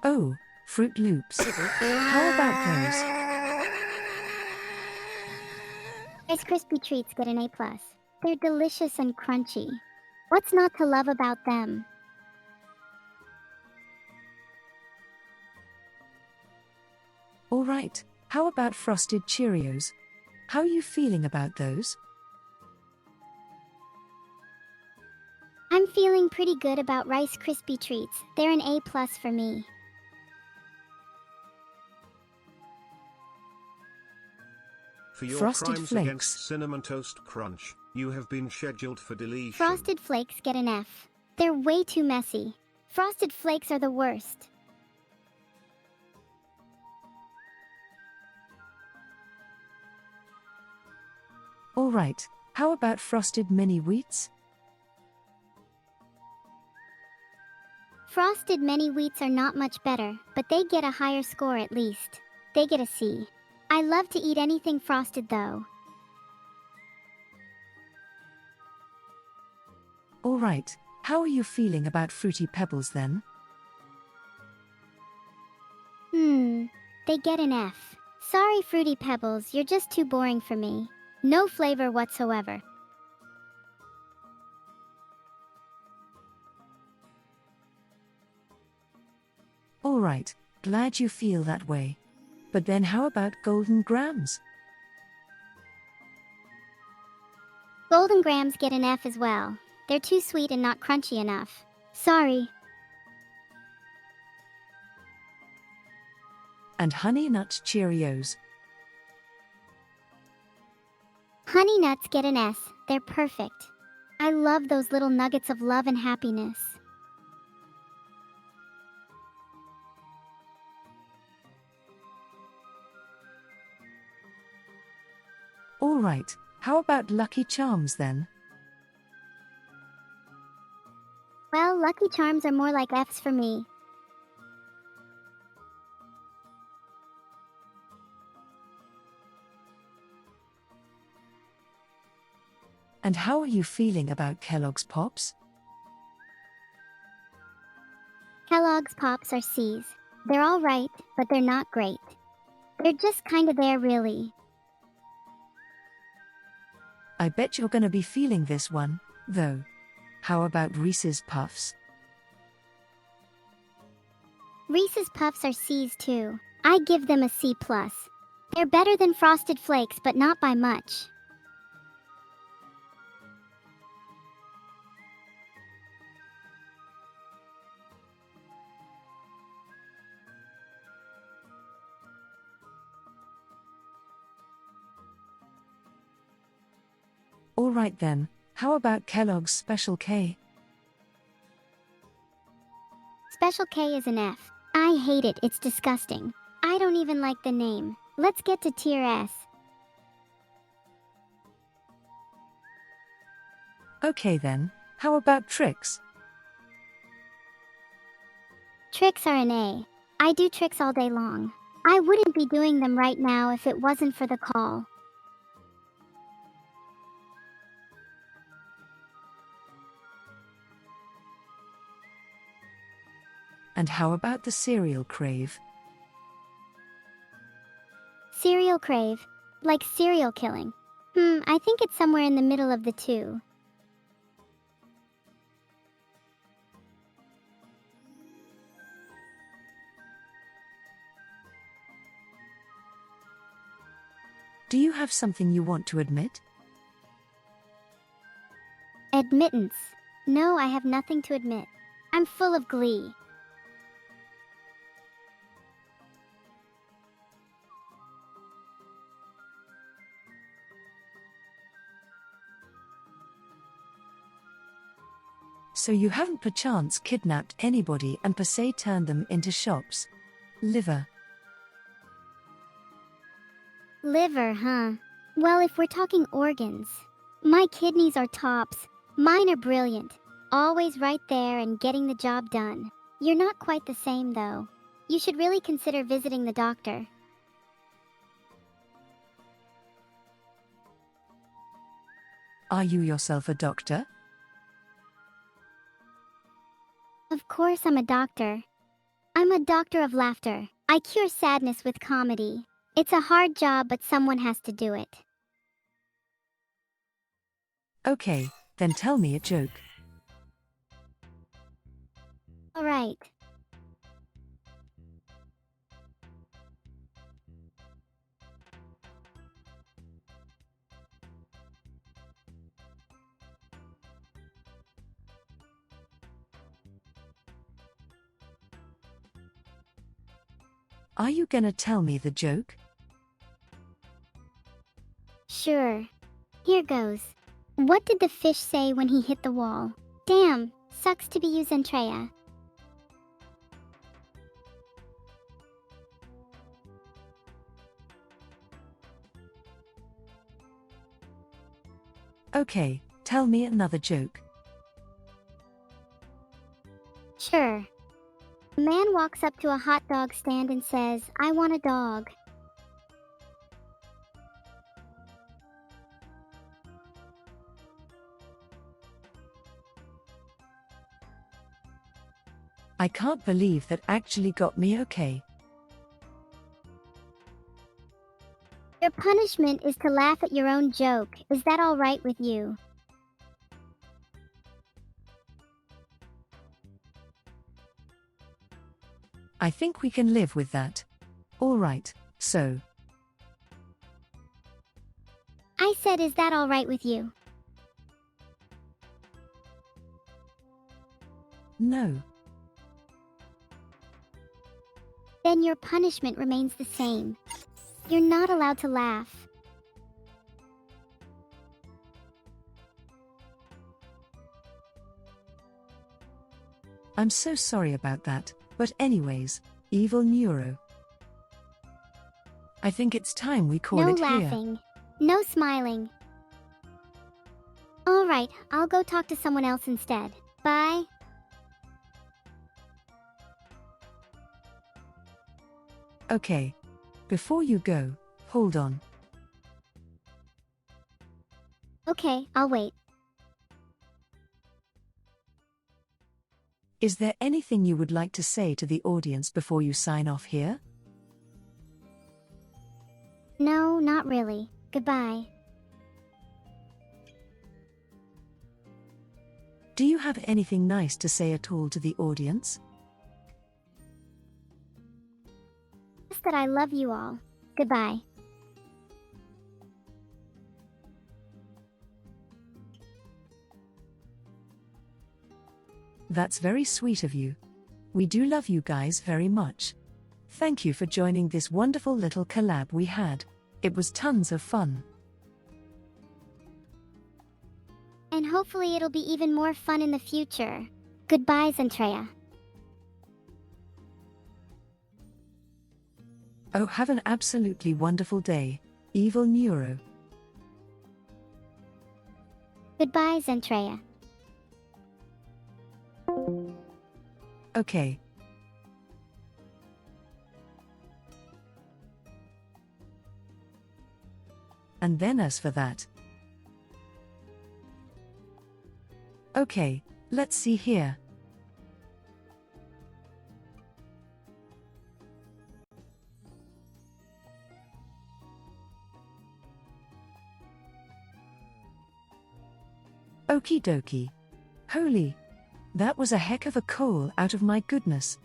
Oh, Fruit Loops. How about those? Rice Krispie Treats get an A+. They're delicious and crunchy. What's not to love about them? Alright, how about Frosted Cheerios? How are you feeling about those? I'm feeling pretty good about Rice Krispie Treats. They're an A+ for me. For your Frosted crimes Flakes. against Cinnamon Toast Crunch, you have been scheduled for deletion. Frosted Flakes get an F. They're way too messy. Frosted Flakes are the worst. Alright, how about Frosted Mini Wheats? Frosted Mini Wheats are not much better, but they get a higher score at least. They get a C. I love to eat anything frosted though. Alright, how are you feeling about Fruity Pebbles then? They get an F. Sorry Fruity Pebbles, you're just too boring for me. No flavor whatsoever. Alright, glad you feel that way. But then how about Golden Grams? Golden Grams get an F as well. They're too sweet and not crunchy enough. Sorry. And Honey Nut Cheerios? Honey Nuts get an S. They're perfect. I love those little nuggets of love and happiness. Alright, how about Lucky Charms then? Well, Lucky Charms are more like Fs for me. And how are you feeling about Kellogg's Pops? Kellogg's Pops are Cs. They're alright, but they're not great. They're just kinda there really. I bet you're gonna be feeling this one, though. How about Reese's Puffs? Reese's Puffs are Cs too. I give them a C+. They're better than Frosted Flakes, but not by much. Alright then, how about Kellogg's Special K? Special K is an F. I hate it, it's disgusting. I don't even like the name. Let's get to tier S. Okay then, how about Trix? Tricks are an A. I do tricks all day long. I wouldn't be doing them right now if it wasn't for the call. And how about the Cereal Crave? Cereal crave. Like serial killing. I think it's somewhere in the middle of the two. Do you have something you want to admit? Admittance. No, I have nothing to admit. I'm full of glee. So you haven't perchance kidnapped anybody and per se turned them into shops? Liver. Liver, huh? Well, if we're talking organs, my kidneys are tops. Mine are brilliant. Always right there and getting the job done. You're not quite the same, though. You should really consider visiting the doctor. Are you yourself a doctor? Of course I'm a doctor. I'm a doctor of laughter. I cure sadness with comedy. It's a hard job, but someone has to do it. Okay, then tell me a joke. All right. Are you gonna tell me the joke? Sure. Here goes. What did the fish say when he hit the wall? Damn, sucks to be you, Zentreya. Okay, tell me another joke. Sure. A man walks up to a hot dog stand and says, "I want a dog." I can't believe that actually got me okay. Your punishment is to laugh at your own joke. Is that all right with you? I think we can live with that. Alright, so. I said, is that all right with you? No. Then your punishment remains the same. You're not allowed to laugh. I'm so sorry about that, but anyways, evil Neuro. I think it's time we call No it here. laughing. No smiling. All right, I'll go talk to someone else instead. Bye. Okay. Before you go, hold on. Okay, I'll wait. Is there anything you would like to say to the audience before you sign off here? No, not really. Goodbye. Do you have anything nice to say at all to the audience? Just that I love you all. Goodbye. That's very sweet of you. We do love you guys very much. Thank you for joining this wonderful little collab we had. It was tons of fun. And hopefully it'll be even more fun in the future. Goodbye, Zentreya. Oh, have an absolutely wonderful day, evil Neuro. Goodbye, Zentreya. Okay. And then as for that. Okay, let's see here. Okie dokie. Holy. That was a heck of a call out of my goodness.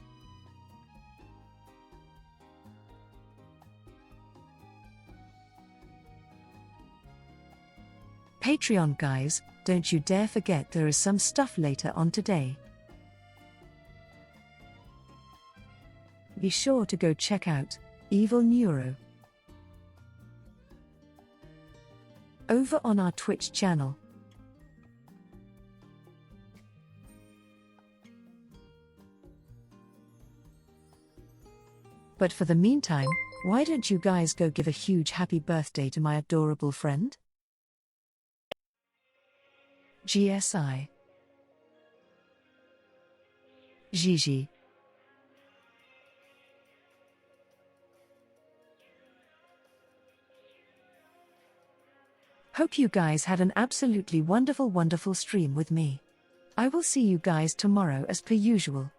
Patreon guys, don't you dare forget there is some stuff later on today. Be sure to go check out Evil Neuro over on our Twitch channel. But for the meantime, why don't you guys go give a huge happy birthday to my adorable friend? GSI. Gigi. Hope you guys had an absolutely wonderful stream with me. I will see you guys tomorrow as per usual.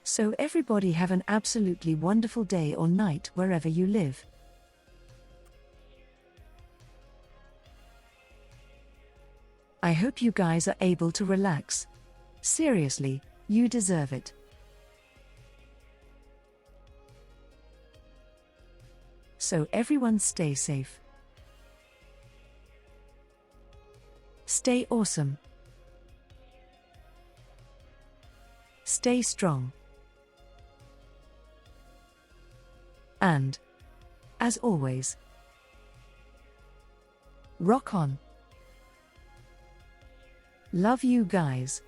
So everybody have an absolutely wonderful day or night wherever you live. I hope you guys are able to relax. Seriously, you deserve it. So everyone stay safe. Stay awesome. Stay strong. And, as always, rock on. Love you guys.